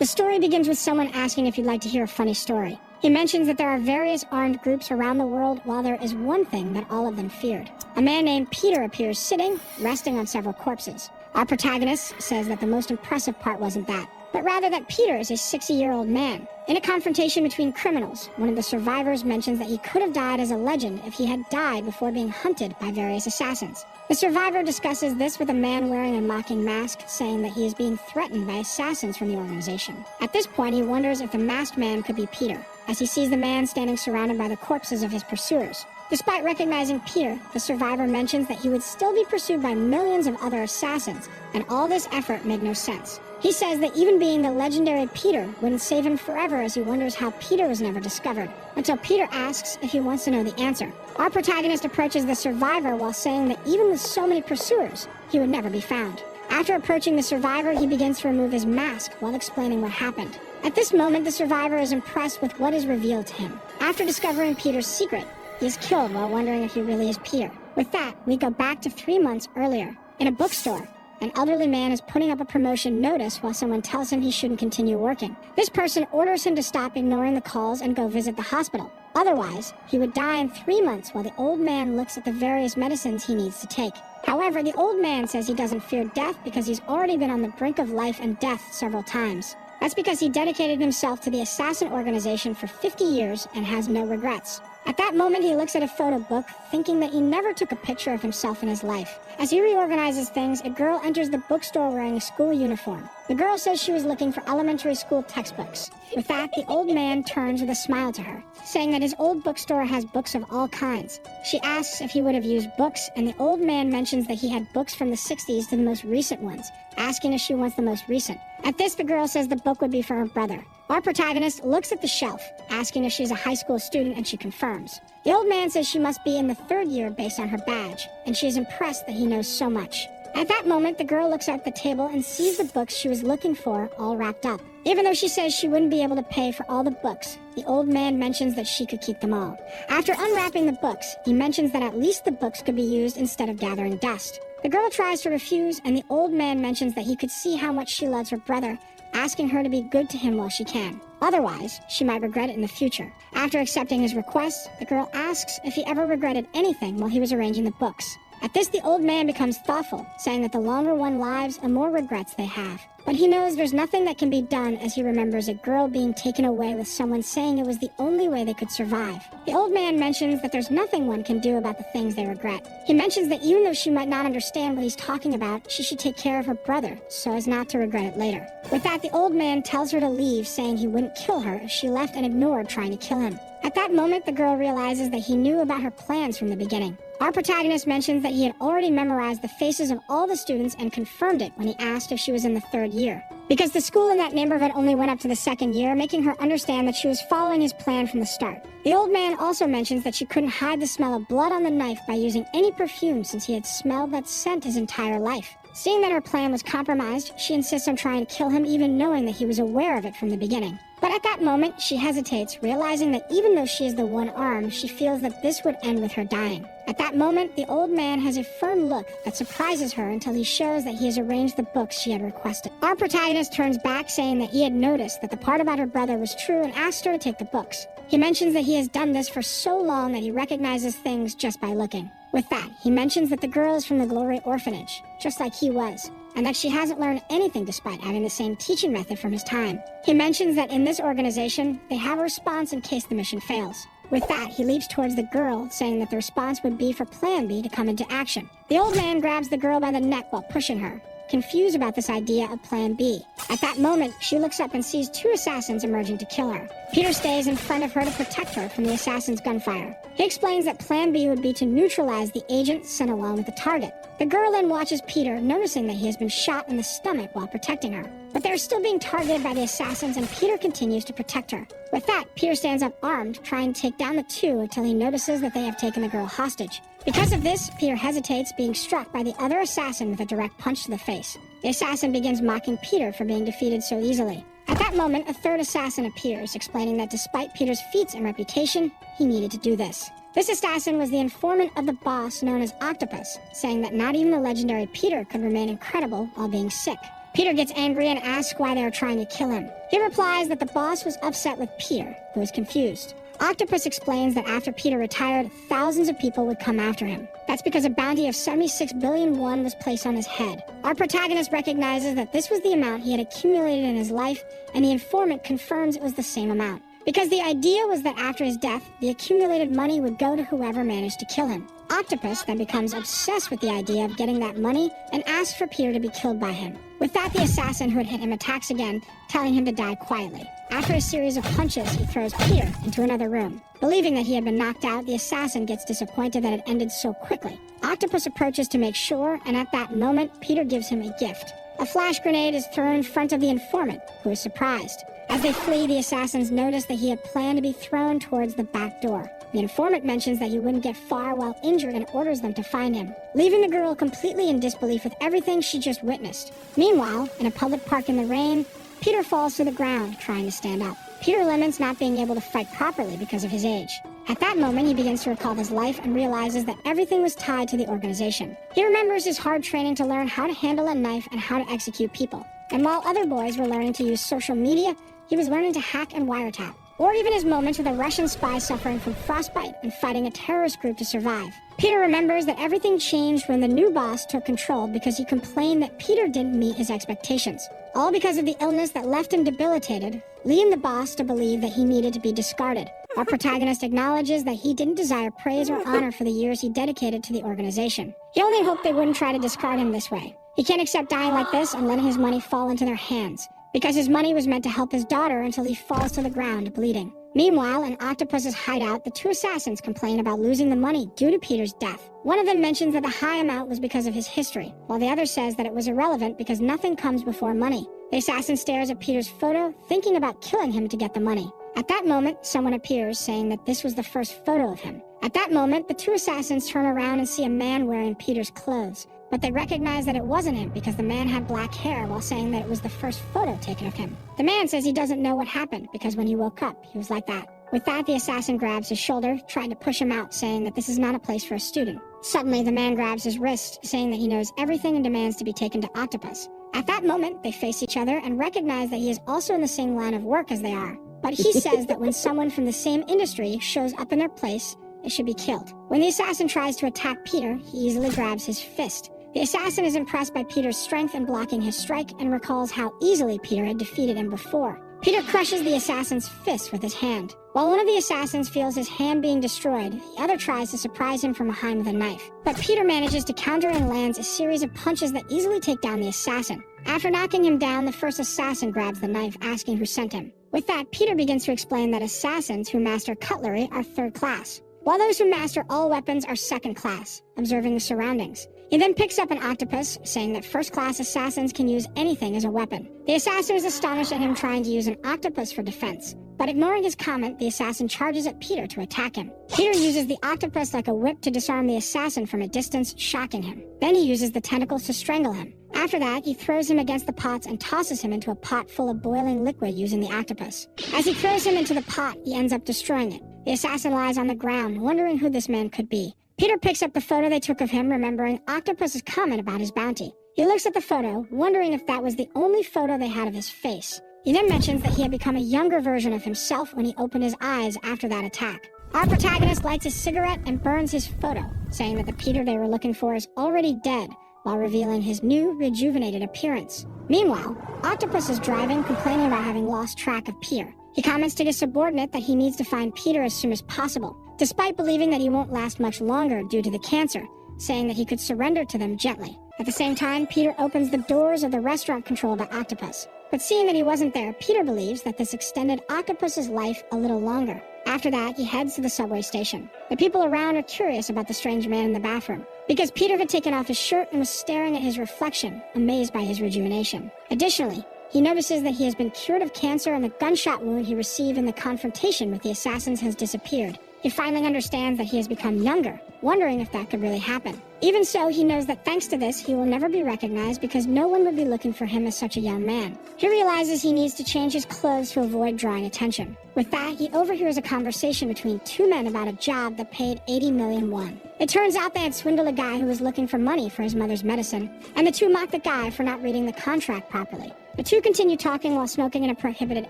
The story begins with someone asking if you'd like to hear a funny story. He mentions that there are various armed groups around the world, while there is one thing that all of them feared. A man named Peter appears sitting, resting on several corpses. Our protagonist says that the most impressive part wasn't that, but rather that Peter is a 60-year-old man. In a confrontation between criminals, one of the survivors mentions that he could have died as a legend if he had died before being hunted by various assassins. The survivor discusses this with a man wearing a mocking mask, saying that he is being threatened by assassins from the organization. At this point, he wonders if the masked man could be Peter, as he sees the man standing surrounded by the corpses of his pursuers. Despite recognizing Peter, the survivor mentions that he would still be pursued by millions of other assassins, and all this effort made no sense. He says that even being the legendary Peter wouldn't save him forever, as he wonders how Peter was never discovered, until Peter asks if he wants to know the answer. Our protagonist approaches the survivor while saying that even with so many pursuers, he would never be found. After approaching the survivor, he begins to remove his mask while explaining what happened. At this moment, the survivor is impressed with what is revealed to him. After discovering Peter's secret, he is killed while wondering if he really is Peter. With that, we go back to 3 months earlier. In a bookstore, an elderly man is putting up a promotion notice while someone tells him he shouldn't continue working. This person orders him to stop ignoring the calls and go visit the hospital. Otherwise, he would die in 3 months while the old man looks at the various medicines he needs to take. However, the old man says he doesn't fear death because he's already been on the brink of life and death several times. That's because he dedicated himself to the assassin organization for 50 years and has no regrets. At that moment, he looks at a photo book, thinking that he never took a picture of himself in his life. As he reorganizes things, a girl enters the bookstore wearing a school uniform. The girl says she was looking for elementary school textbooks. With that, the old man turns with a smile to her, saying that his old bookstore has books of all kinds. She asks if he would have used books, and the old man mentions that he had books from the 60s to the most recent ones, asking if she wants the most recent. At this, the girl says the book would be for her brother. Our protagonist looks at the shelf, asking if she's a high school student, and she confirms. The old man says she must be in the 3rd year based on her badge, and she is impressed that he knows so much. At that moment, the girl looks at the table and sees the books she was looking for all wrapped up. Even though she says she wouldn't be able to pay for all the books, the old man mentions that she could keep them all. After unwrapping the books, he mentions that at least the books could be used instead of gathering dust. The girl tries to refuse, and the old man mentions that he could see how much she loves her brother, asking her to be good to him while she can. Otherwise, she might regret it in the future. After accepting his request, the girl asks if he ever regretted anything while he was arranging the books. At this, the old man becomes thoughtful, saying that the longer one lives, the more regrets they have. But he knows there's nothing that can be done, as he remembers a girl being taken away with someone saying it was the only way they could survive. The old man mentions that there's nothing one can do about the things they regret. He mentions that even though she might not understand what he's talking about, she should take care of her brother, so as not to regret it later. With that, the old man tells her to leave, saying he wouldn't kill her if she left and ignored trying to kill him. At that moment, the girl realizes that he knew about her plans from the beginning. Our protagonist mentions that he had already memorized the faces of all the students and confirmed it when he asked if she was in the 3rd year, because the school in that neighborhood only went up to the 2nd year, making her understand that she was following his plan from the start. The old man also mentions that she couldn't hide the smell of blood on the knife by using any perfume, since he had smelled that scent his entire life. Seeing that her plan was compromised, she insists on trying to kill him, even knowing that he was aware of it from the beginning. But at that moment, she hesitates, realizing that even though she is the one arm, she feels that this would end with her dying. At that moment, the old man has a firm look that surprises her until he shows that he has arranged the books she had requested. Our protagonist turns back, saying that he had noticed that the part about her brother was true and asked her to take the books. He mentions that he has done this for so long that he recognizes things just by looking. With that, he mentions that the girl is from the Glory Orphanage, just like he was, and that she hasn't learned anything despite having the same teaching method from his time. He mentions that in this organization, they have a response in case the mission fails. With that, he leaps towards the girl, saying that the response would be for Plan B to come into action. The old man grabs the girl by the neck while pushing her, confused about this idea of Plan B. At that moment, she looks up and sees 2 assassins emerging to kill her. Peter stays in front of her to protect her from the assassin's gunfire. He explains that Plan B would be to neutralize the agent sent along with the target. The girl then watches Peter, noticing that he has been shot in the stomach while protecting her. But they're still being targeted by the assassins, and Peter continues to protect her. With that, Peter stands up armed, trying to take down the 2 until he notices that they have taken the girl hostage. Because of this, Peter hesitates, being struck by the other assassin with a direct punch to the face. The assassin begins mocking Peter for being defeated so easily. At that moment, a 3rd assassin appears, explaining that despite Peter's feats and reputation, he needed to do this. This assassin was the informant of the boss known as Octopus, saying that not even the legendary Peter could remain incredible while being sick. Peter gets angry and asks why they are trying to kill him. He replies that the boss was upset with Peter, who is confused. Octopus explains that after Peter retired, thousands of people would come after him. That's because a bounty of 76 billion won was placed on his head. Our protagonist recognizes that this was the amount he had accumulated in his life, and the informant confirms it was the same amount. Because the idea was that after his death, the accumulated money would go to whoever managed to kill him. Octopus then becomes obsessed with the idea of getting that money and asks for Peter to be killed by him. With that, the assassin who had hit him attacks again, telling him to die quietly. After a series of punches, he throws Peter into another room. Believing that he had been knocked out, the assassin gets disappointed that it ended so quickly. Octopus approaches to make sure, and at that moment, Peter gives him a gift. A flash grenade is thrown in front of the informant, who is surprised. As they flee, the assassins notice that he had planned to be thrown towards the back door. The informant mentions that he wouldn't get far while injured and orders them to find him, leaving the girl completely in disbelief with everything she just witnessed. Meanwhile, in a public park in the rain, Peter falls to the ground, trying to stand up. Peter laments not being able to fight properly because of his age. At that moment, he begins to recall his life and realizes that everything was tied to the organization. He remembers his hard training to learn how to handle a knife and how to execute people. And while other boys were learning to use social media, he was learning to hack and wiretap. Or even his moments with a Russian spy suffering from frostbite and fighting a terrorist group to survive. Peter remembers that everything changed when the new boss took control because he complained that Peter didn't meet his expectations. All because of the illness that left him debilitated, leading the boss to believe that he needed to be discarded. Our protagonist acknowledges that he didn't desire praise or honor for the years he dedicated to the organization. He only hoped they wouldn't try to discard him this way. He can't accept dying like this and letting his money fall into their hands, because his money was meant to help his daughter until he falls to the ground bleeding. Meanwhile, in Octopus's hideout, the two assassins complain about losing the money due to Peter's death. One of them mentions that the high amount was because of his history, while the other says that it was irrelevant because nothing comes before money. The assassin stares at Peter's photo, thinking about killing him to get the money. At that moment, someone appears, saying that this was the first photo of him. At that moment, the two assassins turn around and see a man wearing Peter's clothes. But they recognize that it wasn't him because the man had black hair, while saying that it was the first photo taken of him. The man says he doesn't know what happened because when he woke up, he was like that. With that, the assassin grabs his shoulder, trying to push him out, saying that this is not a place for a student. Suddenly, the man grabs his wrist, saying that he knows everything and demands to be taken to Octopus. At that moment, they face each other and recognize that he is also in the same line of work as they are. But he says that when someone from the same industry shows up in their place, they should be killed. When the assassin tries to attack Peter, he easily grabs his fist. The assassin is impressed by Peter's strength in blocking his strike and recalls how easily Peter had defeated him before. Peter crushes the assassin's fist with his hand. While one of the assassins feels his hand being destroyed, the other tries to surprise him from behind with a knife. But Peter manages to counter and lands a series of punches that easily take down the assassin. After knocking him down, the first assassin grabs the knife, asking who sent him. With that, Peter begins to explain that assassins who master cutlery are third class, while those who master all weapons are second class, observing the surroundings. He then picks up an octopus, saying that first-class assassins can use anything as a weapon. The assassin is astonished at him trying to use an octopus for defense, but ignoring his comment, the assassin charges at Peter to attack him. Peter uses the octopus like a whip to disarm the assassin from a distance, shocking him. Then he uses the tentacles to strangle him. After that, he throws him against the pots and tosses him into a pot full of boiling liquid using the octopus. As he throws him into the pot, he ends up destroying it. The assassin lies on the ground, wondering who this man could be. Peter picks up the photo they took of him, remembering Octopus's comment about his bounty. He looks at the photo, wondering if that was the only photo they had of his face. He then mentions that he had become a younger version of himself when he opened his eyes after that attack. Our protagonist lights his cigarette and burns his photo, saying that the Peter they were looking for is already dead, while revealing his new, rejuvenated appearance. Meanwhile, Octopus is driving, complaining about having lost track of Peter. He comments to his subordinate that he needs to find Peter as soon as possible, despite believing that he won't last much longer due to the cancer, saying that he could surrender to them gently. At the same time, Peter opens the doors of the restaurant controlled by Octopus. But seeing that he wasn't there, Peter believes that this extended Octopus's life a little longer. After that, he heads to the subway station. The people around are curious about the strange man in the bathroom, because Peter had taken off his shirt and was staring at his reflection, amazed by his rejuvenation. Additionally, he notices that he has been cured of cancer and the gunshot wound he received in the confrontation with the assassins has disappeared. He finally understands that he has become younger, wondering if that could really happen. Even so, he knows that thanks to this, he will never be recognized because no one would be looking for him as such a young man. He realizes he needs to change his clothes to avoid drawing attention. With that, he overhears a conversation between two men about a job that paid 80 million won. It turns out they had swindled a guy who was looking for money for his mother's medicine, and the two mock the guy for not reading the contract properly. The two continue talking while smoking in a prohibited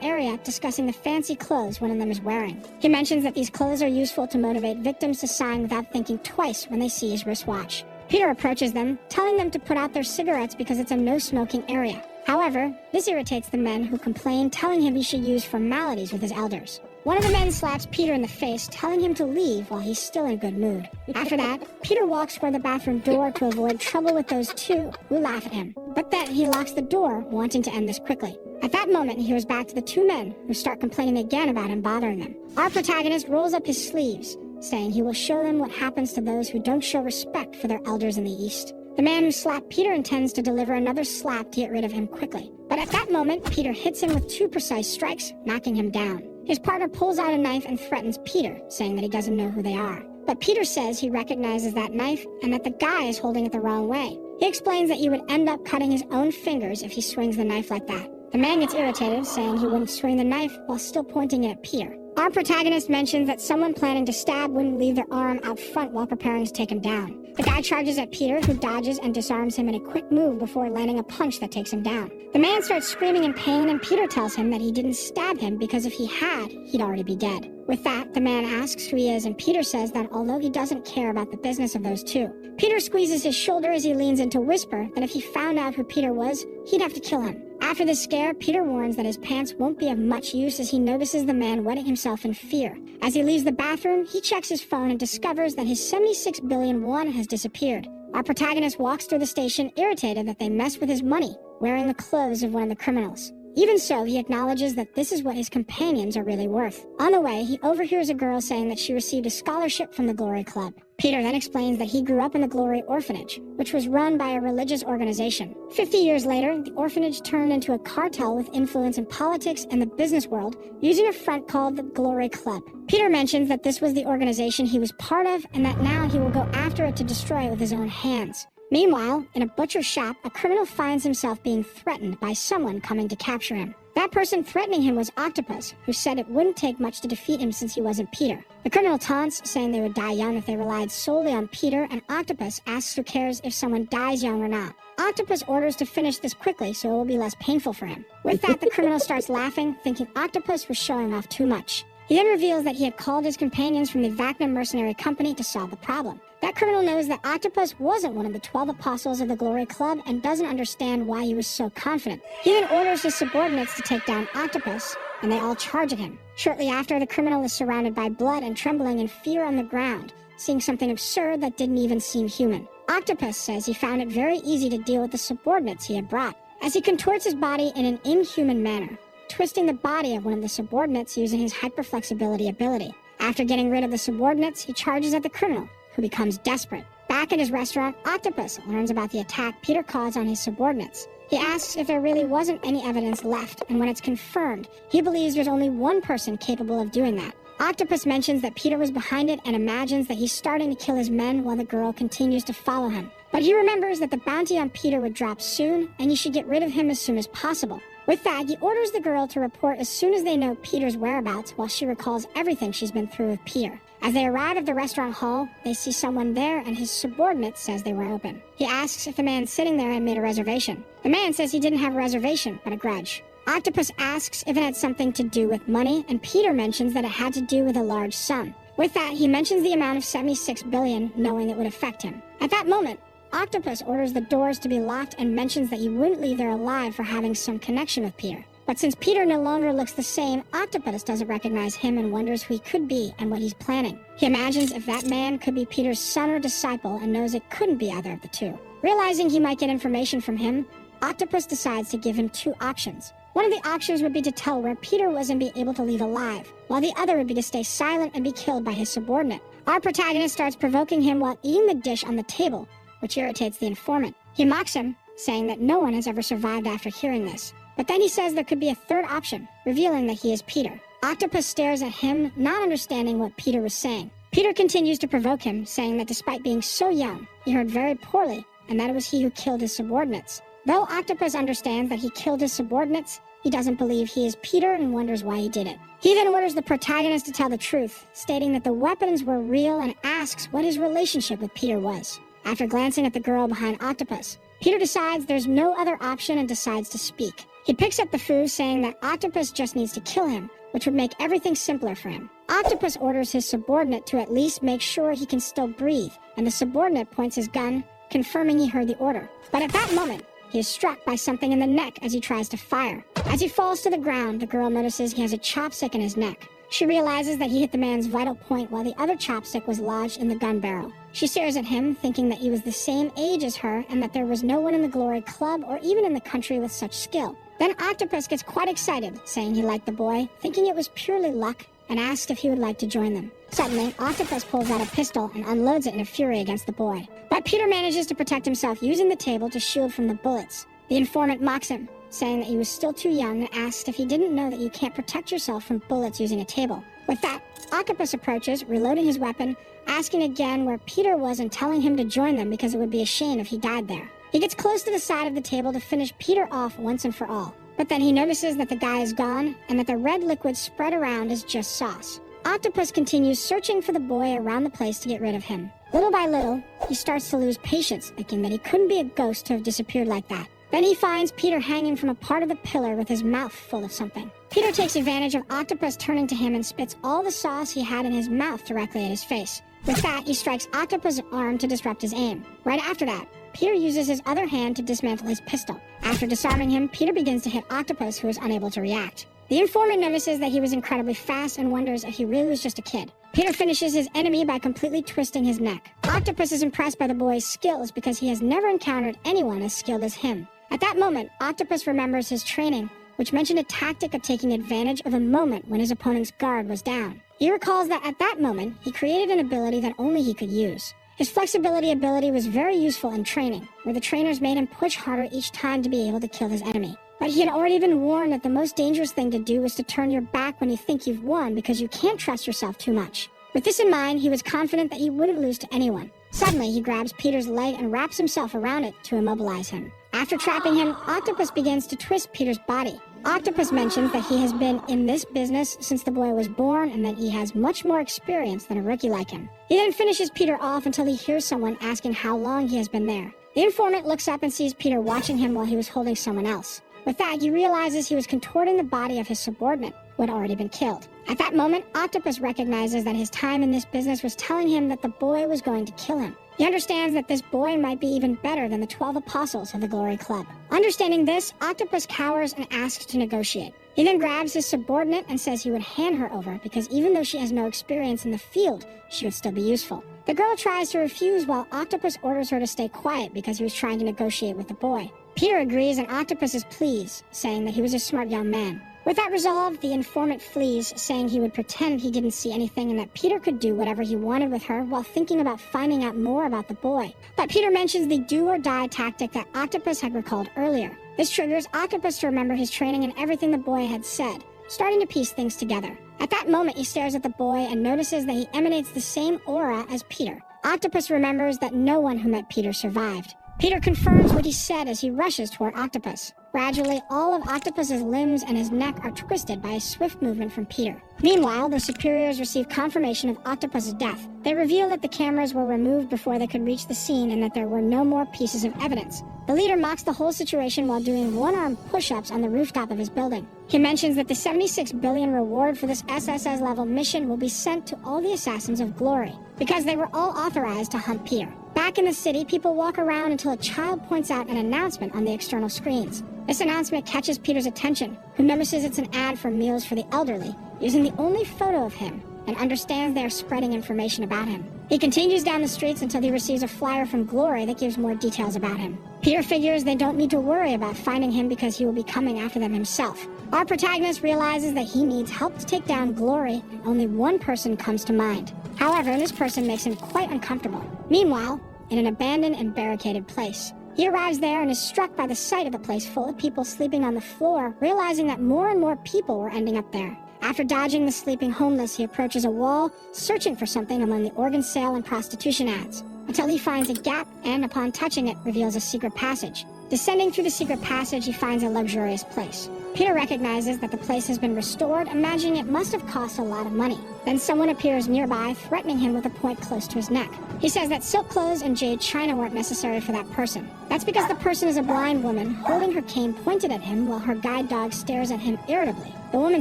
area, discussing the fancy clothes one of them is wearing. He mentions that these clothes are useful to motivate victims to sign without thinking twice when they see his wristwatch. Peter approaches them, telling them to put out their cigarettes because it's a no-smoking area. However, this irritates the men who complain, telling him he should use formalities with his elders. One of the men slaps Peter in the face, telling him to leave while he's still in a good mood. After that, Peter walks toward the bathroom door to avoid trouble with those two who laugh at him. But then he locks the door, wanting to end this quickly. At that moment, he hears back to the two men, who start complaining again about him bothering them. Our protagonist rolls up his sleeves, saying he will show them what happens to those who don't show respect for their elders in the East. The man who slapped Peter intends to deliver another slap to get rid of him quickly. But at that moment, Peter hits him with two precise strikes, knocking him down. His partner pulls out a knife and threatens Peter, saying that he doesn't know who they are. But Peter says he recognizes that knife and that the guy is holding it the wrong way. He explains that he would end up cutting his own fingers if he swings the knife like that. The man gets irritated, saying he wouldn't swing the knife while still pointing it at Peter. Our protagonist mentions that someone planning to stab wouldn't leave their arm out front while preparing to take him down. The guy charges at Peter, who dodges and disarms him in a quick move before landing a punch that takes him down. The man starts screaming in pain, and Peter tells him that he didn't stab him because if he had, he'd already be dead. With that, the man asks who he is, and Peter says that although he doesn't care about the business of those two. Peter squeezes his shoulder as he leans in to whisper that if he found out who Peter was, he'd have to kill him. After the scare, Peter warns that his pants won't be of much use as he notices the man wetting himself in fear. As he leaves the bathroom, he checks his phone and discovers that his 76 billion won has disappeared. Our protagonist walks through the station, irritated that they messed with his money, wearing the clothes of one of the criminals. Even so, he acknowledges that this is what his companions are really worth. On the way, he overhears a girl saying that she received a scholarship from the Glory Club. Peter then explains that he grew up in the Glory Orphanage, which was run by a religious organization. 50 years later, the orphanage turned into a cartel with influence in politics and the business world, using a front called the Glory Club. Peter mentions that this was the organization he was part of and that now he will go after it to destroy it with his own hands. Meanwhile, in a butcher's shop, a criminal finds himself being threatened by someone coming to capture him. That person threatening him was Octopus, who said it wouldn't take much to defeat him since he wasn't Peter. The criminal taunts, saying they would die young if they relied solely on Peter, and Octopus asks who cares if someone dies young or not. Octopus orders to finish this quickly so it will be less painful for him. With that, the criminal starts laughing, thinking Octopus was showing off too much. He then reveals that he had called his companions from the Vacna mercenary company to solve the problem. That criminal knows that Octopus wasn't one of the 12 apostles of the Glory Club and doesn't understand why he was so confident. He then orders his subordinates to take down Octopus, and they all charge at him. Shortly after, the criminal is surrounded by blood and trembling in fear on the ground, seeing something absurd that didn't even seem human. Octopus says he found it very easy to deal with the subordinates he had brought, as he contorts his body in an inhuman manner, twisting the body of one of the subordinates using his hyperflexibility ability. After getting rid of the subordinates, he charges at the criminal, who becomes desperate. Back at his restaurant, Octopus learns about the attack Peter caused on his subordinates. He asks if there really wasn't any evidence left, and when it's confirmed, he believes there's only one person capable of doing that. Octopus mentions that Peter was behind it and imagines that he's starting to kill his men while the girl continues to follow him. But he remembers that the bounty on Peter would drop soon, and he should get rid of him as soon as possible. With that, he orders the girl to report as soon as they know Peter's whereabouts while she recalls everything she's been through with Peter. As they arrive at the restaurant hall, they see someone there and his subordinate says they were open. He asks if the man sitting there had made a reservation. The man says he didn't have a reservation, but a grudge. Octopus asks if it had something to do with money, and Peter mentions that it had to do with a large sum. With that, he mentions the amount of 76 billion, knowing it would affect him. At that moment, Octopus orders the doors to be locked and mentions that he wouldn't leave there alive for having some connection with Peter. But since Peter no longer looks the same, Octopus doesn't recognize him and wonders who he could be and what he's planning. He imagines if that man could be Peter's son or disciple and knows it couldn't be either of the two. Realizing he might get information from him, Octopus decides to give him two options. One of the options would be to tell where Peter was and be able to leave alive, while the other would be to stay silent and be killed by his subordinate. Our protagonist starts provoking him while eating the dish on the table, which irritates the informant. He mocks him, saying that no one has ever survived after hearing this. But then he says there could be a third option, revealing that he is Peter. Octopus stares at him, not understanding what Peter was saying. Peter continues to provoke him, saying that despite being so young, he heard very poorly, and that it was he who killed his subordinates. Though Octopus understands that he killed his subordinates, he doesn't believe he is Peter and wonders why he did it. He then orders the protagonist to tell the truth, stating that the weapons were real and asks what his relationship with Peter was. After glancing at the girl behind Octopus, Peter decides there's no other option and decides to speak. He picks up the fu, saying that Octopus just needs to kill him, which would make everything simpler for him. Octopus orders his subordinate to at least make sure he can still breathe, and the subordinate points his gun, confirming he heard the order. But at that moment, he is struck by something in the neck as he tries to fire. As he falls to the ground, the girl notices he has a chopstick in his neck. She realizes that he hit the man's vital point while the other chopstick was lodged in the gun barrel. She stares at him, thinking that he was the same age as her and that there was no one in the Glory Club or even in the country with such skill. Then Octopus gets quite excited, saying he liked the boy, thinking it was purely luck, and asks if he would like to join them. Suddenly, Octopus pulls out a pistol and unloads it in a fury against the boy. But Peter manages to protect himself using the table to shield from the bullets. The informant mocks him, saying that he was still too young and asks if he didn't know that you can't protect yourself from bullets using a table. With that, Octopus approaches, reloading his weapon, asking again where Peter was and telling him to join them because it would be a shame if he died there. He gets close to the side of the table to finish Peter off once and for all. But then he notices that the guy is gone and that the red liquid spread around is just sauce. Octopus continues searching for the boy around the place to get rid of him. Little by little, he starts to lose patience, thinking that he couldn't be a ghost to have disappeared like that. Then he finds Peter hanging from a part of the pillar with his mouth full of something. Peter takes advantage of Octopus turning to him and spits all the sauce he had in his mouth directly at his face. With that, he strikes Octopus' arm to disrupt his aim. Right after that, Peter uses his other hand to dismantle his pistol. After disarming him, Peter begins to hit Octopus, who is unable to react. The informant notices that he was incredibly fast and wonders if he really was just a kid. Peter finishes his enemy by completely twisting his neck. Octopus is impressed by the boy's skills because he has never encountered anyone as skilled as him. At that moment, Octopus remembers his training, which mentioned a tactic of taking advantage of a moment when his opponent's guard was down. He recalls that at that moment, he created an ability that only he could use. His flexibility ability was very useful in training, where the trainers made him push harder each time to be able to kill his enemy. But he had already been warned that the most dangerous thing to do was to turn your back when you think you've won because you can't trust yourself too much. With this in mind, he was confident that he wouldn't lose to anyone. Suddenly, he grabs Peter's leg and wraps himself around it to immobilize him. After trapping him, Octopus begins to twist Peter's body. Octopus mentions that he has been in this business since the boy was born and that he has much more experience than a rookie like him. He then finishes Peter off until he hears someone asking how long he has been there. The informant looks up and sees Peter watching him while he was holding someone else. With that, he realizes he was contorting the body of his subordinate, who had already been killed. At that moment, Octopus recognizes that his time in this business was telling him that the boy was going to kill him. He understands that this boy might be even better than the 12 apostles of the Glory Club. Understanding this, Octopus cowers and asks to negotiate. He then grabs his subordinate and says he would hand her over because even though she has no experience in the field, she would still be useful. The girl tries to refuse while Octopus orders her to stay quiet because he was trying to negotiate with the boy. Peter agrees and Octopus is pleased, saying that he was a smart young man. With that resolved, the informant flees, saying he would pretend he didn't see anything and that Peter could do whatever he wanted with her while thinking about finding out more about the boy. But Peter mentions the do-or-die tactic that Octopus had recalled earlier. This triggers Octopus to remember his training and everything the boy had said, starting to piece things together. At that moment, he stares at the boy and notices that he emanates the same aura as Peter. Octopus remembers that no one who met Peter survived. Peter confirms what he said as he rushes toward Octopus. Gradually, all of Octopus's limbs and his neck are twisted by a swift movement from Peter. Meanwhile, the superiors receive confirmation of Octopus's death. They reveal that the cameras were removed before they could reach the scene and that there were no more pieces of evidence. The leader mocks the whole situation while doing one-arm push-ups on the rooftop of his building. He mentions that the 76 billion reward for this SSS-level mission will be sent to all the assassins of glory, because they were all authorized to hunt Peter. Back in the city, people walk around until a child points out an announcement on the external screens. This announcement catches Peter's attention, who notices it's an ad for meals for the elderly, using the only photo of him, and understands they are spreading information about him. He continues down the streets until he receives a flyer from Glory that gives more details about him. Peter figures they don't need to worry about finding him because he will be coming after them himself. Our protagonist realizes that he needs help to take down Glory, and only one person comes to mind. However, this person makes him quite uncomfortable. Meanwhile, in an abandoned and barricaded place, he arrives there and is struck by the sight of the place full of people sleeping on the floor, realizing that more and more people were ending up there. After dodging the sleeping homeless, he approaches a wall, searching for something among the organ sale and prostitution ads, until he finds a gap and, upon touching it, reveals a secret passage. Descending through the secret passage, he finds a luxurious place. Peter recognizes that the place has been restored, imagining it must have cost a lot of money. Then someone appears nearby, threatening him with a point close to his neck. He says that silk clothes and jade china weren't necessary for that person. That's because the person is a blind woman, holding her cane pointed at him while her guide dog stares at him irritably. The woman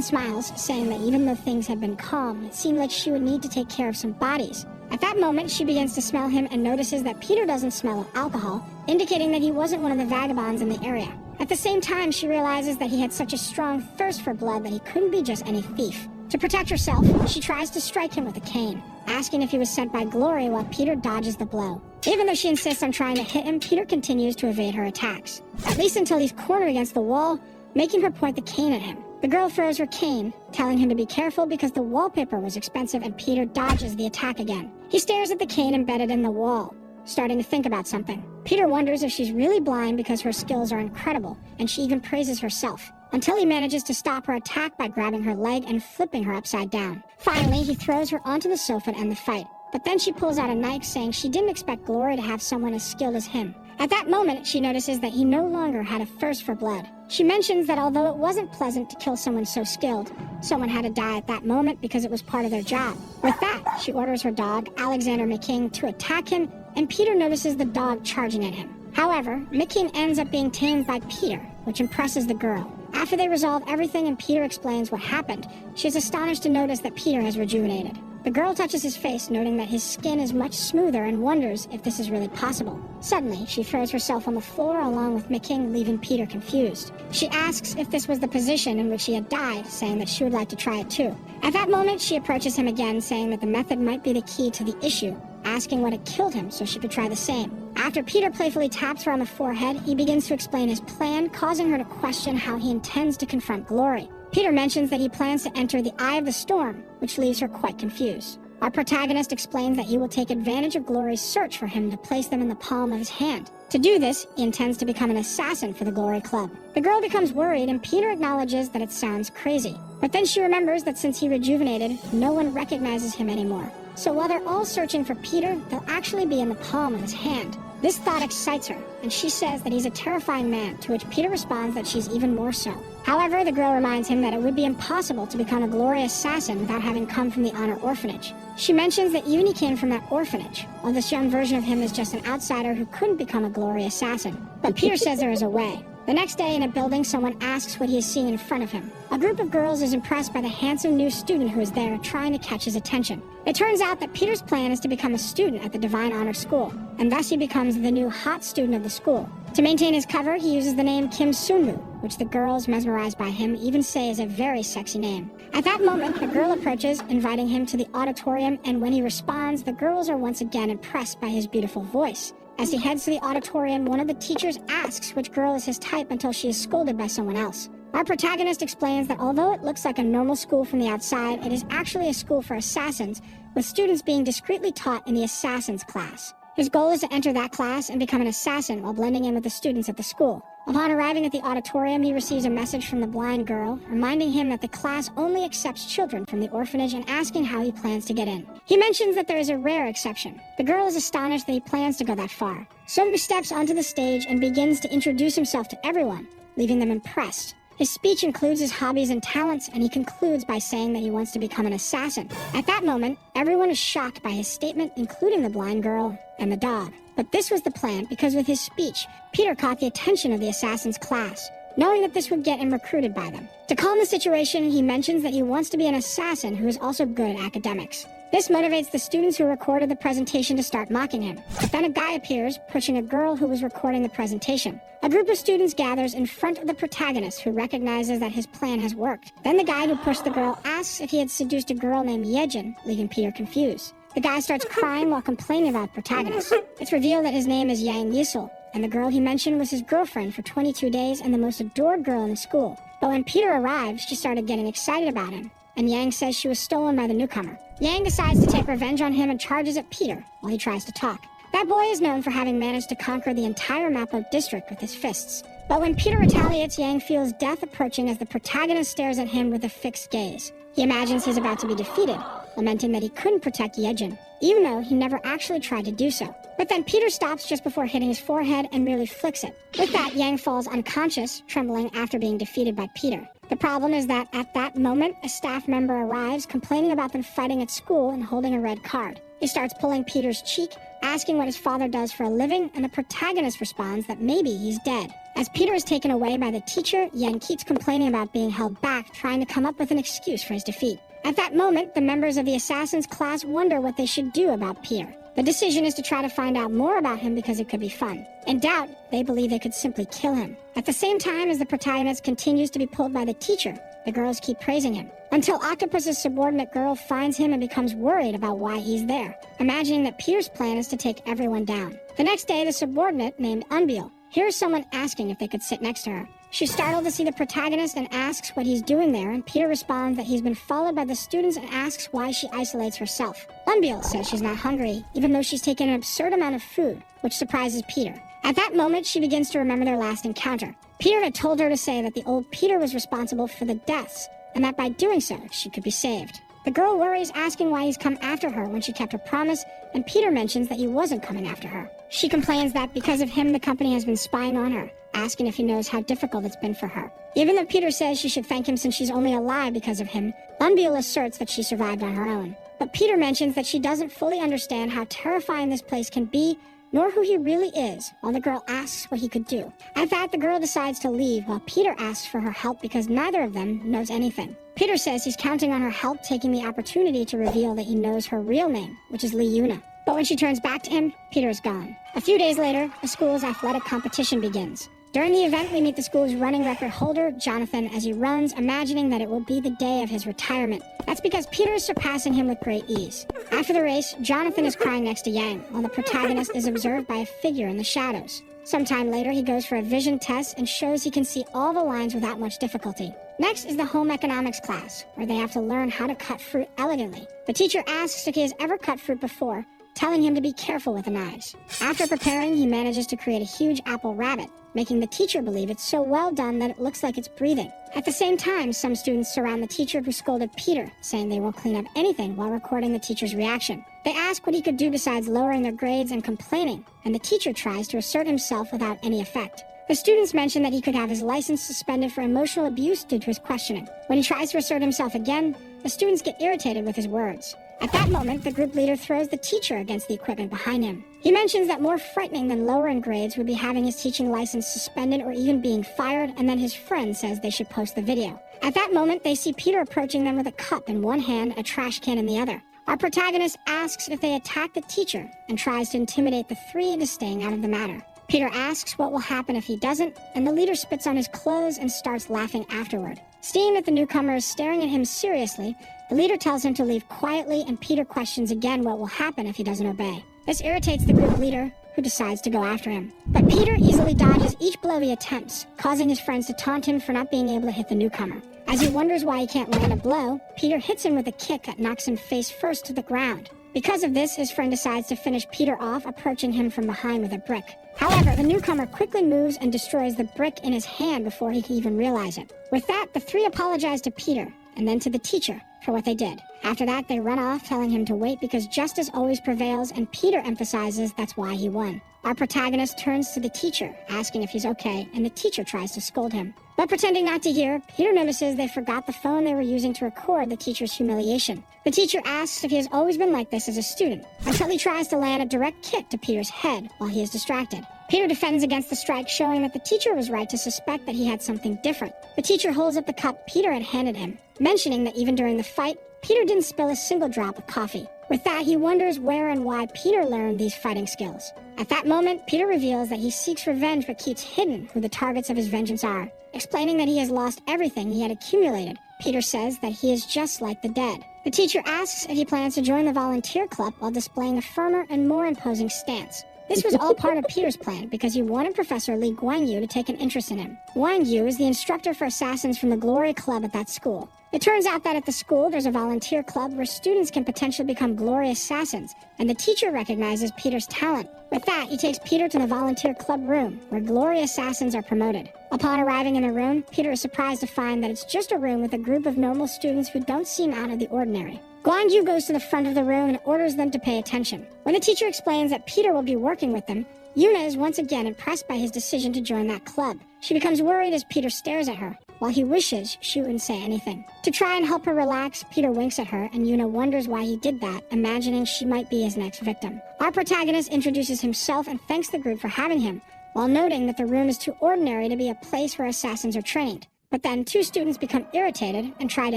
smiles, saying that even though things had been calm, it seemed like she would need to take care of some bodies. At that moment, she begins to smell him and notices that Peter doesn't smell of alcohol, indicating that he wasn't one of the vagabonds in the area. At the same time, she realizes that he had such a strong thirst for blood that he couldn't be just any thief. To protect herself, she tries to strike him with a cane, asking if he was sent by Glory while Peter dodges the blow. Even though she insists on trying to hit him, Peter continues to evade her attacks, at least until he's cornered against the wall, making her point the cane at him. The girl throws her cane, telling him to be careful because the wallpaper was expensive, and Peter dodges the attack again. He stares at the cane embedded in the wall, starting to think about something. Peter wonders if she's really blind because her skills are incredible, and she even praises herself, until he manages to stop her attack by grabbing her leg and flipping her upside down. Finally, he throws her onto the sofa to end the fight, but then she pulls out a knife, saying she didn't expect Glory to have someone as skilled as him. At that moment, she notices that he no longer had a thirst for blood. She mentions that although it wasn't pleasant to kill someone so skilled, someone had to die at that moment because it was part of their job. With that, she orders her dog, Alexander McKing, to attack him, and Peter notices the dog charging at him. However, McKing ends up being tamed by Peter, which impresses the girl. After they resolve everything and Peter explains what happened, she is astonished to notice that Peter has rejuvenated. The girl touches his face, noting that his skin is much smoother, and wonders if this is really possible. Suddenly, she throws herself on the floor along with McKing, leaving Peter confused. She asks if this was the position in which he had died, saying that she would like to try it too. At that moment, she approaches him again, saying that the method might be the key to the issue, asking what had killed him so she could try the same. After Peter playfully taps her on the forehead, he begins to explain his plan, causing her to question how he intends to confront Glory. Peter mentions that he plans to enter the Eye of the Storm, which leaves her quite confused. Our protagonist explains that he will take advantage of Glory's search for him to place them in the palm of his hand. To do this, he intends to become an assassin for the Glory Club. The girl becomes worried, and Peter acknowledges that it sounds crazy. But then she remembers that since he rejuvenated, no one recognizes him anymore. So while they're all searching for Peter, they'll actually be in the palm of his hand. This thought excites her, and she says that he's a terrifying man, to which Peter responds that she's even more so. However, the girl reminds him that it would be impossible to become a Glory assassin without having come from the Honor Orphanage. She mentions that even he came from that orphanage, while this young version of him is just an outsider who couldn't become a Glory assassin. But Peter says there is a way. The next day in a building, someone asks what he is seeing in front of him. A group of girls is impressed by the handsome new student who is there, trying to catch his attention. It turns out that Peter's plan is to become a student at the Divine Honor School, and thus he becomes the new hot student of the school. To maintain his cover, he uses the name Kim Sunwoo, which the girls, mesmerized by him, even say is a very sexy name. At that moment, a girl approaches, inviting him to the auditorium, and when he responds, the girls are once again impressed by his beautiful voice. As he heads to the auditorium, one of the teachers asks which girl is his type until she is scolded by someone else. Our protagonist explains that although it looks like a normal school from the outside, it is actually a school for assassins, with students being discreetly taught in the assassins class. His goal is to enter that class and become an assassin while blending in with the students at the school. Upon arriving at the auditorium, he receives a message from the blind girl, reminding him that the class only accepts children from the orphanage and asking how he plans to get in. He mentions that there is a rare exception. The girl is astonished that he plans to go that far. So he steps onto the stage and begins to introduce himself to everyone, leaving them impressed. His speech includes his hobbies and talents, and he concludes by saying that he wants to become an assassin. At that moment, everyone is shocked by his statement, including the blind girl and the dog. But this was the plan, because with his speech, Peter caught the attention of the assassins class, knowing that this would get him recruited by them. To calm the situation, he mentions that he wants to be an assassin who is also good at academics. This motivates the students who recorded the presentation to start mocking him. But then a guy appears, pushing a girl who was recording the presentation. A group of students gathers in front of the protagonist, who recognizes that his plan has worked. Then the guy who pushed the girl asks if he had seduced a girl named Yejin, leaving Peter confused. The guy starts crying while complaining about the protagonist. It's revealed that his name is Yang Yisul, and the girl he mentioned was his girlfriend for 22 days and the most adored girl in the school. But when Peter arrived, she started getting excited about him, and Yang says she was stolen by the newcomer. Yang decides to take revenge on him and charges at Peter while he tries to talk. That boy is known for having managed to conquer the entire Mappo district with his fists. But when Peter retaliates, Yang feels death approaching as the protagonist stares at him with a fixed gaze. He imagines he's about to be defeated, lamenting that he couldn't protect Yejin, even though he never actually tried to do so. But then Peter stops just before hitting his forehead and merely flicks it. With that, Yang falls unconscious, trembling after being defeated by Peter. The problem is that at that moment, a staff member arrives complaining about them fighting at school and holding a red card. He starts pulling Peter's cheek, asking what his father does for a living, and the protagonist responds that maybe he's dead. As Peter is taken away by the teacher, Yang keeps complaining about being held back, trying to come up with an excuse for his defeat. At that moment, the members of the Assassin's class wonder what they should do about Peter. The decision is to try to find out more about him because it could be fun. In doubt, they believe they could simply kill him. At the same time as the protagonist continues to be pulled by the teacher, the girls keep praising him, until Octopus's subordinate girl finds him and becomes worried about why he's there, imagining that Peter's plan is to take everyone down. The next day, the subordinate, named Unbeal, hears someone asking if they could sit next to her. She's startled to see the protagonist and asks what he's doing there, and Peter responds that he's been followed by the students and asks why she isolates herself. Unbeal says she's not hungry, even though she's taken an absurd amount of food, which surprises Peter. At that moment, she begins to remember their last encounter. Peter had told her to say that the old Peter was responsible for the deaths, and that by doing so, she could be saved. The girl worries, asking why he's come after her when she kept her promise, and Peter mentions that he wasn't coming after her. She complains that because of him, the company has been spying on her, asking if he knows how difficult it's been for her. Even though Peter says she should thank him since she's only alive because of him, Unbeal asserts that she survived on her own. But Peter mentions that she doesn't fully understand how terrifying this place can be, nor who he really is, while the girl asks what he could do. At that, the girl decides to leave, while Peter asks for her help because neither of them knows anything. Peter says he's counting on her help, taking the opportunity to reveal that he knows her real name, which is Lee Yuna. But when she turns back to him, Peter is gone. A few days later, the school's athletic competition begins. During the event, we meet the school's running record holder, Jonathan, as he runs, imagining that it will be the day of his retirement. That's because Peter is surpassing him with great ease. After the race, Jonathan is crying next to Yang, while the protagonist is observed by a figure in the shadows. Sometime later, he goes for a vision test and shows he can see all the lines without much difficulty. Next is the home economics class, where they have to learn how to cut fruit elegantly. The teacher asks if he has ever cut fruit before, telling him to be careful with the knives. After preparing, he manages to create a huge apple rabbit, making the teacher believe it's so well done that it looks like it's breathing. At the same time, some students surround the teacher who scolded Peter, saying they won't clean up anything while recording the teacher's reaction. They ask what he could do besides lowering their grades and complaining, and the teacher tries to assert himself without any effect. The students mention that he could have his license suspended for emotional abuse due to his questioning. When he tries to assert himself again, the students get irritated with his words. At that moment, the group leader throws the teacher against the equipment behind him. He mentions that more frightening than lowering grades would be having his teaching license suspended or even being fired, and then his friend says they should post the video. At that moment, they see Peter approaching them with a cup in one hand, a trash can in the other. Our protagonist asks if they attack the teacher and tries to intimidate the three into staying out of the matter. Peter asks what will happen if he doesn't, and the leader spits on his clothes and starts laughing afterward. Seeing that the newcomer is staring at him seriously, the leader tells him to leave quietly, and Peter questions again what will happen if he doesn't obey. This irritates the group leader, who decides to go after him. But Peter easily dodges each blow he attempts, causing his friends to taunt him for not being able to hit the newcomer. As he wonders why he can't land a blow, Peter hits him with a kick that knocks him face first to the ground. Because of this, his friend decides to finish Peter off, approaching him from behind with a brick. However, the newcomer quickly moves and destroys the brick in his hand before he can even realize it. With that, the three apologize to Peter, and then to the teacher, for what they did. After that, they run off, telling him to wait because justice always prevails, and Peter emphasizes that's why he won. Our protagonist turns to the teacher, asking if he's okay, and the teacher tries to scold him. But pretending not to hear, Peter notices they forgot the phone they were using to record the teacher's humiliation. The teacher asks if he has always been like this as a student, until he tries to land a direct kick to Peter's head while he is distracted. Peter defends against the strike, showing that the teacher was right to suspect that he had something different. The teacher holds up the cup Peter had handed him, mentioning that even during the fight, Peter didn't spill a single drop of coffee. With that, he wonders where and why Peter learned these fighting skills. At that moment, Peter reveals that he seeks revenge but keeps hidden who the targets of his vengeance are. Explaining that he has lost everything he had accumulated, Peter says that he is just like the dead. The teacher asks if he plans to join the volunteer club while displaying a firmer and more imposing stance. This was all part of Peter's plan because he wanted Professor Lee Guangyu to take an interest in him. Guangyu is the instructor for assassins from the Glory Club at that school. It turns out that at the school, there's a volunteer club where students can potentially become glorious assassins, and the teacher recognizes Peter's talent. With that, he takes Peter to the volunteer club room, where glorious assassins are promoted. Upon arriving in the room, Peter is surprised to find that it's just a room with a group of normal students who don't seem out of the ordinary. Guanju goes to the front of the room and orders them to pay attention. When the teacher explains that Peter will be working with them, Yuna is once again impressed by his decision to join that club. She becomes worried as Peter stares at her, while he wishes she wouldn't say anything. To try and help her relax, Peter winks at her, and Yuna wonders why he did that, imagining she might be his next victim. Our protagonist introduces himself and thanks the group for having him, while noting that the room is too ordinary to be a place where assassins are trained. But then two students become irritated and try to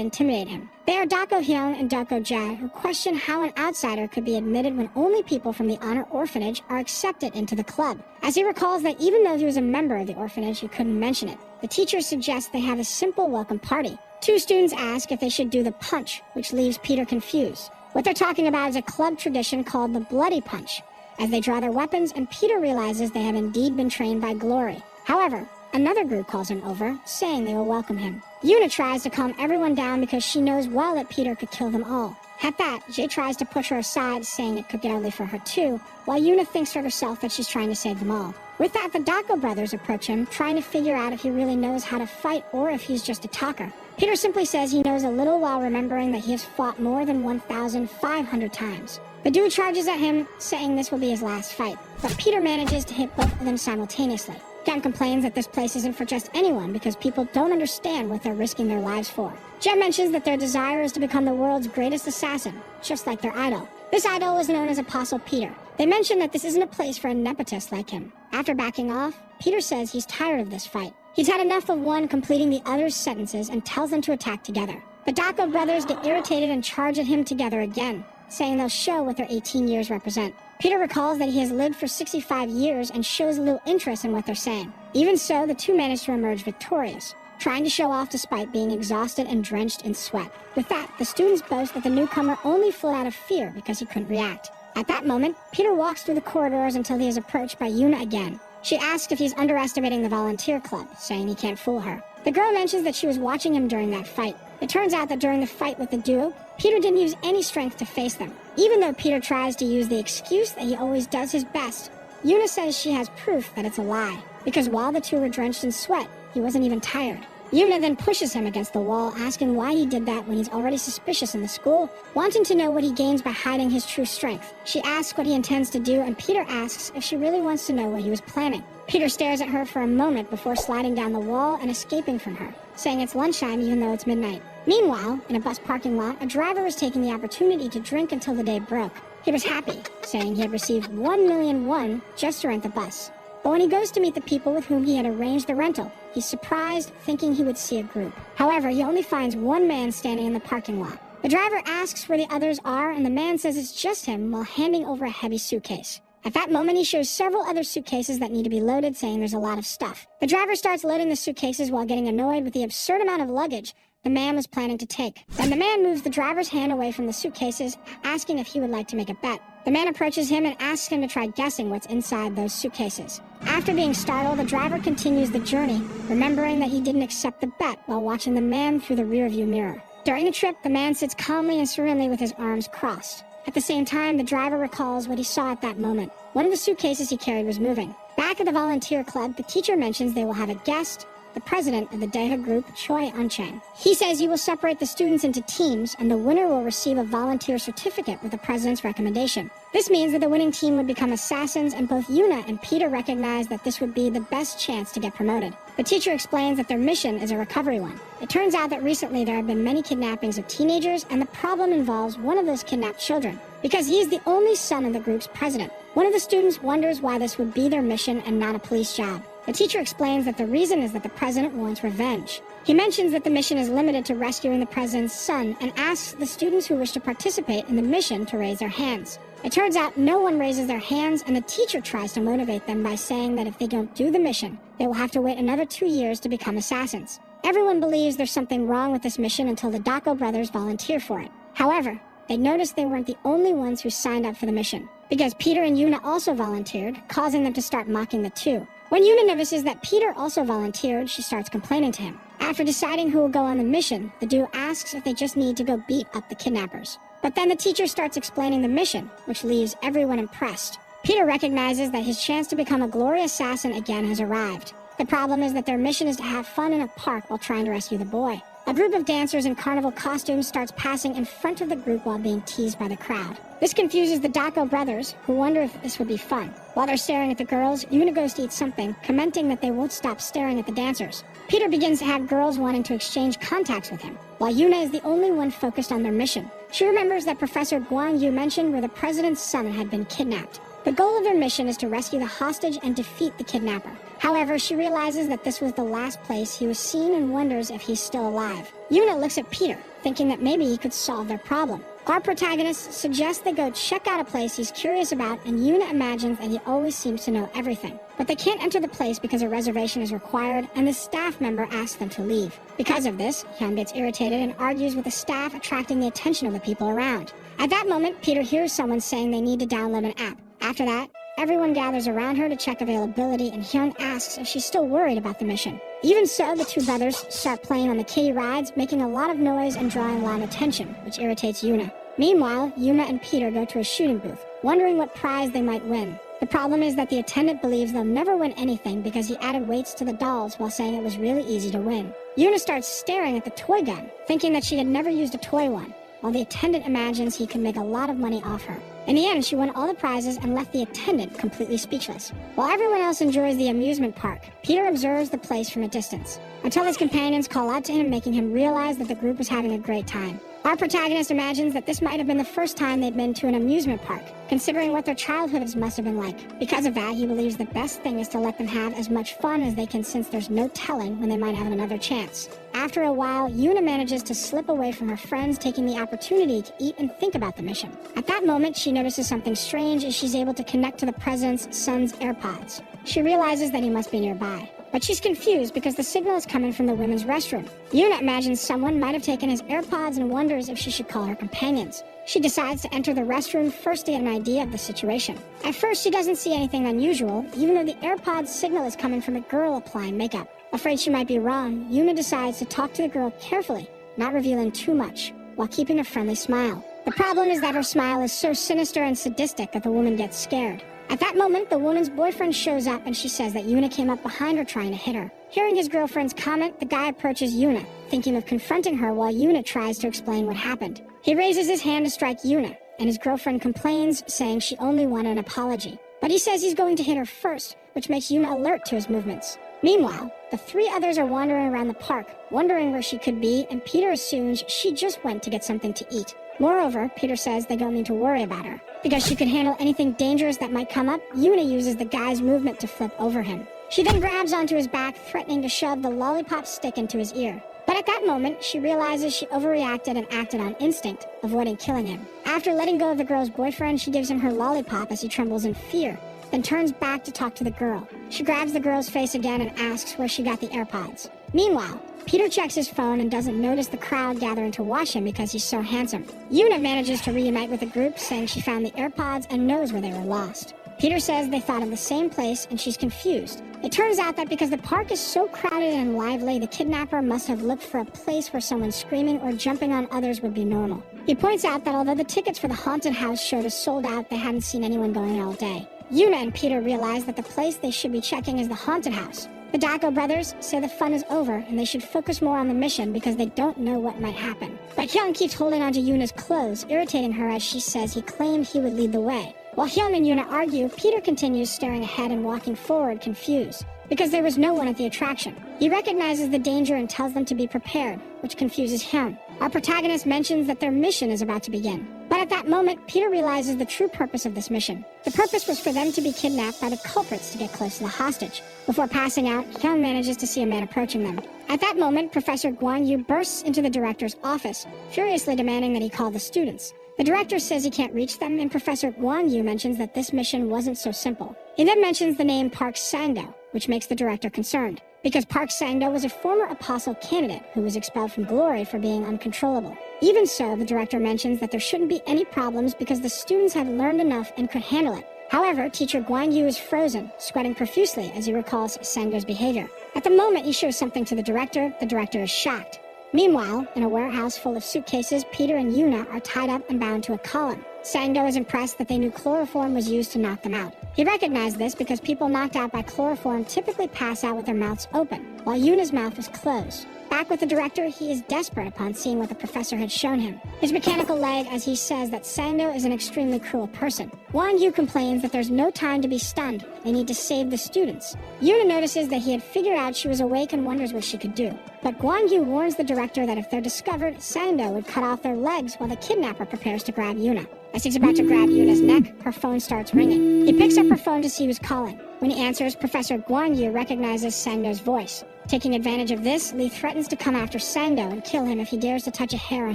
intimidate him. They are Dako Hyung and Dako Ja, who question how an outsider could be admitted when only people from the Honor Orphanage are accepted into the club. As he recalls that even though he was a member of the orphanage, he couldn't mention it. The teacher suggests they have a simple welcome party. Two students ask if they should do the punch, which leaves Peter confused. What they're talking about is a club tradition called the Bloody Punch, as they draw their weapons and Peter realizes they have indeed been trained by Glory. However, another group calls him over, saying they will welcome him. Yuna tries to calm everyone down because she knows well that Peter could kill them all. At that, Jay tries to push her aside, saying it could get ugly for her too, while Yuna thinks to herself that she's trying to save them all. With that, the Dako brothers approach him, trying to figure out if he really knows how to fight or if he's just a talker. Peter simply says he knows a little while remembering that he has fought more than 1,500 times. The dude charges at him, saying this will be his last fight, but Peter manages to hit both of them simultaneously. Jen complains that this place isn't for just anyone because people don't understand what they're risking their lives for. Jen mentions that their desire is to become the world's greatest assassin, just like their idol. This idol is known as Apostle Peter. They mention that this isn't a place for a nepotist like him. After backing off, Peter says he's tired of this fight. He's had enough of one completing the other's sentences and tells them to attack together. The Dako brothers get irritated and charge at him together again, saying they'll show what their 18 years represent. Peter recalls that he has lived for 65 years and shows a little interest in what they're saying. Even so, the two manage to emerge victorious, trying to show off despite being exhausted and drenched in sweat. With that, the students boast that the newcomer only fled out of fear because he couldn't react. At that moment, Peter walks through the corridors until he is approached by Yuna again. She asks if he's underestimating the volunteer club, saying he can't fool her. The girl mentions that she was watching him during that fight. It turns out that during the fight with the duo, Peter didn't use any strength to face them. Even though Peter tries to use the excuse that he always does his best, Yuna says she has proof that it's a lie, because while the two were drenched in sweat, he wasn't even tired. Yuna then pushes him against the wall, asking why he did that when he's already suspicious in the school, wanting to know what he gains by hiding his true strength. She asks what he intends to do, and Peter asks if she really wants to know what he was planning. Peter stares at her for a moment before sliding down the wall and escaping from her, saying it's lunchtime even though it's midnight. Meanwhile, in a bus parking lot, a driver was taking the opportunity to drink until the day broke. He was happy, saying he had received 1,000,000 won just to rent the bus. But when he goes to meet the people with whom he had arranged the rental, he's surprised, thinking he would see a group. However, he only finds one man standing in the parking lot. The driver asks where the others are, and the man says it's just him while handing over a heavy suitcase. At that moment, he shows several other suitcases that need to be loaded, saying there's a lot of stuff. The driver starts loading the suitcases while getting annoyed with the absurd amount of luggage the man was planning to take. Then the man moves the driver's hand away from the suitcases, asking if he would like to make a bet. The man approaches him and asks him to try guessing what's inside those suitcases. After being startled, the driver continues the journey, remembering that he didn't accept the bet while watching the man through the rearview mirror. During the trip, the man sits calmly and serenely with his arms crossed. At the same time, the driver recalls what he saw at that moment. One of the suitcases he carried was moving. Back at the volunteer club, the teacher mentions they will have a guest, the president of the Daeha group, Choi Unchang. He says he will separate the students into teams, and the winner will receive a volunteer certificate with the president's recommendation. This means that the winning team would become assassins, and both Yuna and Peter recognize that this would be the best chance to get promoted. The teacher explains that their mission is a recovery one. It turns out that recently there have been many kidnappings of teenagers, and the problem involves one of those kidnapped children, because he is the only son of the group's president. One of the students wonders why this would be their mission and not a police job. The teacher explains that the reason is that the president wants revenge. He mentions that the mission is limited to rescuing the president's son and asks the students who wish to participate in the mission to raise their hands. It turns out no one raises their hands, and the teacher tries to motivate them by saying that if they don't do the mission, they will have to wait another 2 years to become assassins. Everyone believes there's something wrong with this mission until the Dako brothers volunteer for it. However, they noticed they weren't the only ones who signed up for the mission, because Peter and Yuna also volunteered, causing them to start mocking the two. When Yuna notices that Peter also volunteered, she starts complaining to him. After deciding who will go on the mission, the duo asks if they just need to go beat up the kidnappers. But then the teacher starts explaining the mission, which leaves everyone impressed. Peter recognizes that his chance to become a glory assassin again has arrived. The problem is that their mission is to have fun in a park while trying to rescue the boy. A group of dancers in carnival costumes starts passing in front of the group while being teased by the crowd. This confuses the Dako brothers, who wonder if this would be fun. While they're staring at the girls, Yuna goes to eat something, commenting that they won't stop staring at the dancers. Peter begins to have girls wanting to exchange contacts with him, while Yuna is the only one focused on their mission. She remembers that Professor Guan Yu mentioned where the president's son had been kidnapped. The goal of their mission is to rescue the hostage and defeat the kidnapper. However, she realizes that this was the last place he was seen and wonders if he's still alive. Yuna looks at Peter, thinking that maybe he could solve their problem. Our protagonist suggests they go check out a place he's curious about, and Yuna imagines that he always seems to know everything. But they can't enter the place because a reservation is required, and the staff member asks them to leave. Because of this, Hyun gets irritated and argues with the staff, attracting the attention of the people around. At that moment, Peter hears someone saying they need to download an app. After that, everyone gathers around her to check availability, and Hyun asks if she's still worried about the mission. Even so, the two brothers start playing on the kiddie rides, making a lot of noise and drawing a lot of attention, which irritates Yuna. Meanwhile, Yuna and Peter go to a shooting booth, wondering what prize they might win. The problem is that the attendant believes they'll never win anything because he added weights to the dolls while saying it was really easy to win. Yuna starts staring at the toy gun, thinking that she had never used a toy one, while the attendant imagines he can make a lot of money off her. In the end, she won all the prizes and left the attendant completely speechless. While everyone else enjoys the amusement park, Peter observes the place from a distance, until his companions call out to him, making him realize that the group was having a great time. Our protagonist imagines that this might have been the first time they'd been to an amusement park, considering what their childhoods must have been like. Because of that, he believes the best thing is to let them have as much fun as they can, since there's no telling when they might have another chance. After a while, Yuna manages to slip away from her friends, taking the opportunity to eat and think about the mission. At that moment, she notices something strange as she's able to connect to the president's son's AirPods. She realizes that he must be nearby, but she's confused because the signal is coming from the women's restroom. Yuna imagines someone might have taken his AirPods and wonders if she should call her companions. She decides to enter the restroom first to get an idea of the situation. At first, she doesn't see anything unusual, even though the AirPods signal is coming from a girl applying makeup. Afraid she might be wrong, Yuna decides to talk to the girl carefully, not revealing too much, while keeping a friendly smile. The problem is that her smile is so sinister and sadistic that the woman gets scared. At that moment, the woman's boyfriend shows up and she says that Yuna came up behind her trying to hit her. Hearing his girlfriend's comment, the guy approaches Yuna, thinking of confronting her while Yuna tries to explain what happened. He raises his hand to strike Yuna, and his girlfriend complains, saying she only wanted an apology. But he says he's going to hit her first, which makes Yuna alert to his movements. Meanwhile, the three others are wandering around the park, wondering where she could be, and Peter assumes she just went to get something to eat. Moreover, Peter says they don't need to worry about her. Because she can handle anything dangerous that might come up, Yuna uses the guy's movement to flip over him. She then grabs onto his back, threatening to shove the lollipop stick into his ear. But at that moment, she realizes she overreacted and acted on instinct, avoiding killing him. After letting go of the girl's boyfriend, she gives him her lollipop as he trembles in fear, then turns back to talk to the girl. She grabs the girl's face again and asks where she got the AirPods. Meanwhile, Peter checks his phone and doesn't notice the crowd gathering to watch him because he's so handsome. Yuna manages to reunite with the group, saying she found the AirPods and knows where they were lost. Peter says they thought of the same place and she's confused. It turns out that because the park is so crowded and lively, the kidnapper must have looked for a place where someone screaming or jumping on others would be normal. He points out that although the tickets for the haunted house showed as sold out, they hadn't seen anyone going there all day. Yuna and Peter realize that the place they should be checking is the haunted house. The Dako brothers say the fun is over and they should focus more on the mission because they don't know what might happen. But Hyun keeps holding onto Yuna's clothes, irritating her as she says he claimed he would lead the way. While Hyun and Yuna argue, Peter continues staring ahead and walking forward, confused, because there was no one at the attraction. He recognizes the danger and tells them to be prepared, which confuses Hyun. Our protagonist mentions that their mission is about to begin. But at that moment, Peter realizes the true purpose of this mission. The purpose was for them to be kidnapped by the culprits to get close to the hostage. Before passing out, Hyun manages to see a man approaching them. At that moment, Professor Guan Yu bursts into the director's office, furiously demanding that he call the students. The director says he can't reach them, and Professor Guan Yu mentions that this mission wasn't so simple. He then mentions the name Park Sang-do, which makes the director concerned, because Park Sang-do was a former apostle candidate who was expelled from glory for being uncontrollable. Even so, the director mentions that there shouldn't be any problems because the students had learned enough and could handle it. However, teacher Guan Yu is frozen, sweating profusely as he recalls Sang-do's behavior. At the moment he shows something to the director is shocked. Meanwhile, in a warehouse full of suitcases, Peter and Yuna are tied up and bound to a column. Sang-do is impressed that they knew chloroform was used to knock them out. He recognized this because people knocked out by chloroform typically pass out with their mouths open, while Yuna's mouth was closed. Back with the director, he is desperate upon seeing what the professor had shown him. His mechanical leg as he says that Sang-do is an extremely cruel person. Guan Yu complains that there's no time to be stunned. They need to save the students. Yuna notices that he had figured out she was awake and wonders what she could do. But Guan Yu warns the director that if they're discovered, Sang-do would cut off their legs while the kidnapper prepares to grab Yuna. As he's about to grab Yuna's neck, her phone starts ringing. He picks up her phone to see who's calling. When he answers, Professor Guan Yu recognizes Sang-do's voice. Taking advantage of this, Lee threatens to come after Sang-do and kill him if he dares to touch a hair on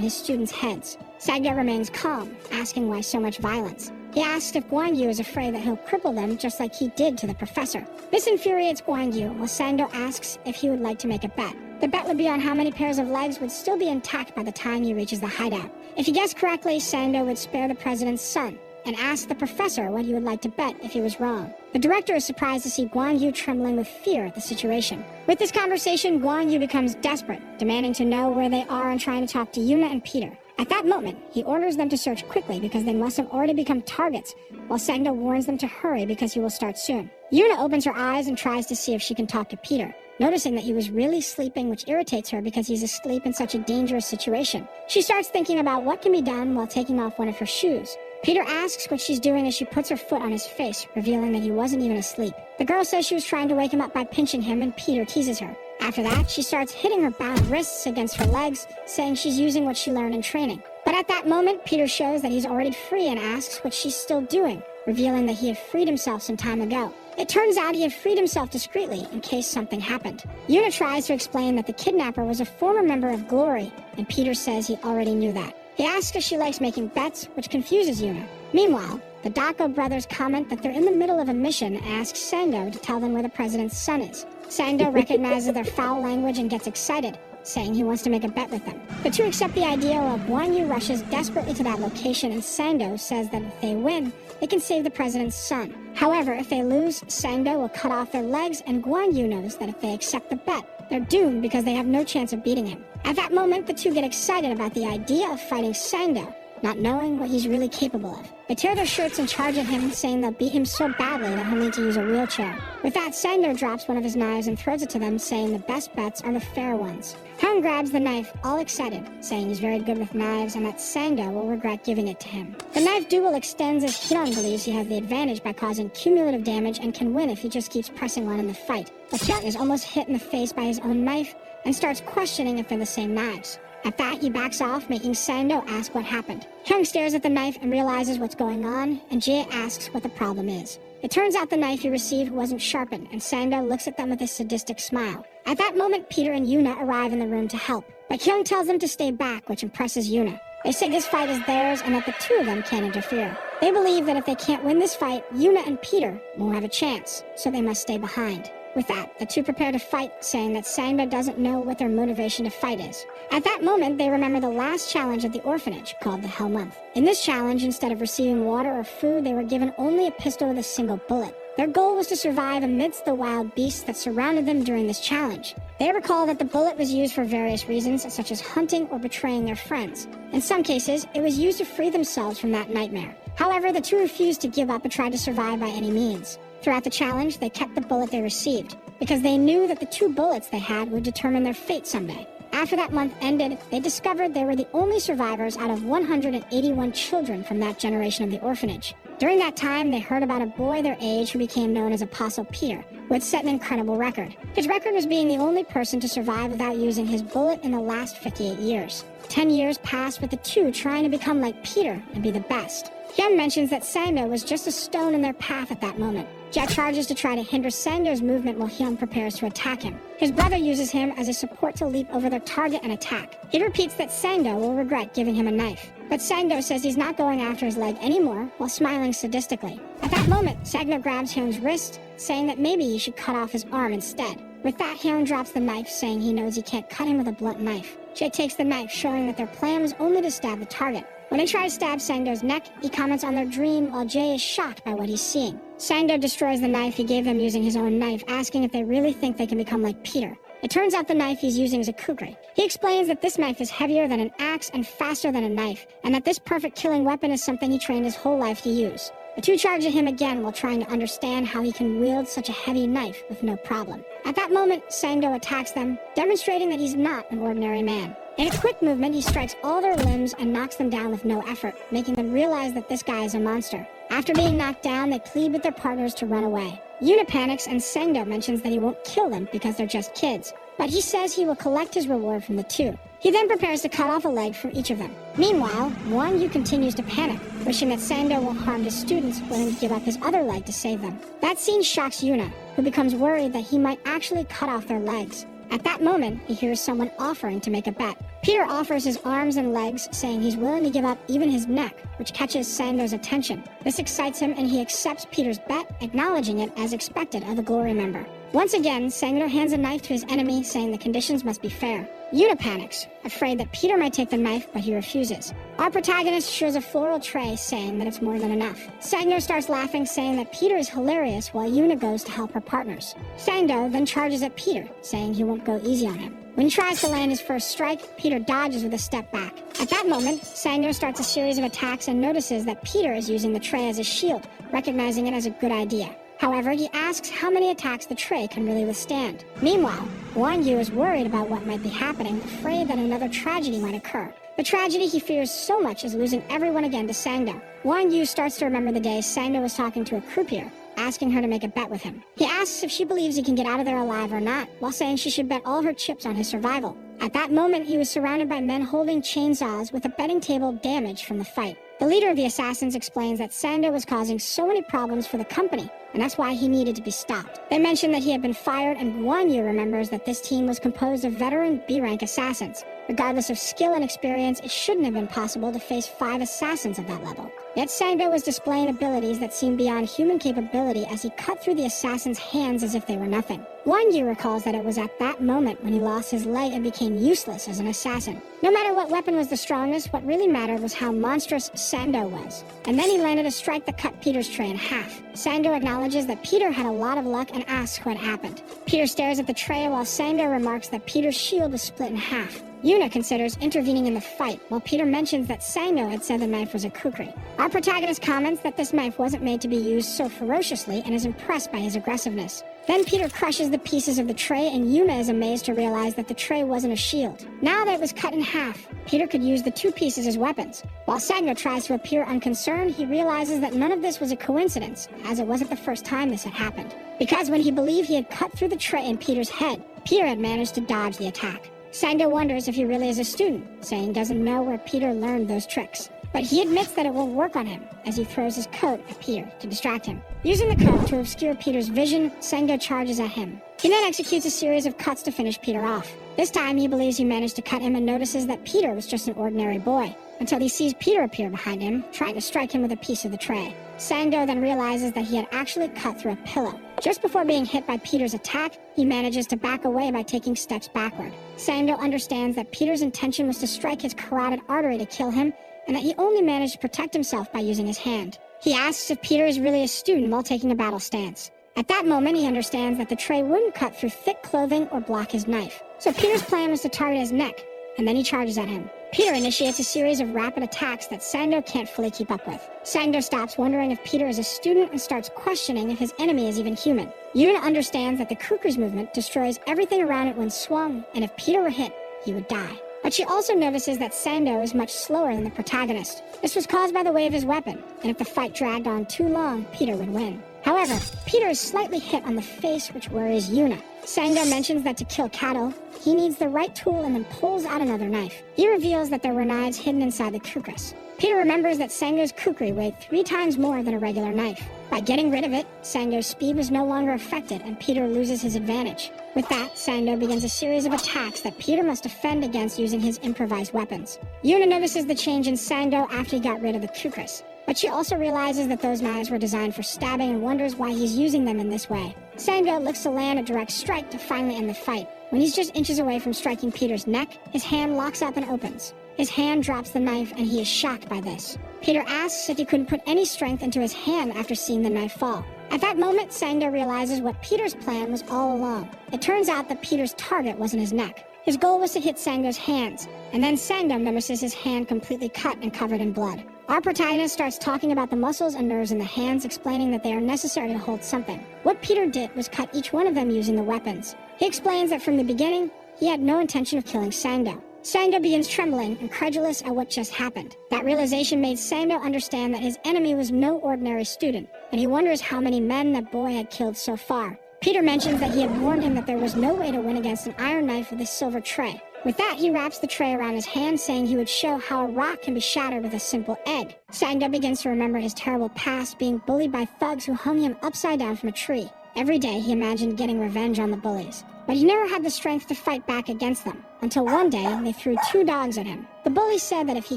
his students' heads. Sang-do remains calm, asking why so much violence. He asks if Guan Yu is afraid that he'll cripple them just like he did to the professor. This infuriates Guan Yu, while Sang-do asks if he would like to make a bet. The bet would be on how many pairs of legs would still be intact by the time he reaches the hideout. If he guessed correctly, Sang-do would spare the president's son, and ask the professor what he would like to bet if he was wrong. The director is surprised to see Guan Yu trembling with fear at the situation. With this conversation, Guan Yu becomes desperate, demanding to know where they are and trying to talk to Yuna and Peter. At that moment, he orders them to search quickly because they must have already become targets, while Sang-do warns them to hurry because he will start soon. Yuna opens her eyes and tries to see if she can talk to Peter, noticing that he was really sleeping, which irritates her because he's asleep in such a dangerous situation. She starts thinking about what can be done while taking off one of her shoes. Peter asks what she's doing as she puts her foot on his face, revealing that he wasn't even asleep. The girl says she was trying to wake him up by pinching him, and Peter teases her. After that, she starts hitting her bound wrists against her legs, saying she's using what she learned in training. But at that moment, Peter shows that he's already free and asks what she's still doing, revealing that he had freed himself some time ago. It turns out he had freed himself discreetly in case something happened. Yuna tries to explain that the kidnapper was a former member of Glory, and Peter says he already knew that. He asks if she likes making bets, which confuses Yuna. Meanwhile, the Dako brothers comment that they're in the middle of a mission and ask Sang-do to tell them where the president's son is. Sang-do recognizes their foul language and gets excited, saying he wants to make a bet with them. The two accept the idea while Guan Yu rushes desperately to that location, and Sang-do says that if they win, they can save the president's son. However, if they lose, Sang-do will cut off their legs, and Guan Yu knows that if they accept the bet, they're doomed because they have no chance of beating him. At that moment, the two get excited about the idea of fighting Sang-do, not knowing what he's really capable of. They tear their shirts and charge at him, saying they'll beat him so badly that he'll need to use a wheelchair. With that, Sang-do drops one of his knives and throws it to them, saying the best bets are the fair ones. Hyun grabs the knife, all excited, saying he's very good with knives and that Sang-do will regret giving it to him. The knife duel extends as Hyun believes he has the advantage by causing cumulative damage and can win if he just keeps pressing on in the fight. But Hyun is almost hit in the face by his own knife and starts questioning if they're the same knives. At that, he backs off, making Sang-do ask what happened. Hyung stares at the knife and realizes what's going on, and Jae asks what the problem is. It turns out the knife he received wasn't sharpened, and Sang-do looks at them with a sadistic smile. At that moment, Peter and Yuna arrive in the room to help, but Hyung tells them to stay back, which impresses Yuna. They say this fight is theirs and that the two of them can't interfere. They believe that if they can't win this fight, Yuna and Peter won't have a chance, so they must stay behind. With that, the two prepare to fight, saying that Sang-do doesn't know what their motivation to fight is. At that moment, they remember the last challenge at the orphanage, called the Hell Month. In this challenge, instead of receiving water or food, they were given only a pistol with a single bullet. Their goal was to survive amidst the wild beasts that surrounded them during this challenge. They recall that the bullet was used for various reasons, such as hunting or betraying their friends. In some cases, it was used to free themselves from that nightmare. However, the two refused to give up and tried to survive by any means. Throughout the challenge, they kept the bullet they received, because they knew that the two bullets they had would determine their fate someday. After that month ended, they discovered they were the only survivors out of 181 children from that generation of the orphanage. During that time, they heard about a boy their age who became known as Apostle Peter, who had set an incredible record. His record was being the only person to survive without using his bullet in the last 58 years. 10 years passed with the two trying to become like Peter and be the best. Hyun mentions that Sang-do was just a stone in their path at that moment. Jae charges to try to hinder Sang-do's movement while Hyun prepares to attack him. His brother uses him as a support to leap over their target and attack. He repeats that Sang-do will regret giving him a knife. But Sang-do says he's not going after his leg anymore, while smiling sadistically. At that moment, Sang-do grabs Hyun's wrist, saying that maybe he should cut off his arm instead. With that, Hyun drops the knife, saying he knows he can't cut him with a blunt knife. Jae takes the knife, showing that their plan was only to stab the target. When they try to stab Sangdo's neck, he comments on their dream while Jae is shocked by what he's seeing. Sangdo destroys the knife he gave them using his own knife, asking if they really think they can become like Peter. It turns out the knife he's using is a kukri. He explains that this knife is heavier than an axe and faster than a knife, and that this perfect killing weapon is something he trained his whole life to use. The two charge at him again while trying to understand how he can wield such a heavy knife with no problem. At that moment, Sangdo attacks them, demonstrating that he's not an ordinary man. In a quick movement, he strikes all their limbs and knocks them down with no effort, making them realize that this guy is a monster. After being knocked down, they plead with their partners to run away. Yuna panics and Sangdo mentions that he won't kill them because they're just kids, but he says he will collect his reward from the two. He then prepares to cut off a leg from each of them. Meanwhile, Won-Yu continues to panic, wishing that Sangdo won't harm his students, willing to give up his other leg to save them. That scene shocks Yuna, who becomes worried that he might actually cut off their legs. At that moment, he hears someone offering to make a bet. Peter offers his arms and legs, saying he's willing to give up even his neck, which catches Sangdo's attention. This excites him and he accepts Peter's bet, acknowledging it as expected of a glory member. Once again, Sangdo hands a knife to his enemy, saying the conditions must be fair. Yuna panics, afraid that Peter might take the knife, but he refuses. Our protagonist shows a floral tray, saying that it's more than enough. Sangdo starts laughing, saying that Peter is hilarious, while Yuna goes to help her partners. Sangdo then charges at Peter, saying he won't go easy on him. When he tries to land his first strike, Peter dodges with a step back. At that moment, Sangdo starts a series of attacks and notices that Peter is using the tray as a shield, recognizing it as a good idea. However, he asks how many attacks the tray can really withstand. Meanwhile, Won-Yu is worried about what might be happening, afraid that another tragedy might occur. The tragedy he fears so much is losing everyone again to Sangdo. Won-Yu starts to remember the day Sangdo was talking to a croupier, asking her to make a bet with him. He asks if she believes he can get out of there alive or not, while saying she should bet all her chips on his survival. At that moment, he was surrounded by men holding chainsaws with a betting table damaged from the fight. The leader of the assassins explains that Sangdo was causing so many problems for the company, and that's why he needed to be stopped. They mention that he had been fired, and Won-Yu remembers that this team was composed of veteran B-rank assassins. Regardless of skill and experience, it shouldn't have been possible to face 5 assassins of that level. Yet Sangdo was displaying abilities that seemed beyond human capability as he cut through the assassin's hands as if they were nothing. Won-Yu recalls that it was at that moment when he lost his leg and became useless as an assassin. No matter what weapon was the strongest, what really mattered was how monstrous Sangdo was. And then he landed a strike that cut Peter's tray in half. Sangdo acknowledges that Peter had a lot of luck and asks what happened. Peter stares at the tray while Sangdo remarks that Peter's shield was split in half. Yuna considers intervening in the fight, while Peter mentions that Sangdo had said the knife was a kukri. Our protagonist comments that this knife wasn't made to be used so ferociously and is impressed by his aggressiveness. Then Peter crushes the pieces of the tray, and Yuna is amazed to realize that the tray wasn't a shield. Now that it was cut in half, Peter could use the 2 pieces as weapons. While Sangdo tries to appear unconcerned, he realizes that none of this was a coincidence, as it wasn't the first time this had happened. Because when he believed he had cut through the tray in Peter's head, Peter had managed to dodge the attack. Sangdo wonders if he really is a student, saying he doesn't know where Peter learned those tricks. But he admits that it won't work on him, as he throws his coat at Peter to distract him. Using the coat to obscure Peter's vision, Sangdo charges at him. He then executes a series of cuts to finish Peter off. This time he believes he managed to cut him and notices that Peter was just an ordinary boy, until he sees Peter appear behind him, trying to strike him with a piece of the tray. Sangdo then realizes that he had actually cut through a pillow. Just before being hit by Peter's attack, he manages to back away by taking steps backward. Sangdo understands that Peter's intention was to strike his carotid artery to kill him, and that he only managed to protect himself by using his hand. He asks if Peter is really a student while taking a battle stance. At that moment, he understands that the tray wouldn't cut through thick clothing or block his knife. So Peter's plan was to target his neck, and then he charges at him. Peter initiates a series of rapid attacks that Sangdo can't fully keep up with. Sangdo stops wondering if Peter is a student and starts questioning if his enemy is even human. Yuna understands that the Kukri's movement destroys everything around it when swung, and if Peter were hit, he would die. But she also notices that Sangdo is much slower than the protagonist. This was caused by the weight of his weapon, and if the fight dragged on too long, Peter would win. However, Peter is slightly hit on the face, which worries Yuna. Sangdo mentions that to kill cattle, he needs the right tool and then pulls out another knife. He reveals that there were knives hidden inside the kukris. Peter remembers that Sangdo's kukri weighed 3 times more than a regular knife. By getting rid of it, Sangdo's speed was no longer affected, and Peter loses his advantage. With that, Sangdo begins a series of attacks that Peter must defend against using his improvised weapons. Yuna notices the change in Sangdo after he got rid of the kukris. But she also realizes that those knives were designed for stabbing and wonders why he's using them in this way. Sangdo looks to land a direct strike to finally end the fight. When he's just inches away from striking Peter's neck, his hand locks up and opens. His hand drops the knife and he is shocked by this. Peter asks if he couldn't put any strength into his hand after seeing the knife fall. At that moment, Sangdo realizes what Peter's plan was all along. It turns out that Peter's target wasn't his neck. His goal was to hit Sangdo's hands, and then Sangdo notices his hand completely cut and covered in blood. Our protagonist starts talking about the muscles and nerves in the hands, explaining that they are necessary to hold something. What Peter did was cut each one of them using the weapons. He explains that from the beginning, he had no intention of killing Sangdo. Sangdo begins trembling, incredulous at what just happened. That realization made Sangdo understand that his enemy was no ordinary student, and he wonders how many men that boy had killed so far. Peter mentions that he had warned him that there was no way to win against an iron knife with a silver tray. With that, he wraps the tray around his hand, saying he would show how a rock can be shattered with a simple egg. Sangdo begins to remember his terrible past, being bullied by thugs who hung him upside down from a tree. Every day, he imagined getting revenge on the bullies. But he never had the strength to fight back against them, until one day, they threw 2 dogs at him. The bullies said that if he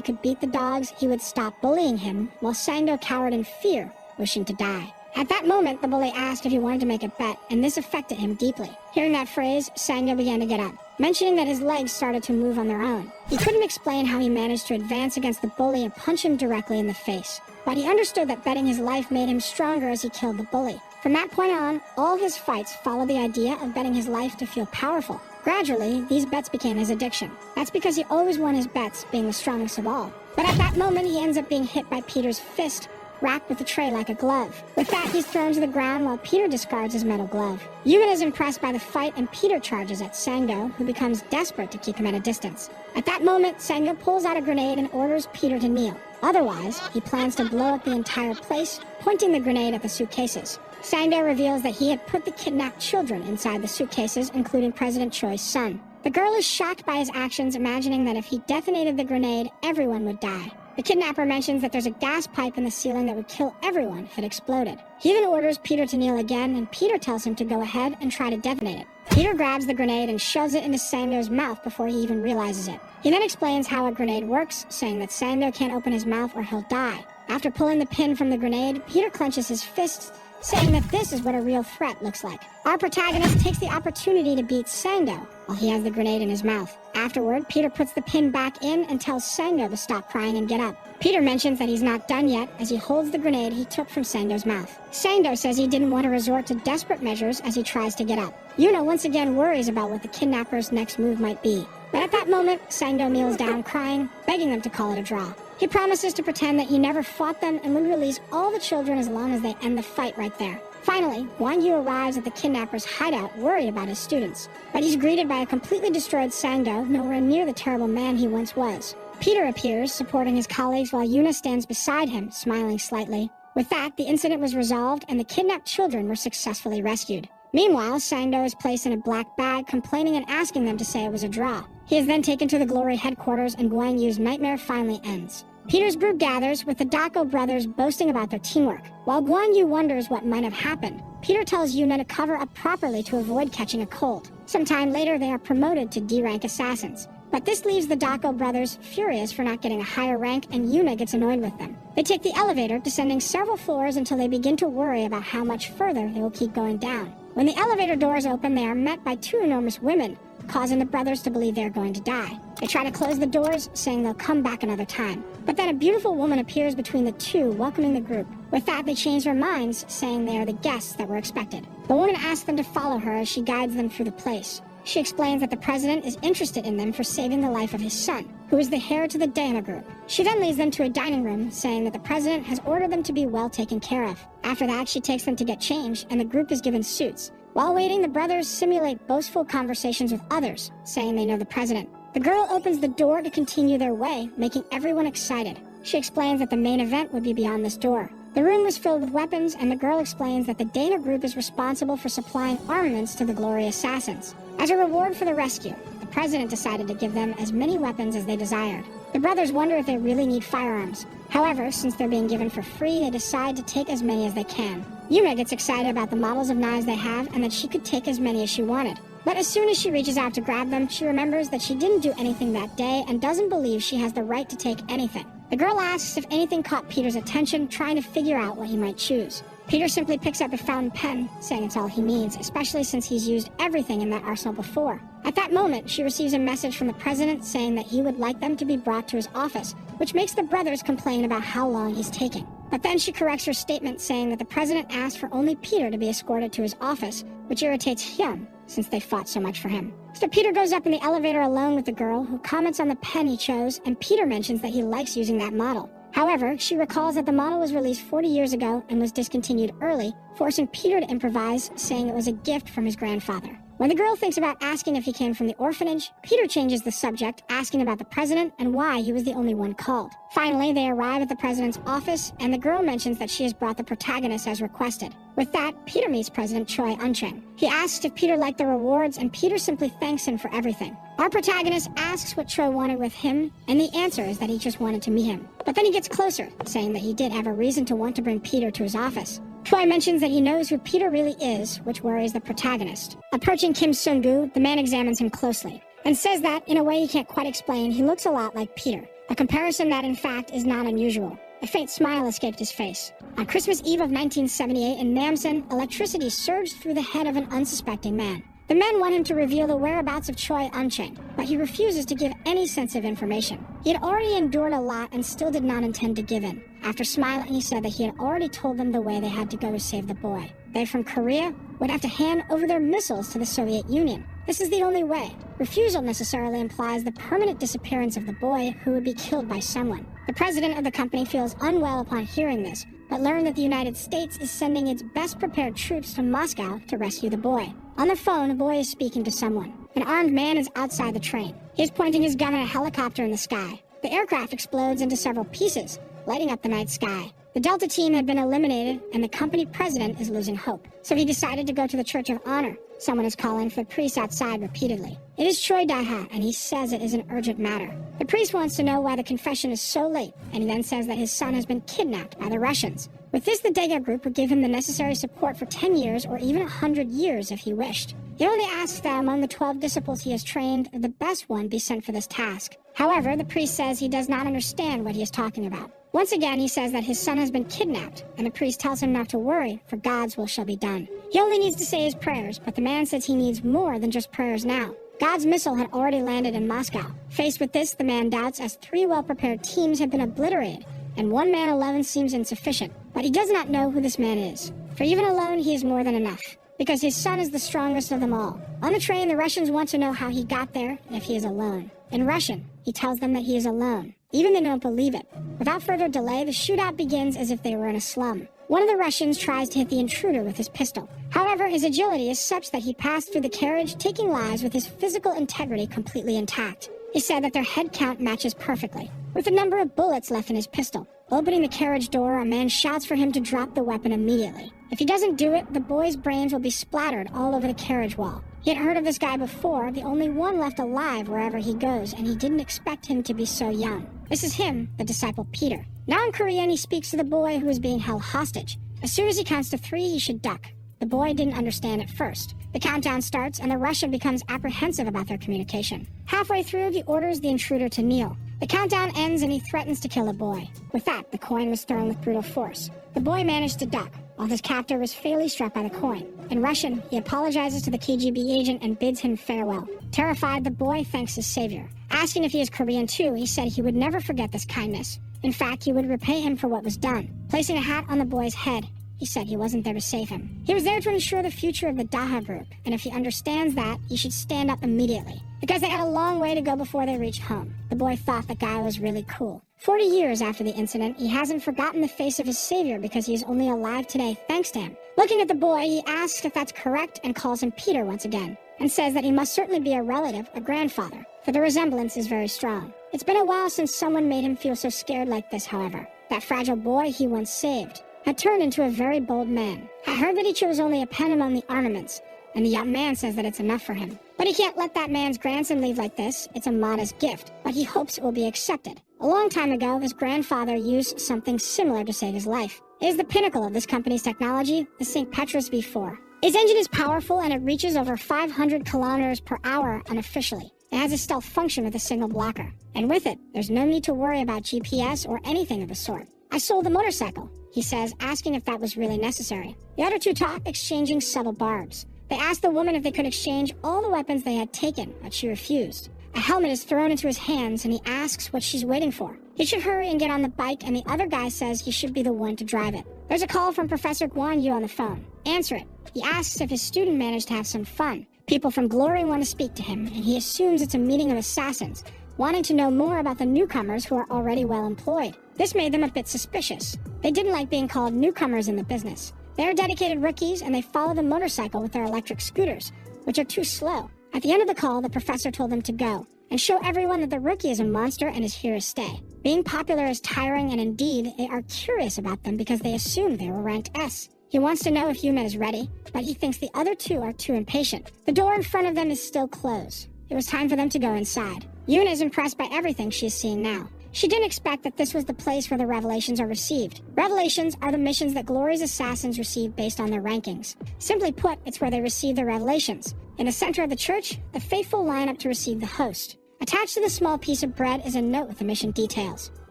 could beat the dogs, he would stop bullying him, while Sangdo cowered in fear, wishing to die. At that moment, the bully asked if he wanted to make a bet, and this affected him deeply. Hearing that phrase, Sangdo began to get up, mentioning that his legs started to move on their own. He couldn't explain how he managed to advance against the bully and punch him directly in the face. But he understood that betting his life made him stronger as he killed the bully. From that point on, all his fights followed the idea of betting his life to feel powerful. Gradually, these bets became his addiction. That's because he always won his bets, being the strongest of all. But at that moment, he ends up being hit by Peter's fist, wrapped with the tray like a glove. With that, he's thrown to the ground while Peter discards his metal glove. Yugen is impressed by the fight, and Peter charges at Sangdo, who becomes desperate to keep him at a distance. At that moment, Sangdo pulls out a grenade and orders Peter to kneel. Otherwise, he plans to blow up the entire place, pointing the grenade at the suitcases. Sangdo reveals that he had put the kidnapped children inside the suitcases, including President Choi's son. The girl is shocked by his actions, imagining that if he detonated the grenade, everyone would die. The kidnapper mentions that there's a gas pipe in the ceiling that would kill everyone if it exploded. He then orders Peter to kneel again, and Peter tells him to go ahead and try to detonate it. Peter grabs the grenade and shoves it into Sangdo's mouth before he even realizes it. He then explains how a grenade works, saying that Sangdo can't open his mouth or he'll die. After pulling the pin from the grenade, Peter clenches his fists, saying that this is what a real threat looks like. Our protagonist takes the opportunity to beat Sangdo while he has the grenade in his mouth. Afterward, Peter puts the pin back in and tells Sangdo to stop crying and get up. Peter mentions that he's not done yet as he holds the grenade he took from Sangdo's mouth. Sangdo says he didn't want to resort to desperate measures as he tries to get up. Yuna once again worries about what the kidnapper's next move might be. But at that moment, Sangdo kneels down crying, begging them to call it a draw. He promises to pretend that he never fought them and would release all the children as long as they end the fight right there. Finally, Guan Yu arrives at the kidnapper's hideout, worried about his students. But he's greeted by a completely destroyed Sangdo, nowhere near the terrible man he once was. Peter appears, supporting his colleagues, while Yuna stands beside him, smiling slightly. With that, the incident was resolved, and the kidnapped children were successfully rescued. Meanwhile, Sangdo is placed in a black bag, complaining and asking them to say it was a draw. He is then taken to the Glory headquarters, and Guan Yu's nightmare finally ends. Peter's group gathers, with the Dako brothers boasting about their teamwork. While Guan Yu wonders what might have happened, Peter tells Yuna to cover up properly to avoid catching a cold. Sometime later, they are promoted to D-rank assassins. But this leaves the Dako brothers furious for not getting a higher rank, and Yuna gets annoyed with them. They take the elevator, descending several floors until they begin to worry about how much further they will keep going down. When the elevator doors open, they are met by 2 enormous women, causing the brothers to believe they are going to die. They try to close the doors, saying they'll come back another time. But then a beautiful woman appears between the 2, welcoming the group. With that, they change their minds, saying they are the guests that were expected. The woman asks them to follow her as she guides them through the place. She explains that the president is interested in them for saving the life of his son, who is the heir to the Daima group. She then leads them to a dining room, saying that the president has ordered them to be well taken care of. After that, she takes them to get changed, and the group is given suits. While waiting, the brothers simulate boastful conversations with others, saying they know the president. The girl opens the door to continue their way, making everyone excited. She explains that the main event would be beyond this door. The room was filled with weapons, and the girl explains that the Dana group is responsible for supplying armaments to the Glory assassins. As a reward for the rescue, the president decided to give them as many weapons as they desired. The brothers wonder if they really need firearms. However, since they're being given for free, they decide to take as many as they can. Yuna gets excited about the models of knives they have and that she could take as many as she wanted. But as soon as she reaches out to grab them, she remembers that she didn't do anything that day and doesn't believe she has the right to take anything. The girl asks if anything caught Peter's attention, trying to figure out what he might choose. Peter simply picks up a fountain pen, saying it's all he needs, especially since he's used everything in that arsenal before. At that moment, she receives a message from the president saying that he would like them to be brought to his office, which makes the brothers complain about how long he's taking. But then she corrects her statement, saying that the president asked for only Peter to be escorted to his office, which irritates him, since they fought so much for him. So Peter goes up in the elevator alone with the girl, who comments on the pen he chose, and Peter mentions that he likes using that model. However, she recalls that the model was released 40 years ago and was discontinued early, forcing Peter to improvise, saying it was a gift from his grandfather. When the girl thinks about asking if he came from the orphanage, Peter changes the subject, asking about the president and why he was the only one called. Finally, they arrive at the president's office, and the girl mentions that she has brought the protagonist as requested. With that, Peter meets President Choi Un-cheng. He asks if Peter liked the rewards, and Peter simply thanks him for everything. Our protagonist asks what Choi wanted with him, and the answer is that he just wanted to meet him. But then he gets closer, saying that he did have a reason to want to bring Peter to his office. Choi mentions that he knows who Peter really is, which worries the protagonist. Approaching Kim Sung-gu, the man examines him closely, and says that, in a way he can't quite explain, he looks a lot like Peter. A comparison that, in fact, is not unusual. A faint smile escaped his face. On Christmas Eve of 1978 in Namsan, electricity surged through the head of an unsuspecting man. The men want him to reveal the whereabouts of Choi Un-cheng, but he refuses to give any sense of information. He had already endured a lot and still did not intend to give in. After smiling, he said that he had already told them the way they had to go to save the boy. They from Korea would have to hand over their missiles to the Soviet Union. This is the only way. Refusal necessarily implies the permanent disappearance of the boy, who would be killed by someone. The president of the company feels unwell upon hearing this, but learned that the United States is sending its best prepared troops to Moscow to rescue the boy. On the phone, a boy is speaking to someone. An armed man is outside the train. He is pointing his gun at a helicopter in the sky. The aircraft explodes into several pieces, lighting up the night sky. The Delta team had been eliminated, and the company president is losing hope. So he decided to go to the Church of Honor. Someone is calling for the priest outside repeatedly. It is Choi Dae-ha, and he says it is an urgent matter. The priest wants to know why the confession is so late, and he then says that his son has been kidnapped by the Russians. With this, the Daega group would give him the necessary support for 10 years or even 100 years if he wished. He only asks that among the 12 disciples he has trained, the best one be sent for this task. However, the priest says he does not understand what he is talking about. Once again, he says that his son has been kidnapped, and the priest tells him not to worry, for God's will shall be done. He only needs to say his prayers, but the man says he needs more than just prayers now. God's missile had already landed in Moscow. Faced with this, the man doubts, as 3 well-prepared teams have been obliterated, and 1 man alone seems insufficient. But he does not know who this man is, for even alone he is more than enough, because his son is the strongest of them all. On the train, the Russians want to know how he got there and if he is alone. In Russian, he tells them that he is alone. Even they don't believe it. Without further delay, the shootout begins as if they were in a slum. One of the Russians tries to hit the intruder with his pistol. However, his agility is such that he passed through the carriage, taking lives with his physical integrity completely intact. He said that their head count matches perfectly, with the number of bullets left in his pistol. Opening the carriage door, a man shouts for him to drop the weapon immediately. If he doesn't do it, the boy's brains will be splattered all over the carriage wall. He had heard of this guy before, the only one left alive wherever he goes, and he didn't expect him to be so young. This is him, the disciple Peter. Now in Korean, he speaks to the boy who is being held hostage. As soon as he counts to 3, he should duck. The boy didn't understand at first. The countdown starts, and the Russian becomes apprehensive about their communication. Halfway through, he orders the intruder to kneel. The countdown ends, and he threatens to kill the boy. With that, the coin was thrown with brutal force. The boy managed to duck, while his captor was fatally struck by the coin. In Russian, he apologizes to the KGB agent and bids him farewell. Terrified, the boy thanks his savior. Asking if he is Korean too, he said he would never forget this kindness. In fact, he would repay him for what was done. Placing a hat on the boy's head, he said he wasn't there to save him. He was there to ensure the future of the Daha group, and if he understands that, he should stand up immediately, because they had a long way to go before they reached home. The boy thought the guy was really cool. 40 years after the incident, he hasn't forgotten the face of his savior because he is only alive today thanks to him. Looking at the boy, he asks if that's correct and calls him Peter once again, and says that he must certainly be a relative, a grandfather, for the resemblance is very strong. It's been a while since someone made him feel so scared like this, however. That fragile boy he once saved had turned into a very bold man. I heard that he chose only a pen among the armaments, and the young man says that it's enough for him. But he can't let that man's grandson leave like this. It's a modest gift, but he hopes it will be accepted. A long time ago, his grandfather used something similar to save his life. It is the pinnacle of this company's technology, the St. Petrus V4. Its engine is powerful and it reaches over 500 kilometers per hour unofficially. It has a stealth function with a single blocker. And with it, there's no need to worry about GPS or anything of the sort. I sold the motorcycle, he says, asking if that was really necessary. The other two talk, exchanging subtle barbs. They ask the woman if they could exchange all the weapons they had taken, but she refused. A helmet is thrown into his hands, and he asks what she's waiting for. He should hurry and get on the bike, and the other guy says he should be the one to drive it. There's a call from Professor Guan Yu on the phone. Answer it. He asks if his student managed to have some fun. People from Glory want to speak to him, and he assumes it's a meeting of assassins, wanting to know more about the newcomers who are already well employed. This made them a bit suspicious. They didn't like being called newcomers in the business. They are dedicated rookies, and they follow the motorcycle with their electric scooters, which are too slow. At the end of the call, the professor told them to go, and show everyone that the rookie is a monster and is here to stay. Being popular is tiring, and indeed, they are curious about them because they assume they were ranked S. He wants to know if Yume is ready, but he thinks the other two are too impatient. The door in front of them is still closed. It was time for them to go inside. Yuna is impressed by everything she is seeing now. She didn't expect that this was the place where the revelations are received. Revelations are the missions that Glory's assassins receive based on their rankings. Simply put, it's where they receive their revelations. In the center of the church, the faithful line up to receive the host. Attached to the small piece of bread is a note with the mission details.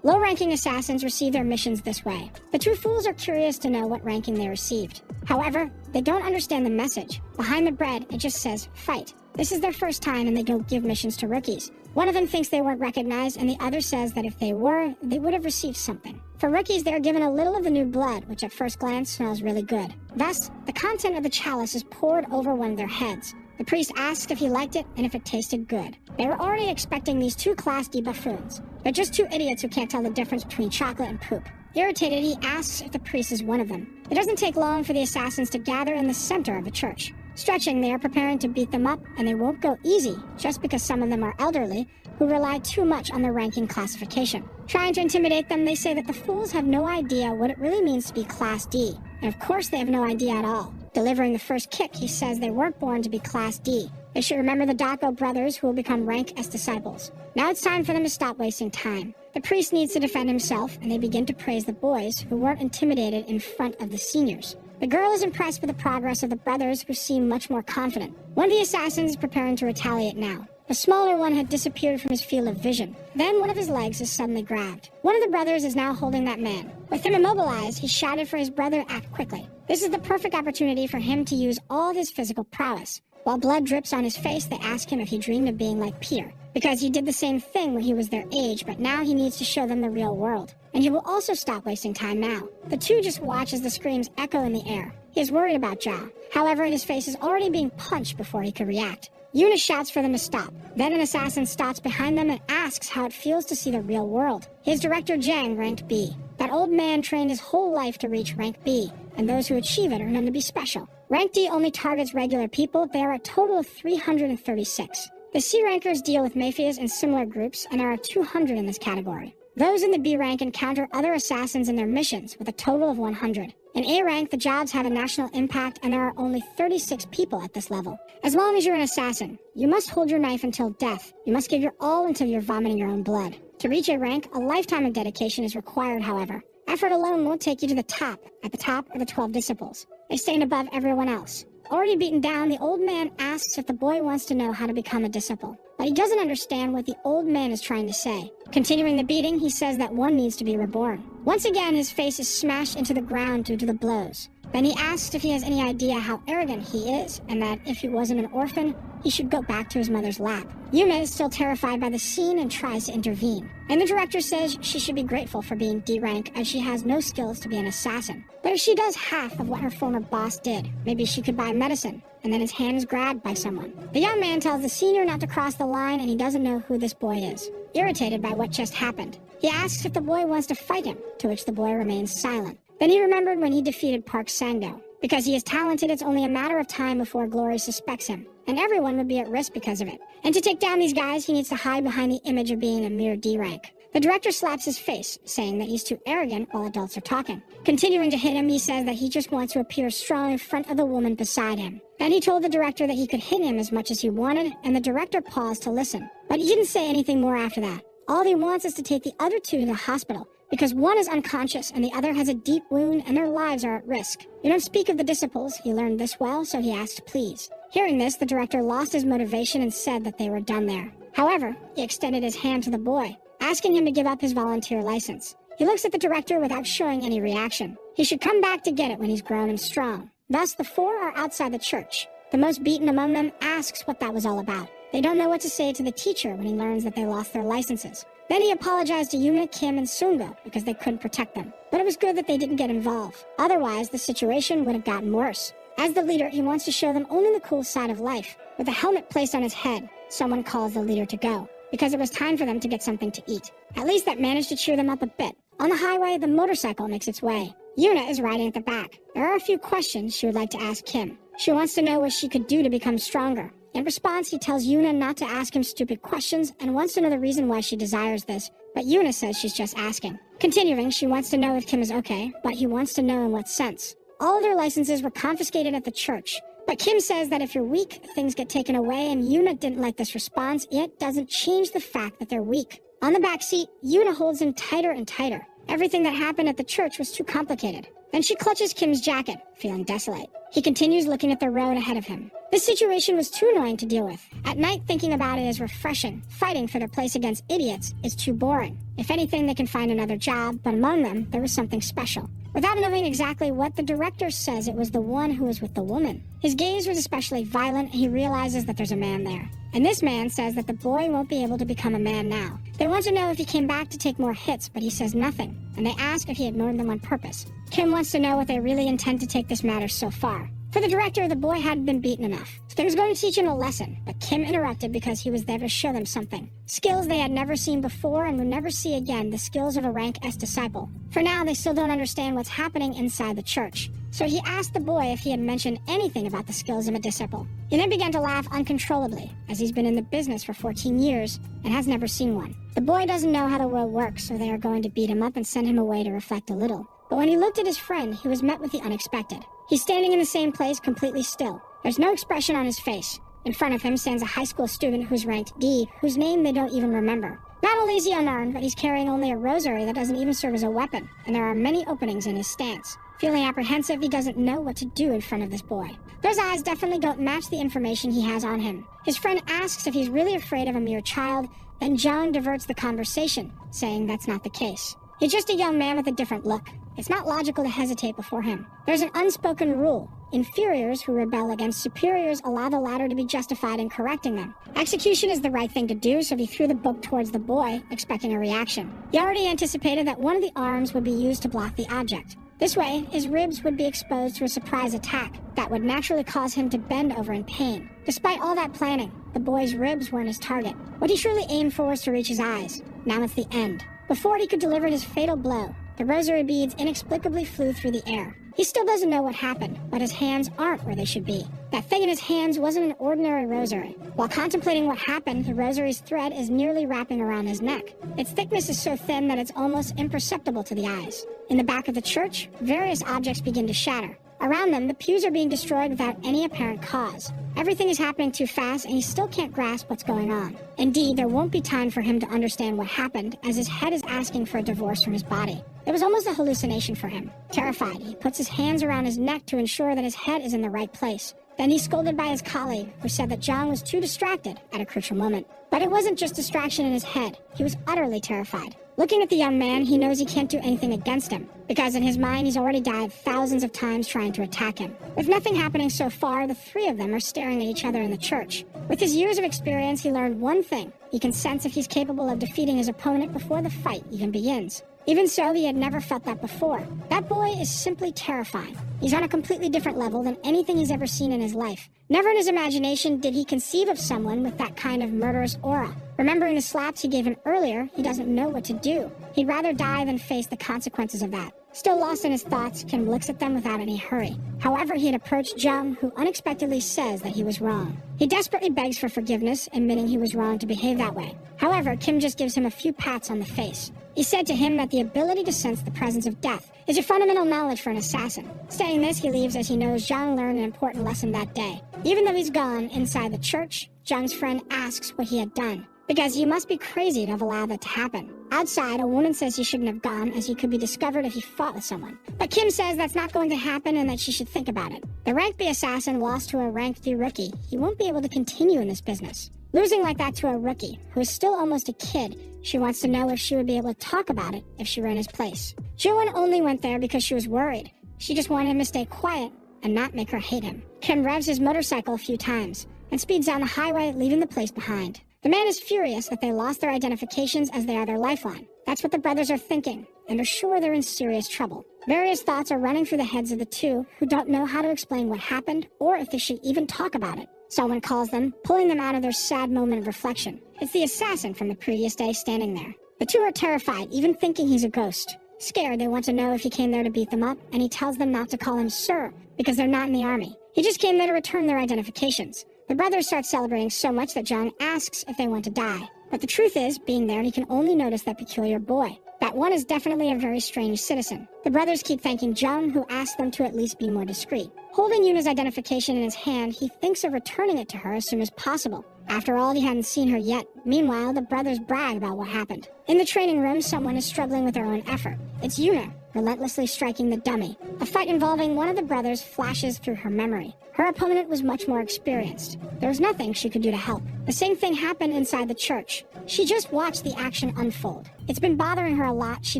Low-ranking assassins receive their missions this way. The two fools are curious to know what ranking they received. However, they don't understand the message. Behind the bread, it just says, fight. This is their first time, and they don't give missions to rookies. One of them thinks they weren't recognized, and the other says that if they were, they would have received something. For rookies, they are given a little of the new blood, which at first glance smells really good. Thus, the content of the chalice is poured over one of their heads. The priest asks if he liked it and if it tasted good. They were already expecting these two Class D buffoons. They're just two idiots who can't tell the difference between chocolate and poop. Irritated, he asks if the priest is one of them. It doesn't take long for the assassins to gather in the center of the church. Stretching, they are preparing to beat them up, and they won't go easy just because some of them are elderly who rely too much on their ranking classification. Trying to intimidate them, they say that the fools have no idea what it really means to be Class D. And of course they have no idea at all. Delivering the first kick, he says they weren't born to be Class D. They should remember the Dako brothers who will become rank as disciples. Now it's time for them to stop wasting time. The priest needs to defend himself, and they begin to praise the boys who weren't intimidated in front of the seniors. The girl is impressed with the progress of the brothers who seem much more confident. One of the assassins is preparing to retaliate now. The smaller one had disappeared from his field of vision. Then one of his legs is suddenly grabbed. One of the brothers is now holding that man. With him immobilized, he shouted for his brother to act quickly. This is the perfect opportunity for him to use all his physical prowess. While blood drips on his face, they ask him if he dreamed of being like Peter, because he did the same thing when he was their age, but now he needs to show them the real world. And he will also stop wasting time now. The two just watch as the screams echo in the air. He is worried about Ja. However, his face is already being punched before he could react. Yuna shouts for them to stop. Then an assassin stops behind them and asks how it feels to see the real world. His director Jang ranked B. That old man trained his whole life to reach rank B, and those who achieve it are known to be special. Rank D only targets regular people. There are a total of 336. The C rankers deal with mafias and similar groups, and there are 200 in this category. Those in the B rank encounter other assassins in their missions, with a total of 100. In A rank, the jobs have a national impact, and there are only 36 people at this level. As long as you're an assassin, you must hold your knife until death. You must give your all until you're vomiting your own blood. To reach A rank, a lifetime of dedication is required, however. Effort alone won't take you to the top. At the top are the 12 disciples. They stand above everyone else. Already beaten down, the old man asks if the boy wants to know how to become a disciple. But he doesn't understand what the old man is trying to say. Continuing the beating, he says that one needs to be reborn. Once again, his face is smashed into the ground due to the blows. Then he asks if he has any idea how arrogant he is, and that if he wasn't an orphan, he should go back to his mother's lap. Yume is still terrified by the scene and tries to intervene. And the director says she should be grateful for being D rank, as she has no skills to be an assassin. But if she does half of what her former boss did, maybe she could buy medicine, and then his hand is grabbed by someone. The young man tells the senior not to cross the line, and he doesn't know who this boy is. Irritated by what just happened, he asks if the boy wants to fight him, to which the boy remains silent. Then he remembered when he defeated Park Sang-do. Because he is talented, it's only a matter of time before Glory suspects him, and everyone would be at risk because of it. And to take down these guys, he needs to hide behind the image of being a mere D rank. The director slaps his face, saying that he's too arrogant while adults are talking. Continuing to hit him, he says that he just wants to appear strong in front of the woman beside him. Then he told the director that he could hit him as much as he wanted, and the director paused to listen. But he didn't say anything more after that. All he wants is to take the other two to the hospital, because one is unconscious and the other has a deep wound and their lives are at risk. You don't speak of the disciples, he learned this well, so he asked please. Hearing this, the director lost his motivation and said that they were done there. However, he extended his hand to the boy, asking him to give up his volunteer license. He looks at the director without showing any reaction. He should come back to get it when he's grown and strong. Thus, the four are outside the church. The most beaten among them asks what that was all about. They don't know what to say to the teacher when he learns that they lost their licenses. Then he apologized to Yuna, Kim, and Sungo because they couldn't protect them. But it was good that they didn't get involved. Otherwise, the situation would have gotten worse. As the leader, he wants to show them only the cool side of life. With a helmet placed on his head, someone calls the leader to go, because it was time for them to get something to eat. At least that managed to cheer them up a bit. On the highway, the motorcycle makes its way. Yuna is riding at the back. There are a few questions she would like to ask Kim. She wants to know what she could do to become stronger. In response, he tells Yuna not to ask him stupid questions and wants to know the reason why she desires this, but Yuna says she's just asking. Continuing, she wants to know if Kim is okay, but he wants to know in what sense. All their licenses were confiscated at the church, but Kim says that if you're weak, things get taken away, and Yuna didn't like this response, yet doesn't change the fact that they're weak. On the back seat, Yuna holds him tighter and tighter. Everything that happened at the church was too complicated. Then she clutches Kim's jacket, feeling desolate. He continues looking at the road ahead of him. This situation was too annoying to deal with. At night, thinking about it is refreshing. Fighting for their place against idiots is too boring. If anything, they can find another job, but among them, there was something special. Without knowing exactly what the director says, it was the one who was with the woman. His gaze was especially violent, and he realizes that there's a man there. And this man says that the boy won't be able to become a man now. They want to know if he came back to take more hits, but he says nothing, and they ask if he ignored them on purpose. Kim wants to know what they really intend to take this matter so far. For the director, the boy hadn't been beaten enough, so they was going to teach him a lesson, but Kim interrupted because he was there to show them something. Skills they had never seen before and would never see again, the skills of a rank S disciple. For now, they still don't understand what's happening inside the church. So he asked the boy if he had mentioned anything about the skills of a disciple. He then began to laugh uncontrollably, as he's been in the business for 14 years and has never seen one. The boy doesn't know how the world works, so they are going to beat him up and send him away to reflect a little. But when he looked at his friend, he was met with the unexpected. He's standing in the same place, completely still. There's no expression on his face. In front of him stands a high school student who's ranked D, whose name they don't even remember. Not only is he unarmed, but he's carrying only a rosary that doesn't even serve as a weapon, and there are many openings in his stance. Feeling apprehensive, he doesn't know what to do in front of this boy. Those eyes definitely don't match the information he has on him. His friend asks if he's really afraid of a mere child, then John diverts the conversation, saying that's not the case. He's just a young man with a different look. It's not logical to hesitate before him. There's an unspoken rule. Inferiors who rebel against superiors allow the latter to be justified in correcting them. Execution is the right thing to do, so he threw the book towards the boy, expecting a reaction. He already anticipated that one of the arms would be used to block the object. This way, his ribs would be exposed to a surprise attack that would naturally cause him to bend over in pain. Despite all that planning, the boy's ribs weren't his target. What he truly aimed for was to reach his eyes. Now it's the end. Before he could deliver his fatal blow, the rosary beads inexplicably flew through the air. He still doesn't know what happened, but his hands aren't where they should be. That thing in his hands wasn't an ordinary rosary. While contemplating what happened, the rosary's thread is nearly wrapping around his neck. Its thickness is so thin that it's almost imperceptible to the eyes. In the back of the church, various objects begin to shatter. Around them, the pews are being destroyed without any apparent cause. Everything is happening too fast, and he still can't grasp what's going on. Indeed, there won't be time for him to understand what happened, as his head is asking for a divorce from his body. It was almost a hallucination for him. Terrified, he puts his hands around his neck to ensure that his head is in the right place. Then he's scolded by his colleague, who said that John was too distracted at a crucial moment. But it wasn't just distraction in his head. He was utterly terrified. Looking at the young man, he knows he can't do anything against him, because in his mind he's already died thousands of times trying to attack him. With nothing happening so far, the three of them are staring at each other in the church. With his years of experience, he learned one thing. He can sense if he's capable of defeating his opponent before the fight even begins. Even so, he had never felt that before. That boy is simply terrifying. He's on a completely different level than anything he's ever seen in his life. Never in his imagination did he conceive of someone with that kind of murderous aura. Remembering the slaps he gave him earlier, he doesn't know what to do. He'd rather die than face the consequences of that. Still lost in his thoughts, Kim looks at them without any hurry. However, he had approached Jung, who unexpectedly says that he was wrong. He desperately begs for forgiveness, admitting he was wrong to behave that way. However, Kim just gives him a few pats on the face. He said to him that the ability to sense the presence of death is a fundamental knowledge for an assassin. Saying this, he leaves as he knows Jung learned an important lesson that day. Even though he's gone inside the church, Jung's friend asks what he had done, because you must be crazy to have allowed that to happen. Outside, a woman says he shouldn't have gone, as he could be discovered if he fought with someone. But Kim says that's not going to happen and that she should think about it. The rank B assassin lost to a rank D rookie. He won't be able to continue in this business. Losing like that to a rookie, who is still almost a kid, she wants to know if she would be able to talk about it if she were in his place. Joan only went there because she was worried. She just wanted him to stay quiet and not make her hate him. Kim revs his motorcycle a few times and speeds down the highway, leaving the place behind. The man is furious that they lost their identifications as they are their lifeline. That's what the brothers are thinking, and are sure they're in serious trouble. Various thoughts are running through the heads of the two, who don't know how to explain what happened or if they should even talk about it. Someone calls them, pulling them out of their sad moment of reflection. It's the assassin from the previous day standing there. The two are terrified, even thinking he's a ghost. Scared, they want to know if he came there to beat them up, and he tells them not to call him sir, because they're not in the army. He just came there to return their identifications. The brothers start celebrating so much that John asks if they want to die. But the truth is, being there, he can only notice that peculiar boy. That one is definitely a very strange citizen. The brothers keep thanking Jung, who asks them to at least be more discreet. Holding Yuna's identification in his hand, he thinks of returning it to her as soon as possible. After all, he hadn't seen her yet. Meanwhile, the brothers brag about what happened. In the training room, someone is struggling with their own effort. It's Yuna, relentlessly striking the dummy. A fight involving one of the brothers flashes through her memory. Her opponent was much more experienced. There was nothing she could do to help. The same thing happened inside the church. She just watched the action unfold. It's been bothering her a lot. She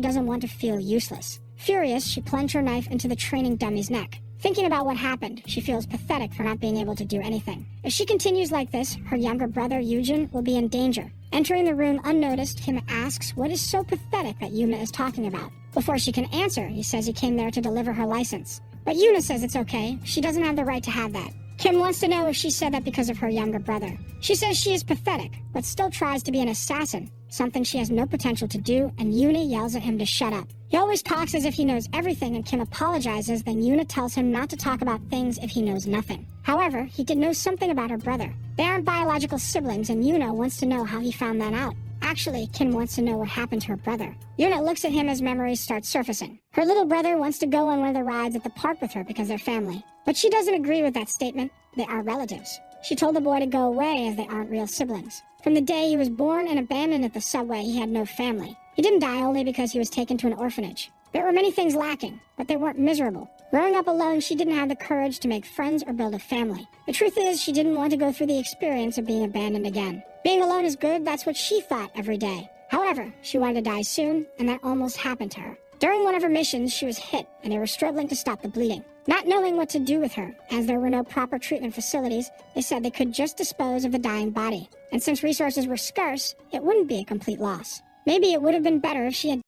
doesn't want to feel useless. Furious, she plunged her knife into the training dummy's neck. Thinking about what happened, she feels pathetic for not being able to do anything. If she continues like this, her younger brother, Yujin, will be in danger. Entering the room unnoticed, Kim asks what is so pathetic that Yuna is talking about. Before she can answer, he says he came there to deliver her license. But Yuna says it's okay. She doesn't have the right to have that. Kim wants to know if she said that because of her younger brother. She says she is pathetic, but still tries to be an assassin, something she has no potential to do, and Yuna yells at him to shut up. He always talks as if he knows everything, and Kim apologizes, then Yuna tells him not to talk about things if he knows nothing. However, he did know something about her brother. They aren't biological siblings, and Yuna wants to know how he found that out. Actually, Kim wants to know what happened to her brother. Yuna looks at him as memories start surfacing. Her little brother wants to go on one of the rides at the park with her because they're family. But she doesn't agree with that statement. They are relatives. She told the boy to go away as they aren't real siblings. From the day he was born and abandoned at the subway, he had no family. He didn't die only because he was taken to an orphanage. There were many things lacking, but they weren't miserable. Growing up alone, she didn't have the courage to make friends or build a family. The truth is, she didn't want to go through the experience of being abandoned again. Being alone is good, that's what she thought every day. However, she wanted to die soon, and that almost happened to her. During one of her missions, she was hit, and they were struggling to stop the bleeding. Not knowing what to do with her, as there were no proper treatment facilities, they said they could just dispose of the dying body. And since resources were scarce, it wouldn't be a complete loss. Maybe it would have been better if she had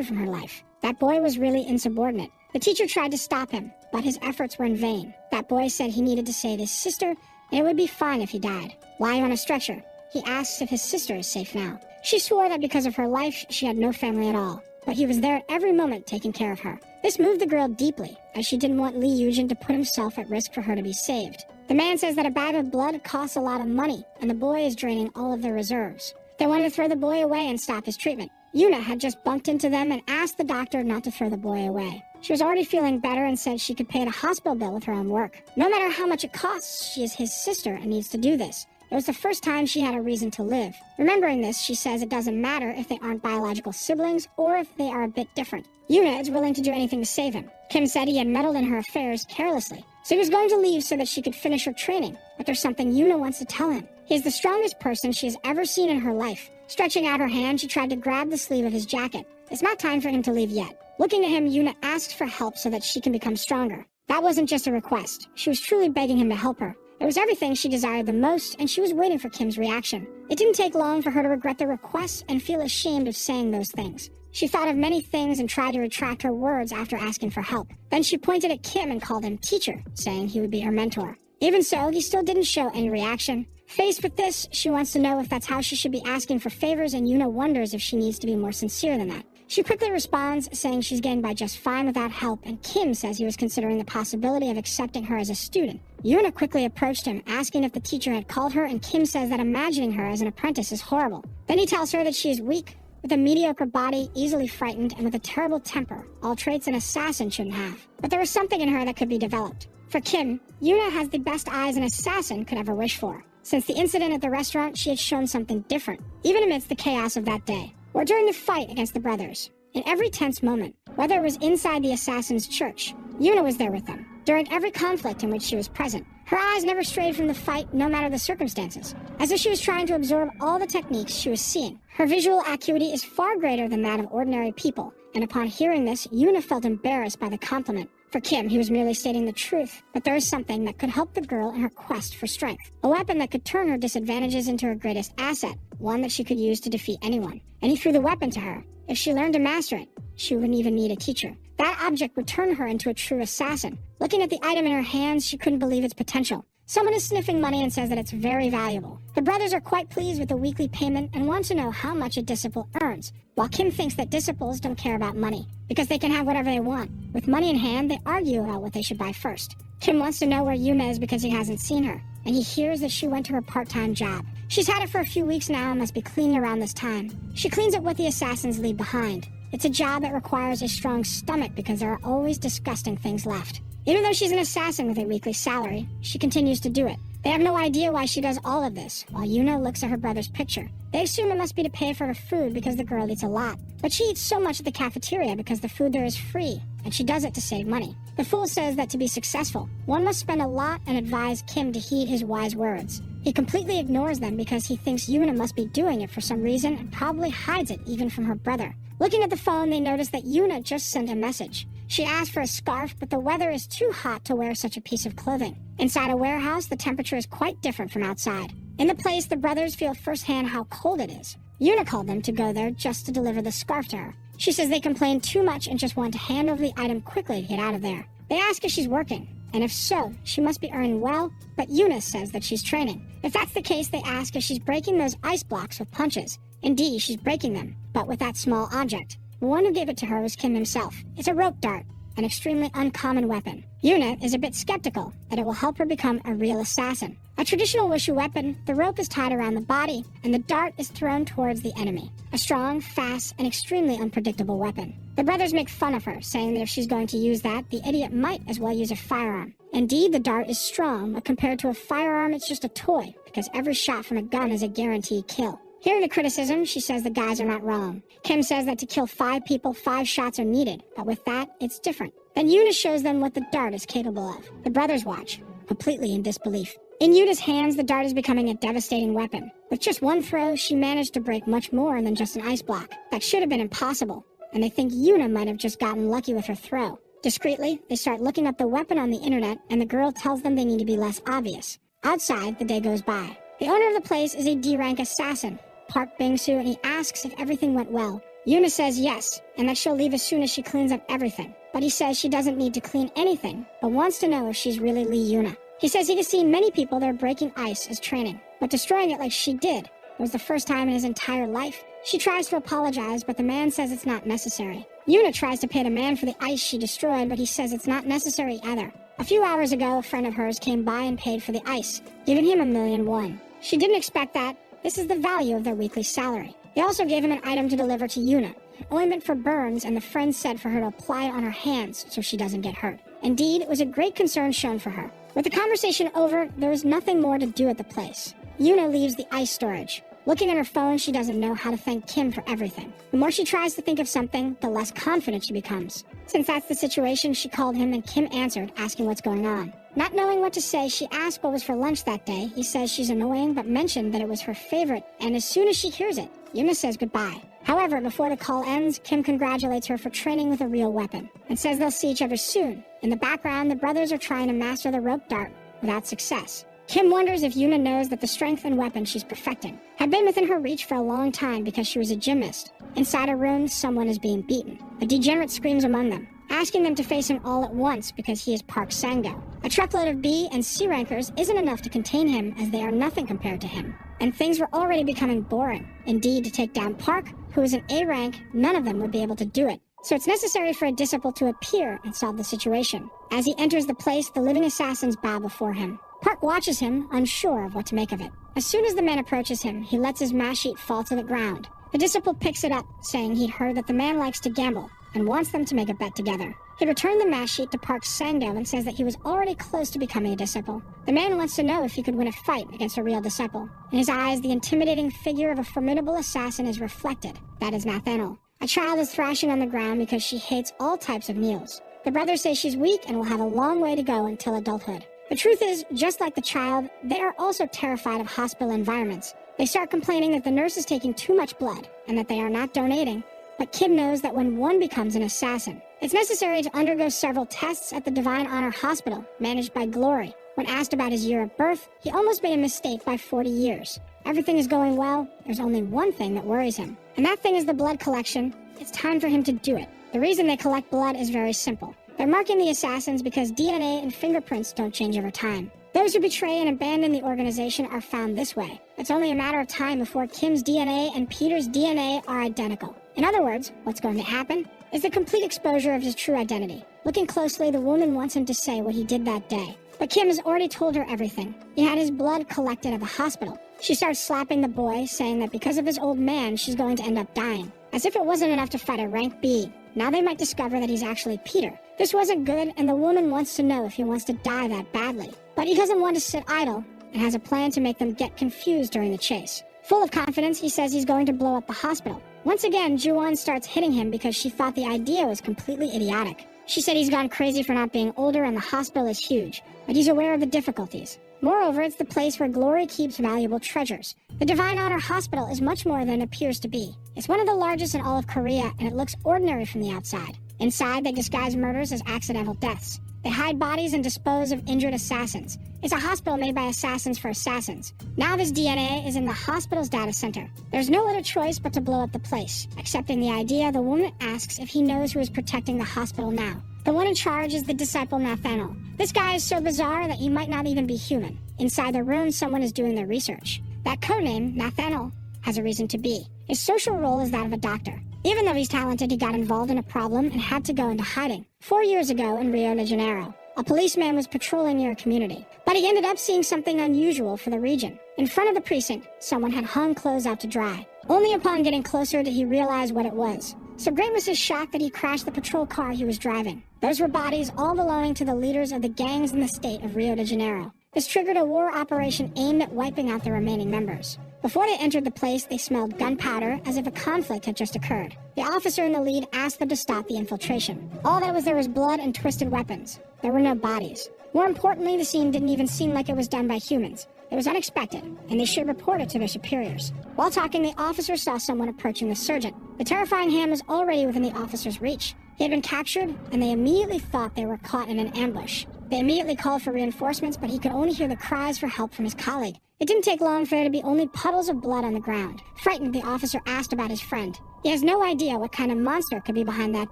from her life. That boy was really insubordinate. The teacher tried to stop him, but his efforts were in vain. That boy said he needed to save his sister, and it would be fine if he died. Lying on a stretcher, he asks if his sister is safe now. She swore that because of her life, she had no family at all, but he was there at every moment taking care of her. This moved the girl deeply, as she didn't want Lee Yujin to put himself at risk for her to be saved. The man says that a bag of blood costs a lot of money, and the boy is draining all of their reserves. They wanted to throw the boy away and stop his treatment. Yuna had just bumped into them and asked the doctor not to throw the boy away. She was already feeling better and said she could pay the hospital bill with her own work. No matter how much it costs, she is his sister and needs to do this. It was the first time she had a reason to live. Remembering this, she says it doesn't matter if they aren't biological siblings or if they are a bit different. Yuna is willing to do anything to save him. Kim said he had meddled in her affairs carelessly, so he was going to leave so that she could finish her training. But there's something Yuna wants to tell him. He is the strongest person she has ever seen in her life. Stretching out her hand, she tried to grab the sleeve of his jacket. It's not time for him to leave yet. Looking at him, Yuna asks for help so that she can become stronger. That wasn't just a request. She was truly begging him to help her. It was everything she desired the most, and she was waiting for Kim's reaction. It didn't take long for her to regret the request and feel ashamed of saying those things. She thought of many things and tried to retract her words after asking for help. Then she pointed at Kim and called him teacher, saying he would be her mentor. Even so, he still didn't show any reaction. Faced with this, she wants to know if that's how she should be asking for favors, and Yuna wonders if she needs to be more sincere than that. She quickly responds, saying she's getting by just fine without help, and Kim says he was considering the possibility of accepting her as a student. Yuna quickly approached him, asking if the teacher had called her, and Kim says that imagining her as an apprentice is horrible. Then he tells her that she is weak, with a mediocre body, easily frightened, and with a terrible temper, all traits an assassin shouldn't have. But there was something in her that could be developed. For Kim, Yuna has the best eyes an assassin could ever wish for. Since the incident at the restaurant, she had shown something different, even amidst the chaos of that day, or during the fight against the brothers. In every tense moment, whether it was inside the assassin's church, Yuna was there with them. During every conflict in which she was present, her eyes never strayed from the fight, no matter the circumstances. As if she was trying to absorb all the techniques she was seeing. Her visual acuity is far greater than that of ordinary people, and upon hearing this, Yuna felt embarrassed by the compliment. For Kim, he was merely stating the truth, but there is something that could help the girl in her quest for strength. A weapon that could turn her disadvantages into her greatest asset, one that she could use to defeat anyone. And he threw the weapon to her. If she learned to master it, she wouldn't even need a teacher. That object would turn her into a true assassin. Looking at the item in her hands, she couldn't believe its potential. Someone is sniffing money and says that it's very valuable. The brothers are quite pleased with the weekly payment and want to know how much a disciple earns, while Kim thinks that disciples don't care about money, because they can have whatever they want. With money in hand, they argue about what they should buy first. Kim wants to know where Yuna is because he hasn't seen her, and he hears that she went to her part-time job. She's had it for a few weeks now and must be cleaning around this time. She cleans up what the assassins leave behind. It's a job that requires a strong stomach because there are always disgusting things left. Even though she's an assassin with a weekly salary, she continues to do it. They have no idea why she does all of this, while Yuna looks at her brother's picture. They assume it must be to pay for her food because the girl eats a lot. But she eats so much at the cafeteria because the food there is free, and she does it to save money. The fool says that to be successful, one must spend a lot and advise Kim to heed his wise words. He completely ignores them because he thinks Yuna must be doing it for some reason and probably hides it even from her brother. Looking at the phone, they notice that Yuna just sent a message. She asked for a scarf, but the weather is too hot to wear such a piece of clothing. Inside a warehouse, the temperature is quite different from outside. In the place, the brothers feel firsthand how cold it is. Yuna called them to go there just to deliver the scarf to her. She says they complain too much and just want to hand over the item quickly to get out of there. They ask if she's working, and if so, she must be earning well, but Yuna says that she's training. If that's the case, they ask if she's breaking those ice blocks with punches. Indeed, she's breaking them, but with that small object. The one who gave it to her was Kim himself. It's a rope dart, an extremely uncommon weapon. Yuna is a bit skeptical that it will help her become a real assassin. A traditional wushu weapon, the rope is tied around the body, and the dart is thrown towards the enemy. A strong, fast, and extremely unpredictable weapon. The brothers make fun of her, saying that if she's going to use that, the idiot might as well use a firearm. Indeed, the dart is strong, but compared to a firearm, it's just a toy, because every shot from a gun is a guaranteed kill. Hearing the criticism, she says the guys are not wrong. Kim says that to kill 5 people, 5 shots are needed, but with that, it's different. Then Yuna shows them what the dart is capable of. The brothers watch, completely in disbelief. In Yuna's hands, the dart is becoming a devastating weapon. With just one throw, she managed to break much more than just an ice block. That should have been impossible, and they think Yuna might have just gotten lucky with her throw. Discreetly, they start looking up the weapon on the internet, and the girl tells them they need to be less obvious. Outside, the day goes by. The owner of the place is a D-rank assassin, Park Bingsu, and he asks if everything went well. Yuna says yes, and that she'll leave as soon as she cleans up everything. But he says she doesn't need to clean anything, but wants to know if she's really Lee Yuna. He says he has seen many people that are breaking ice as training, but destroying it like she did was the first time in his entire life. She tries to apologize, but the man says it's not necessary. Yuna tries to pay the man for the ice she destroyed, but he says it's not necessary either. A few hours ago, a friend of hers came by and paid for the ice, giving him 1,000,000 won. She didn't expect that. This is the value of their weekly salary. They also gave him an item to deliver to Yuna, an ointment for burns, and the friend said for her to apply it on her hands so she doesn't get hurt. Indeed, it was a great concern shown for her. With the conversation over, there was nothing more to do at the place. Yuna leaves the ice storage. Looking at her phone, she doesn't know how to thank Kim for everything. The more she tries to think of something, the less confident she becomes. Since that's the situation, she called him and Kim answered, asking what's going on. Not knowing what to say, she asked what was for lunch that day. He says she's annoying, but mentioned that it was her favorite, and as soon as she hears it, Yuna says goodbye. However, before the call ends, Kim congratulates her for training with a real weapon, and says they'll see each other soon. In the background, the brothers are trying to master the rope dart without success. Kim wonders if Yuna knows that the strength and weapon she's perfecting had been within her reach for a long time because she was a gymnast. Inside a room, someone is being beaten. A degenerate screams among them, asking them to face him all at once because he is Park Sang-do. A truckload of B and C rankers isn't enough to contain him as they are nothing compared to him. And things were already becoming boring. Indeed, to take down Park, who is an A rank, none of them would be able to do it. So it's necessary for a disciple to appear and solve the situation. As he enters the place, the living assassins bow before him. Park watches him, unsure of what to make of it. As soon as the man approaches him, he lets his mash sheet fall to the ground. The disciple picks it up, saying he'd heard that the man likes to gamble and wants them to make a bet together. He returned the mask sheet to Park Sang-do and says that he was already close to becoming a disciple. The man wants to know if he could win a fight against a real disciple. In his eyes, the intimidating figure of a formidable assassin is reflected. That is Nathaniel. A child is thrashing on the ground because she hates all types of meals. The brothers say she's weak and will have a long way to go until adulthood. The truth is, just like the child, they are also terrified of hospital environments. They start complaining that the nurse is taking too much blood and that they are not donating. But Kim knows that when one becomes an assassin, it's necessary to undergo several tests at the Divine Honor Hospital, managed by Glory. When asked about his year of birth, he almost made a mistake by 40 years. Everything is going well, there's only one thing that worries him. And that thing is the blood collection. It's time for him to do it. The reason they collect blood is very simple. They're marking the assassins because DNA and fingerprints don't change over time. Those who betray and abandon the organization are found this way. It's only a matter of time before Kim's DNA and Peter's DNA are identical. In other words, what's going to happen is the complete exposure of his true identity. Looking closely, the woman wants him to say what he did that day. But Kim has already told her everything. He had his blood collected at the hospital. She starts slapping the boy, saying that because of his old man, she's going to end up dying. As if it wasn't enough to fight a rank B. Now they might discover that he's actually Peter. This wasn't good, and the woman wants to know if he wants to die that badly. But he doesn't want to sit idle, and has a plan to make them get confused during the chase. Full of confidence, he says he's going to blow up the hospital. Once again, Ju-won starts hitting him because she thought the idea was completely idiotic. She said he's gone crazy for not being older and the hospital is huge, but he's aware of the difficulties. Moreover, it's the place where Glory keeps valuable treasures. The Divine Honor Hospital is much more than it appears to be. It's one of the largest in all of Korea, and it looks ordinary from the outside. Inside, they disguise murders as accidental deaths. They hide bodies and dispose of injured assassins. It's a hospital made by assassins for assassins. Now this DNA is in the hospital's data center. There's no other choice but to blow up the place. Accepting the idea, the woman asks if he knows who is protecting the hospital now. The one in charge is the disciple Nathaniel. This guy is so bizarre that he might not even be human. Inside the room, someone is doing their research. That codename, Nathaniel, has a reason to be. His social role is that of a doctor. Even though he's talented, he got involved in a problem and had to go into hiding. 4 years ago in Rio de Janeiro, a policeman was patrolling near a community, but he ended up seeing something unusual for the region. In front of the precinct, someone had hung clothes out to dry. Only upon getting closer did he realize what it was. So great was his shock that he crashed the patrol car he was driving. Those were bodies all belonging to the leaders of the gangs in the state of Rio de Janeiro. This triggered a war operation aimed at wiping out the remaining members. Before they entered the place, they smelled gunpowder as if a conflict had just occurred. The officer in the lead asked them to stop the infiltration. All that was there was blood and twisted weapons. There were no bodies. More importantly, the scene didn't even seem like it was done by humans. It was unexpected, and they should report it to their superiors. While talking, the officer saw someone approaching the surgeon. The terrifying hand was already within the officer's reach. He had been captured, and they immediately thought they were caught in an ambush. They immediately called for reinforcements, but he could only hear the cries for help from his colleague. It didn't take long for there to be only puddles of blood on the ground. Frightened, the officer asked about his friend. He has no idea what kind of monster could be behind that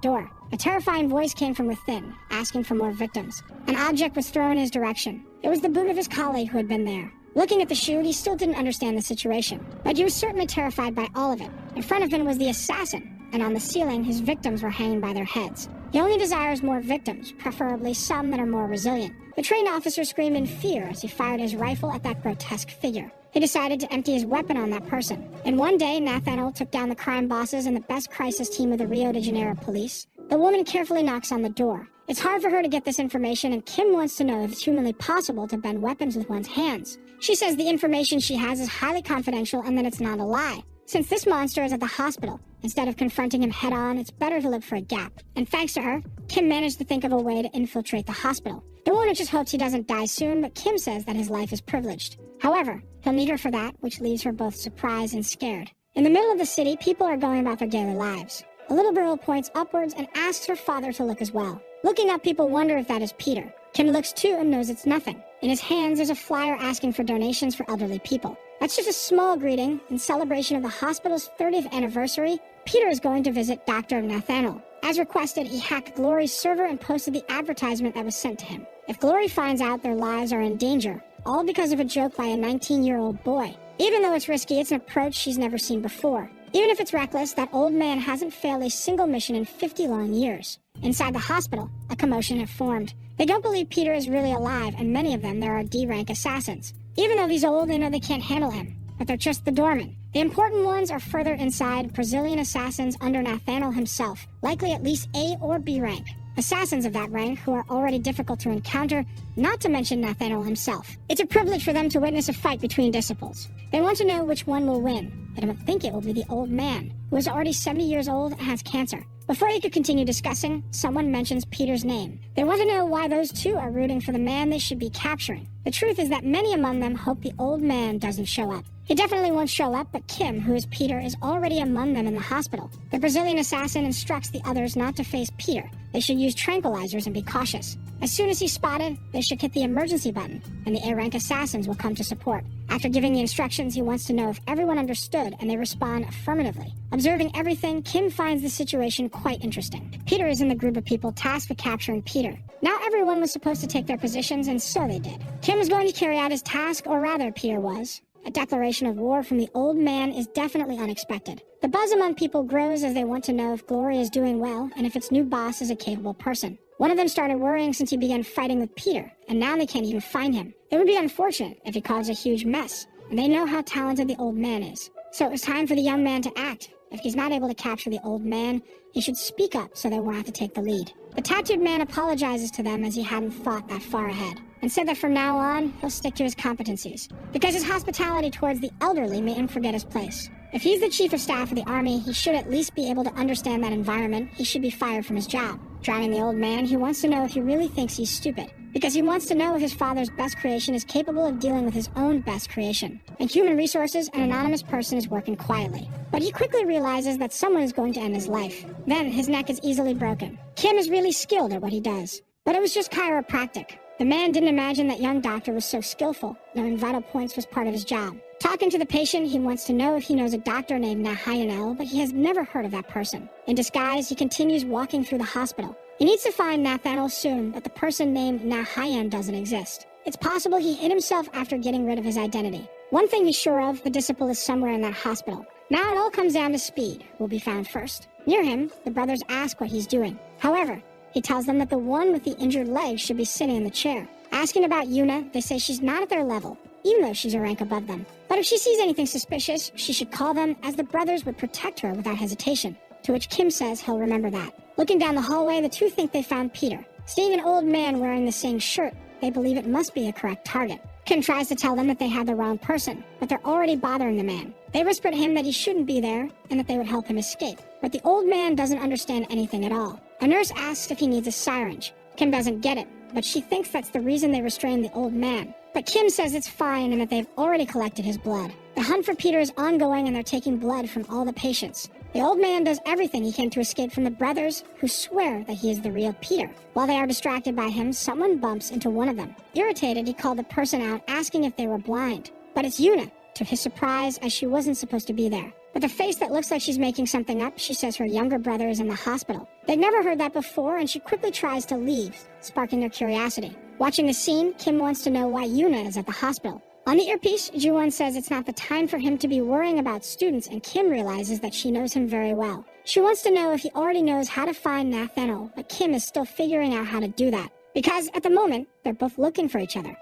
door. A terrifying voice came from within, asking for more victims. An object was thrown in his direction. It was the boot of his colleague who had been there. Looking at the shoe, he still didn't understand the situation, but he was certainly terrified by all of it. In front of him was the assassin, and on the ceiling, his victims were hanging by their heads. He only desires more victims, preferably some that are more resilient. The trained officer screamed in fear as he fired his rifle at that grotesque figure. He decided to empty his weapon on that person. In one day, Nathaniel took down the crime bosses and the best crisis team of the Rio de Janeiro police. The woman carefully knocks on the door. It's hard for her to get this information, and Kim wants to know if it's humanly possible to bend weapons with one's hands. She says the information she has is highly confidential and that it's not a lie. Since this monster is at the hospital, instead of confronting him head-on, it's better to look for a gap. And thanks to her, Kim managed to think of a way to infiltrate the hospital. The woman just hopes he doesn't die soon, but Kim says that his life is privileged. However, he'll need her for that, which leaves her both surprised and scared. In the middle of the city, people are going about their daily lives. A little girl points upwards and asks her father to look as well. Looking up, people wonder if that is Peter. Kim looks too and knows it's nothing. In his hands, there's a flyer asking for donations for elderly people. That's just a small greeting. In celebration of the hospital's 30th anniversary, Peter is going to visit Dr. Nathaniel. As requested, he hacked Glory's server and posted the advertisement that was sent to him. If Glory finds out, their lives are in danger, all because of a joke by a 19-year-old boy. Even though it's risky, it's an approach she's never seen before. Even if it's reckless, that old man hasn't failed a single mission in 50 long years. Inside the hospital, a commotion had formed. They don't believe Peter is really alive, and many of them, there are D-rank assassins. Even though he's old, they know they can't handle him, but they're just the doormen. The important ones are further inside, Brazilian assassins under Nathaniel himself, likely at least A or B rank. assassins of that rank who are already difficult to encounter, not to mention Nathaniel himself. It's a privilege for them to witness a fight between disciples. They want to know which one will win. They don't think it will be the old man, who is already 70 years old and has cancer. Before they could continue discussing, someone mentions Peter's name. They want to know why those two are rooting for the man they should be capturing. The truth is that many among them hope the old man doesn't show up. He definitely won't show up, but Kim, who is Peter, is already among them in the hospital. The Brazilian assassin instructs the others not to face Peter. They should use tranquilizers and be cautious. As soon as he's spotted, they should hit the emergency button, and the A-rank assassins will come to support. After giving the instructions, he wants to know if everyone understood, and they respond affirmatively. Observing everything, Kim finds the situation quite interesting. Peter is in the group of people tasked with capturing Peter. Now everyone was supposed to take their positions, and so they did. Kim was going to carry out his task, or rather, Peter was. A declaration of war from the old man is definitely unexpected. The buzz among people grows as they want to know if Glory is doing well and if its new boss is a capable person. One of them started worrying since he began fighting with Peter, and now they can't even find him. It would be unfortunate if he caused a huge mess, and they know how talented the old man is. So it was time for the young man to act. If he's not able to capture the old man, he should speak up so they won't have to take the lead. The tattooed man apologizes to them as he hadn't thought that far ahead, and said that from now on, he'll stick to his competencies, because his hospitality towards the elderly made him forget his place. If he's the chief of staff of the army, he should at least be able to understand that environment. He should be fired from his job. Drowning the old man, he wants to know if he really thinks he's stupid, because he wants to know if his father's best creation is capable of dealing with his own best creation. In human resources, an anonymous person is working quietly, but he quickly realizes that someone is going to end his life. Then his neck is easily broken. Kim is really skilled at what he does, but it was just chiropractic. The man didn't imagine that young doctor was so skillful, knowing vital points was part of his job. Talking to the patient, he wants to know if he knows a doctor named Yahello, but he has never heard of that person. In disguise, he continues walking through the hospital. He needs to find Nathaniel soon, but the person named Nahayan doesn't exist. It's possible he hid himself after getting rid of his identity. One thing he's sure of, the disciple is somewhere in that hospital. Now it all comes down to speed, who will be found first. Near him, the brothers ask what he's doing. However, he tells them that the one with the injured leg should be sitting in the chair. Asking about Yuna, they say she's not at their level, even though she's a rank above them. But if she sees anything suspicious, she should call them, as the brothers would protect her without hesitation. To which Kim says he'll remember that. Looking down the hallway, the two think they found Peter. Seeing an old man wearing the same shirt, they believe it must be a correct target. Kim tries to tell them that they have the wrong person, but they're already bothering the man. They whisper to him that he shouldn't be there, and that they would help him escape. But the old man doesn't understand anything at all. A nurse asks if he needs a syringe. Kim doesn't get it, but she thinks that's the reason they restrained the old man. But Kim says it's fine and that they've already collected his blood. The hunt for Peter is ongoing and they're taking blood from all the patients. The old man does everything he can to escape from the brothers, who swear that he is the real Peter. While they are distracted by him, someone bumps into one of them. Irritated, he called the person out, asking if they were blind. But it's Yuna, to his surprise, as she wasn't supposed to be there. With a face that looks like she's making something up, she says her younger brother is in the hospital. They've never heard that before, and she quickly tries to leave, sparking their curiosity. Watching the scene, Kim wants to know why Yuna is at the hospital. On the earpiece, Ju-won says it's not the time for him to be worrying about students, and Kim realizes that she knows him very well. She wants to know if he already knows how to find Nathaniel, but Kim is still figuring out how to do that, because at the moment, they're both looking for each other.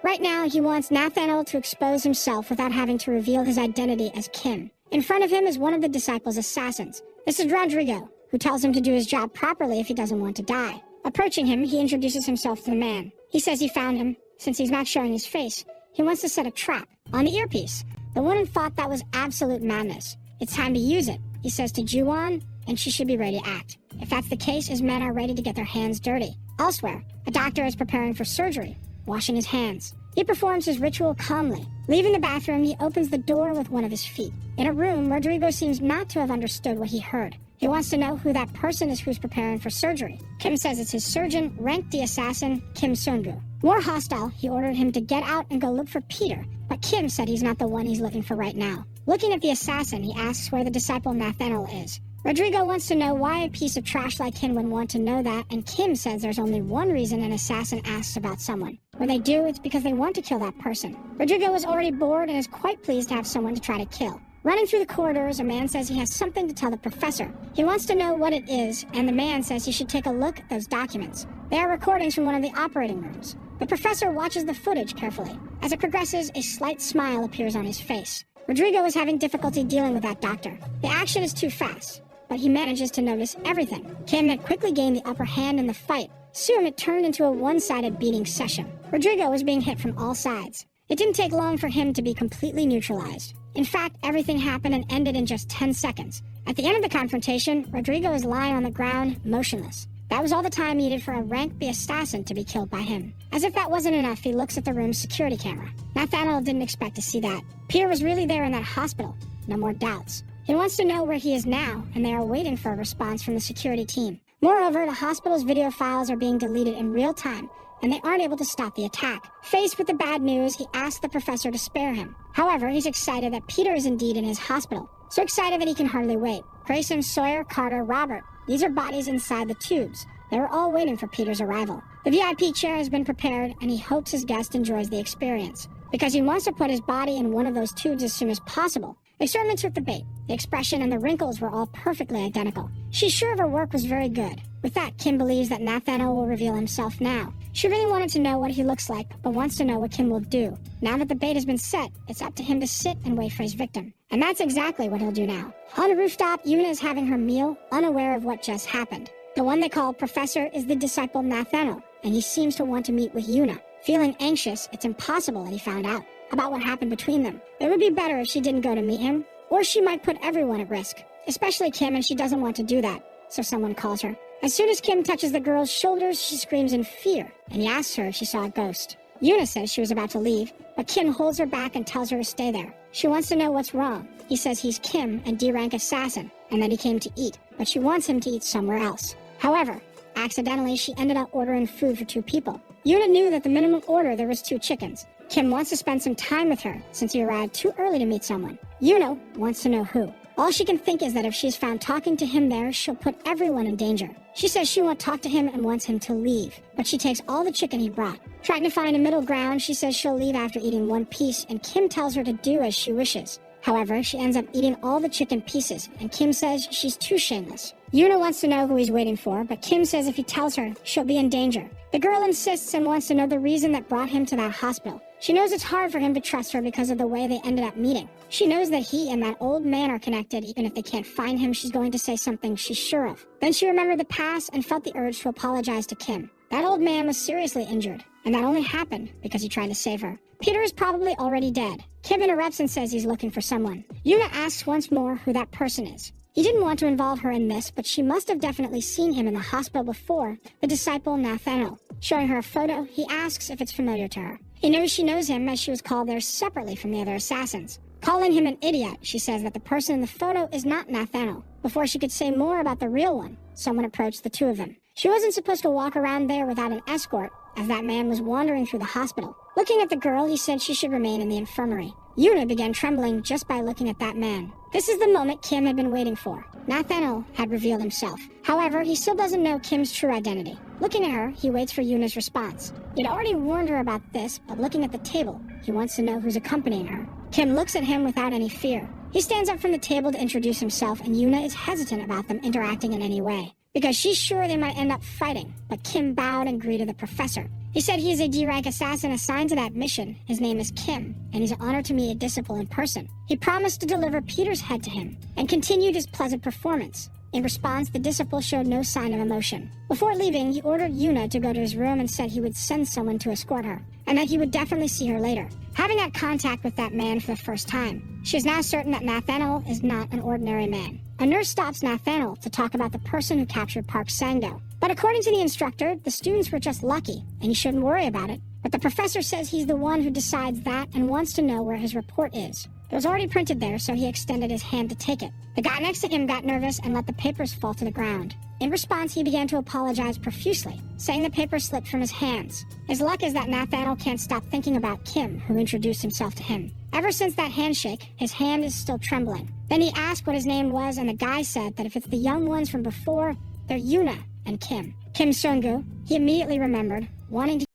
Right now, he wants Nathaniel to expose himself without having to reveal his identity as Kim. In front of him is one of the disciples' assassins. This is Rodrigo, who tells him to do his job properly if he doesn't want to die. Approaching him, he introduces himself to the man. He says he found him. Since he's not showing his face, he wants to set a trap. On the earpiece, the woman thought that was absolute madness. It's time to use it, he says to Ju-won, and she should be ready to act. If that's the case, his men are ready to get their hands dirty. Elsewhere, a doctor is preparing for surgery, washing his hands. He performs his ritual calmly. Leaving the bathroom, he opens the door with one of his feet. In a room, Rodrigo seems not to have understood what he heard. He wants to know who that person is who's preparing for surgery. Kim says it's his surgeon, ranked the assassin, Kim Sungu. More hostile, he ordered him to get out and go look for Peter, but Kim said he's not the one he's looking for right now. Looking at the assassin, he asks where the disciple Nathaniel is. Rodrigo wants to know why a piece of trash like him would want to know that, and Kim says there's only one reason an assassin asks about someone. When they do, it's because they want to kill that person. Rodrigo is already bored and is quite pleased to have someone to try to kill. Running through the corridors, a man says he has something to tell the professor. He wants to know what it is, and the man says he should take a look at those documents. They are recordings from one of the operating rooms. The professor watches the footage carefully. As it progresses, a slight smile appears on his face. Rodrigo is having difficulty dealing with that doctor. The action is too fast. but he manages to notice everything. Kim had quickly gained the upper hand in the fight. Soon it turned into a one-sided beating session. Rodrigo was being hit from all sides. It didn't take long for him to be completely neutralized. In fact, everything happened and ended in just 10 seconds. At the end of the confrontation, Rodrigo was lying on the ground, motionless. That was all the time needed for a rank B assassin to be killed by him. As if that wasn't enough, he looks at the room's security camera. Nathaniel didn't expect to see that. Peter was really there in that hospital. No more doubts. He wants to know where he is now, and they are waiting for a response from the security team. Moreover, the hospital's video files are being deleted in real time, and they aren't able to stop the attack. Faced with the bad news, he asks the professor to spare him. However, he's excited that Peter is indeed in his hospital. So excited that he can hardly wait. Grayson, Sawyer, Carter, Robert. These are bodies inside the tubes. They were all waiting for Peter's arrival. The VIP chair has been prepared, and he hopes his guest enjoys the experience, because he wants to put his body in one of those tubes as soon as possible. The experiment took the bait. The expression and the wrinkles were all perfectly identical. She's sure her work was very good. With that, Kim believes that Nathaniel will reveal himself now. She really wanted to know what he looks like, but wants to know what Kim will do. Now that the bait has been set, it's up to him to sit and wait for his victim. And that's exactly what he'll do now. On the rooftop, Yuna is having her meal, unaware of what just happened. The one they call Professor is the disciple Nathaniel, and he seems to want to meet with Yuna. Feeling anxious, it's impossible that he found out about what happened between them. It would be better if she didn't go to meet him, or she might put everyone at risk, especially Kim, and she doesn't want to do that, so someone calls her. As soon as Kim touches the girl's shoulders, she screams in fear, and he asks her if she saw a ghost. Yuna says she was about to leave, but Kim holds her back and tells her to stay there. She wants to know what's wrong. He says he's Kim, a D-rank assassin, and that he came to eat, but she wants him to eat somewhere else. However, accidentally, she ended up ordering food for 2 people. Yuna knew that the minimum order there was 2 chickens. Kim wants to spend some time with her, since he arrived too early to meet someone. Yuna wants to know who. All she can think is that if she's found talking to him there, she'll put everyone in danger. She says she won't talk to him and wants him to leave, but she takes all the chicken he brought. Trying to find a middle ground, she says she'll leave after eating 1 piece, and Kim tells her to do as she wishes. However, she ends up eating all the chicken pieces, and Kim says she's too shameless. Yuna wants to know who he's waiting for, but Kim says if he tells her, she'll be in danger. The girl insists and wants to know the reason that brought him to that hospital. She knows it's hard for him to trust her because of the way they ended up meeting. She knows that he and that old man are connected. Even if they can't find him, she's going to say something she's sure of. Then she remembered the past and felt the urge to apologize to Kim. That old man was seriously injured, and that only happened because he tried to save her. Peter is probably already dead. Kim interrupts and says he's looking for someone. Yuna asks once more who that person is. He didn't want to involve her in this, but she must have definitely seen him in the hospital before, the disciple Nathaniel. Showing her a photo, he asks if it's familiar to her. He knows she knows him as she was called there separately from the other assassins. Calling him an idiot, she says that the person in the photo is not Nathaniel. Before she could say more about the real one, someone approached the 2 of them. She wasn't supposed to walk around there without an escort, as that man was wandering through the hospital. Looking at the girl, he said she should remain in the infirmary. Yuna began trembling just by looking at that man. This is the moment Kim had been waiting for. Nathaniel had revealed himself. However, he still doesn't know Kim's true identity. Looking at her, he waits for Yuna's response. He'd already warned her about this, but looking at the table, he wants to know who's accompanying her. Kim looks at him without any fear. He stands up from the table to introduce himself, and Yuna is hesitant about them interacting in any way, because she's sure they might end up fighting, but Kim bowed and greeted the professor. He said he is a D-rank assassin assigned to that mission. His name is Kim, and he's honored to meet a disciple in person. He promised to deliver Peter's head to him, and continued his pleasant performance. In response, the disciple showed no sign of emotion. Before leaving, he ordered Yuna to go to his room and said he would send someone to escort her, and that he would definitely see her later. Having had contact with that man for the first time, she is now certain that Nathaniel is not an ordinary man. A nurse stops Nathaniel to talk about the person who captured Park Sang-do. But according to the instructor, the students were just lucky, and he shouldn't worry about it. But the professor says he's the one who decides that and wants to know where his report is. It was already printed there, so he extended his hand to take it. The guy next to him got nervous and let the papers fall to the ground. In response, he began to apologize profusely, saying the paper slipped from his hands. His luck is that Nathaniel can't stop thinking about Kim, who introduced himself to him. Ever since that handshake, his hand is still trembling. Then he asked what his name was, and the guy said that if it's the young ones from before, they're Yuna and Kim. Kim Sung-gu, he immediately remembered, wanting to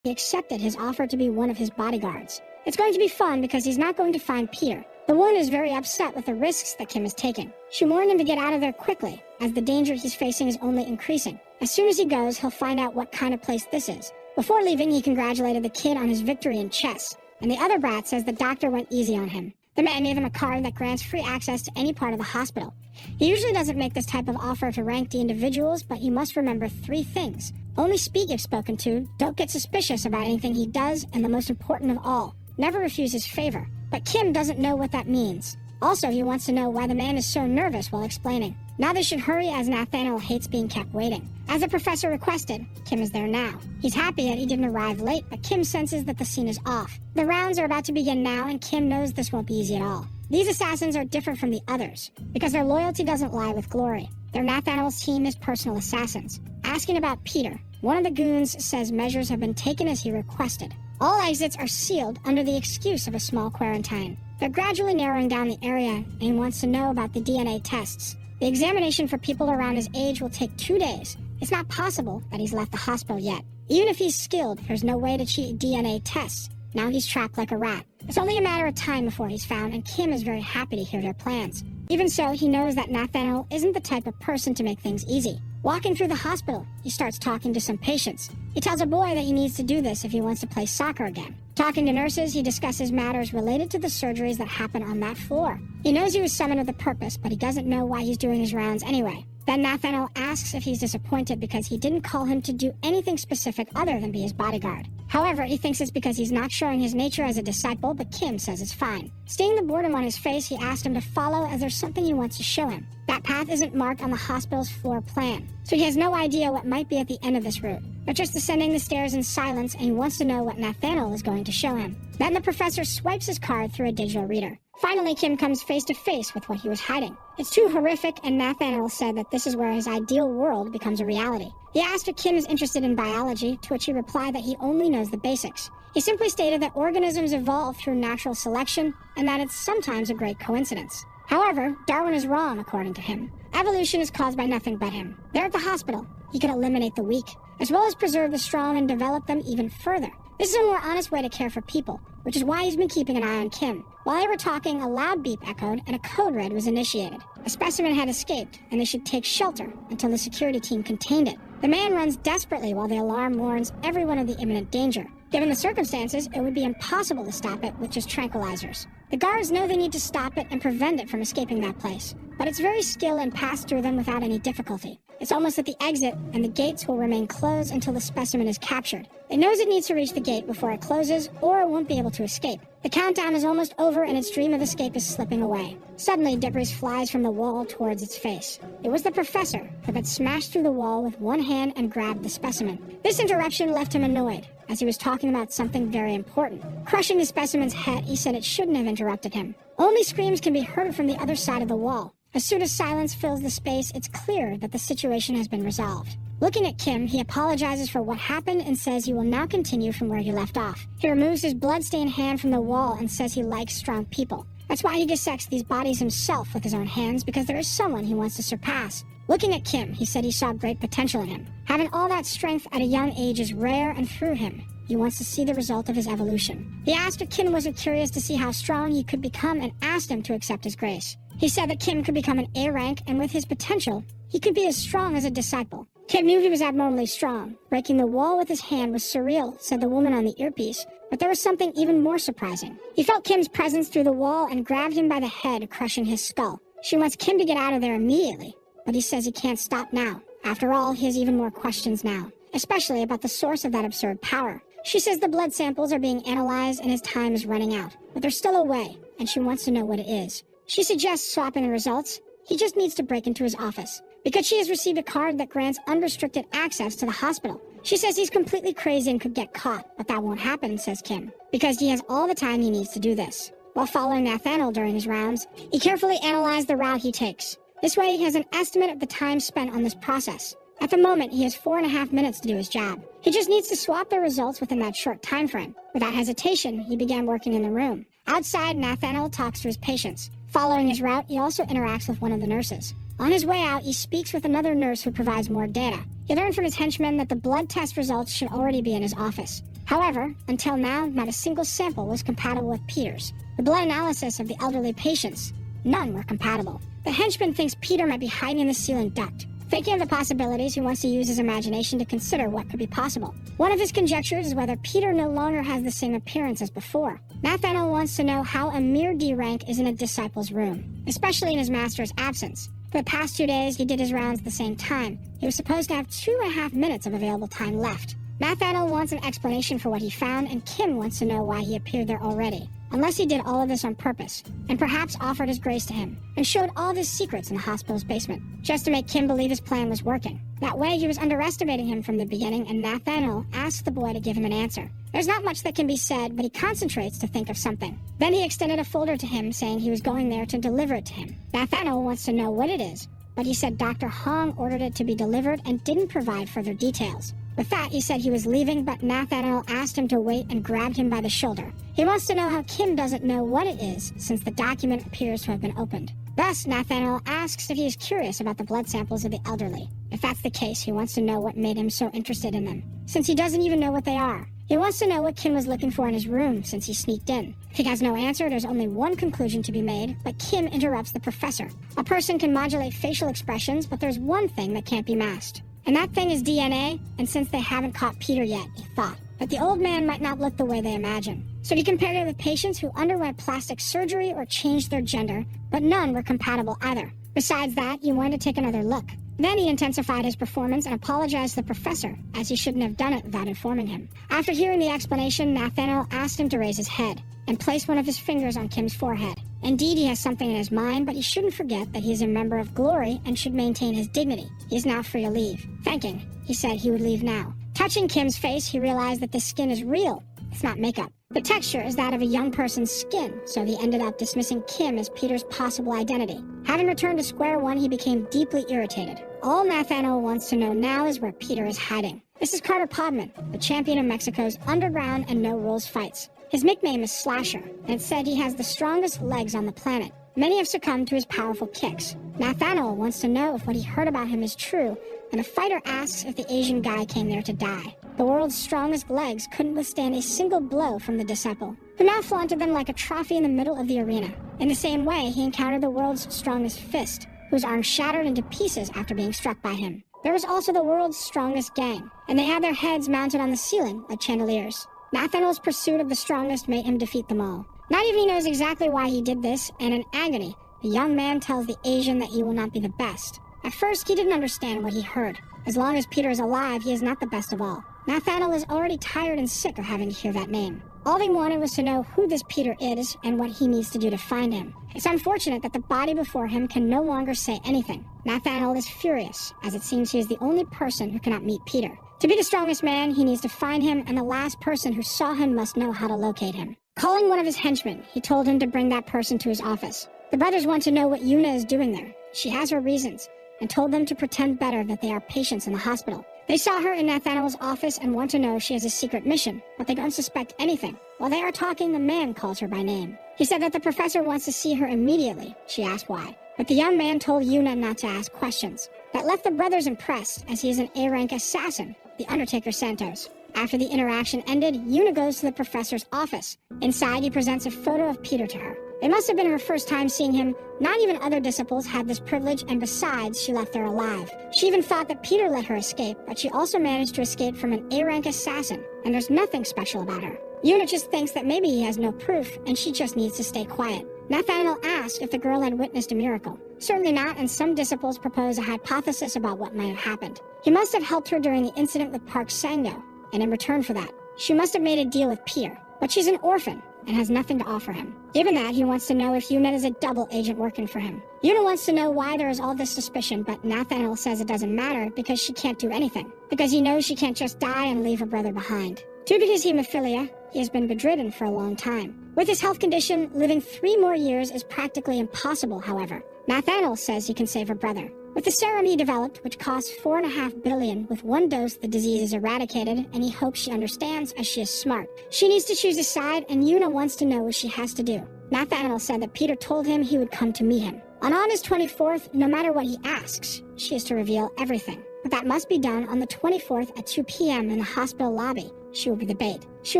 he accepted his offer to be one of his bodyguards. It's going to be fun because he's not going to find Peter. The woman is very upset with the risks that Kim is taking. She warned him to get out of there quickly, as the danger he's facing is only increasing. As soon as he goes, he'll find out what kind of place this is. Before leaving, he congratulated the kid on his victory in chess, and the other brat says the doctor went easy on him. The man gave him a card that grants free access to any part of the hospital. He usually doesn't make this type of offer to rank D individuals, but he must remember 3 things. Only speak if spoken to, don't get suspicious about anything he does, and the most important of all, never refuse his favor. But Kim doesn't know what that means. Also, he wants to know why the man is so nervous while explaining. Now they should hurry as Nathaniel hates being kept waiting. As the professor requested, Kim is there now. He's happy that he didn't arrive late, but Kim senses that the scene is off. The rounds are about to begin now, and Kim knows this won't be easy at all. These assassins are different from the others, because their loyalty doesn't lie with glory. Their Nathaniel's team is personal assassins. Asking about Peter, one of the goons says measures have been taken as he requested. All exits are sealed under the excuse of a small quarantine. They're gradually narrowing down the area, and he wants to know about the DNA tests. The examination for people around his age will take 2 days. It's not possible that he's left the hospital yet. Even if he's skilled, there's no way to cheat DNA tests. Now he's trapped like a rat. It's only a matter of time before he's found, and Kim is very happy to hear their plans. Even so, he knows that Nathaniel isn't the type of person to make things easy. Walking through the hospital, he starts talking to some patients. He tells a boy that he needs to do this if he wants to play soccer again. Talking to nurses, he discusses matters related to the surgeries that happen on that floor. He knows he was summoned with a purpose, but he doesn't know why he's doing his rounds anyway. Then Nathaniel asks if he's disappointed because he didn't call him to do anything specific other than be his bodyguard. However, he thinks it's because he's not showing his nature as a disciple, but Kim says it's fine. Seeing the boredom on his face, he asked him to follow as there's something he wants to show him. That path isn't marked on the hospital's floor plan, so he has no idea what might be at the end of this route, but just descending the stairs in silence, and he wants to know what Nathaniel is going to show him. Then the professor swipes his card through a digital reader. Finally, Kim comes face to face with what he was hiding. It's too horrific, and Nathaniel said that this is where his ideal world becomes a reality. He asked if Kim is interested in biology, to which he replied that he only knows the basics. He simply stated that organisms evolve through natural selection, and that it's sometimes a great coincidence. However, Darwin is wrong, according to him. Evolution is caused by nothing but him. There at the hospital, he could eliminate the weak, as well as preserve the strong and develop them even further. This is a more honest way to care for people, which is why he's been keeping an eye on Kim. While they were talking, a loud beep echoed and a code red was initiated. A specimen had escaped, and they should take shelter until the security team contained it. The man runs desperately while the alarm warns everyone of the imminent danger. Given the circumstances, it would be impossible to stop it with just tranquilizers. The guards know they need to stop it and prevent it from escaping that place, but it's very skilled and passed through them without any difficulty. It's almost at the exit, and the gates will remain closed until the specimen is captured. It knows it needs to reach the gate before it closes, or it won't be able to escape. The countdown is almost over, and its dream of escape is slipping away. Suddenly, debris flies from the wall towards its face. It was the professor who had smashed through the wall with one hand and grabbed the specimen. This interruption left him annoyed, as he was talking about something very important. Crushing the specimen's head, he said it shouldn't have interrupted him. Only screams can be heard from the other side of the wall. As soon as silence fills the space, it's clear that the situation has been resolved. Looking at Kim, he apologizes for what happened and says he will now continue from where he left off. He removes his blood-stained hand from the wall and says he likes strong people. That's why he dissects these bodies himself with his own hands, because there is someone he wants to surpass. Looking at Kim, he said he saw great potential in him. Having all that strength at a young age is rare, and through him, he wants to see the result of his evolution. He asked if Kim wasn't curious to see how strong he could become and asked him to accept his grace. He said that Kim could become an A rank, and with his potential, he could be as strong as a disciple. Kim knew he was abnormally strong. Breaking the wall with his hand was surreal, said the woman on the earpiece, but there was something even more surprising. He felt Kim's presence through the wall and grabbed him by the head, crushing his skull. She wants Kim to get out of there immediately, but he says he can't stop now. After all, he has even more questions now, especially about the source of that absurd power. She says the blood samples are being analyzed and his time is running out, but there's still a way, and she wants to know what it is. She suggests swapping the results. He just needs to break into his office, because she has received a card that grants unrestricted access to the hospital. She says he's completely crazy and could get caught, but that won't happen, says Kim, because he has all the time he needs to do this. While following Nathaniel during his rounds, he carefully analyzed the route he takes. This way, he has an estimate of the time spent on this process. At the moment, he has 4.5 minutes to do his job. He just needs to swap the results within that short time frame. Without hesitation, he began working in the room. Outside, Nathaniel talks to his patients. Following his route, he also interacts with one of the nurses. On his way out, he speaks with another nurse who provides more data. He learned from his henchman that the blood test results should already be in his office. However, until now, not a single sample was compatible with Peter's. The blood analysis of the elderly patients, none were compatible. The henchman thinks Peter might be hiding in the ceiling duct. Thinking of the possibilities, he wants to use his imagination to consider what could be possible. One of his conjectures is whether Peter no longer has the same appearance as before. Nathaniel wants to know how a mere D rank is in a disciple's room, especially in his master's absence. For the past 2 days, he did his rounds at the same time. He was supposed to have 2.5 minutes of available time left. Nathaniel wants an explanation for what he found, and Kim wants to know why he appeared there already, unless he did all of this on purpose, and perhaps offered his grace to him, and showed all of his secrets in the hospital's basement, just to make Kim believe his plan was working. That way, he was underestimating him from the beginning, and Nathaniel asks the boy to give him an answer. There's not much that can be said, but he concentrates to think of something. Then he extended a folder to him, saying he was going there to deliver it to him. Nathaniel wants to know what it is, but he said Dr. Hong ordered it to be delivered and didn't provide further details. With that, he said he was leaving, but Nathaniel asked him to wait and grabbed him by the shoulder. He wants to know how Kim doesn't know what it is, since the document appears to have been opened. Thus, Nathaniel asks if he is curious about the blood samples of the elderly. If that's the case, he wants to know what made him so interested in them, since he doesn't even know what they are. He wants to know what Kim was looking for in his room, since he sneaked in. If he has no answer, there's only one conclusion to be made, but Kim interrupts the professor. A person can modulate facial expressions, but there's one thing that can't be masked. And that thing is DNA, and since they haven't caught Peter yet, he thought that the old man might not look the way they imagine. So he compared it with patients who underwent plastic surgery or changed their gender, but none were compatible either. Besides that, he wanted to take another look. Then he intensified his performance and apologized to the professor, as he shouldn't have done it without informing him. After hearing the explanation, Nathaniel asked him to raise his head and place one of his fingers on Kim's forehead. Indeed, he has something in his mind, but he shouldn't forget that he is a member of Glory and should maintain his dignity. He is now free to leave. Thanking, he said he would leave now. Touching Kim's face, he realized that the skin is real. It's not makeup. The texture is that of a young person's skin, so he ended up dismissing Kim as Peter's possible identity. Having returned to square one, he became deeply irritated. All Nathaniel wants to know now is where Peter is hiding. This is Carter Podman, the champion of Mexico's underground and no-rules fights. His nickname is Slasher, and it's said he has the strongest legs on the planet. Many have succumbed to his powerful kicks. Nathaniel wants to know if what he heard about him is true, and the fighter asks if the Asian guy came there to die. The world's strongest legs couldn't withstand a single blow from the disciple, who now flaunted them like a trophy in the middle of the arena. In the same way, he encountered the world's strongest fist, whose arm shattered into pieces after being struck by him. There was also the world's strongest gang, and they had their heads mounted on the ceiling like chandeliers. Nathaniel's pursuit of the strongest made him defeat them all. Not even he knows exactly why he did this, and in agony, the young man tells the Asian that he will not be the best. At first, he didn't understand what he heard. As long as Peter is alive, he is not the best of all. Nathaniel is already tired and sick of having to hear that name. All he wanted was to know who this Peter is and what he needs to do to find him. It's unfortunate that the body before him can no longer say anything. Nathaniel is furious, as it seems he is the only person who cannot meet Peter. To be the strongest man, he needs to find him, and the last person who saw him must know how to locate him. Calling one of his henchmen, he told him to bring that person to his office. The brothers want to know what Yuna is doing there. She has her reasons, and told them to pretend better that they are patients in the hospital. They saw her in Nathaniel's office and want to know if she has a secret mission, but they don't suspect anything. While they are talking, the man calls her by name. He said that the professor wants to see her immediately. She asked why. But the young man told Yuna not to ask questions. That left the brothers impressed, as he is an A-rank assassin, the Undertaker Santos. After the interaction ended, Yuna goes to the professor's office. Inside, he presents a photo of Peter to her. It must have been her first time seeing him. Not even other disciples had this privilege, and besides, she left there alive. She even thought that Peter let her escape, but she also managed to escape from an A-rank assassin, and there's nothing special about her. Yuna just thinks that maybe he has no proof, and she just needs to stay quiet. Nathaniel asked if the girl had witnessed a miracle. Certainly not, and some disciples propose a hypothesis about what might have happened. He must have helped her during the incident with Park Sang-do, and in return for that, she must have made a deal with Peter. But she's an orphan, and has nothing to offer him. Given that, he wants to know if Yuna is a double agent working for him. Yuna wants to know why there is all this suspicion, but Nathaniel says it doesn't matter because she can't do anything. Because he knows she can't just die and leave her brother behind. Due to his hemophilia, he has been bedridden for a long time. With his health condition, living 3 more years is practically impossible, however. Nathaniel says he can save her brother. With the serum he developed, which costs $4.5 billion, with 1 dose the disease is eradicated, and he hopes she understands as she is smart. She needs to choose a side, and Yuna wants to know what she has to do. Nathaniel said that Peter told him he would come to meet him. On August 24th, no matter what he asks, she is to reveal everything. But that must be done on the 24th at 2 p.m. in the hospital lobby. she will be the bait. She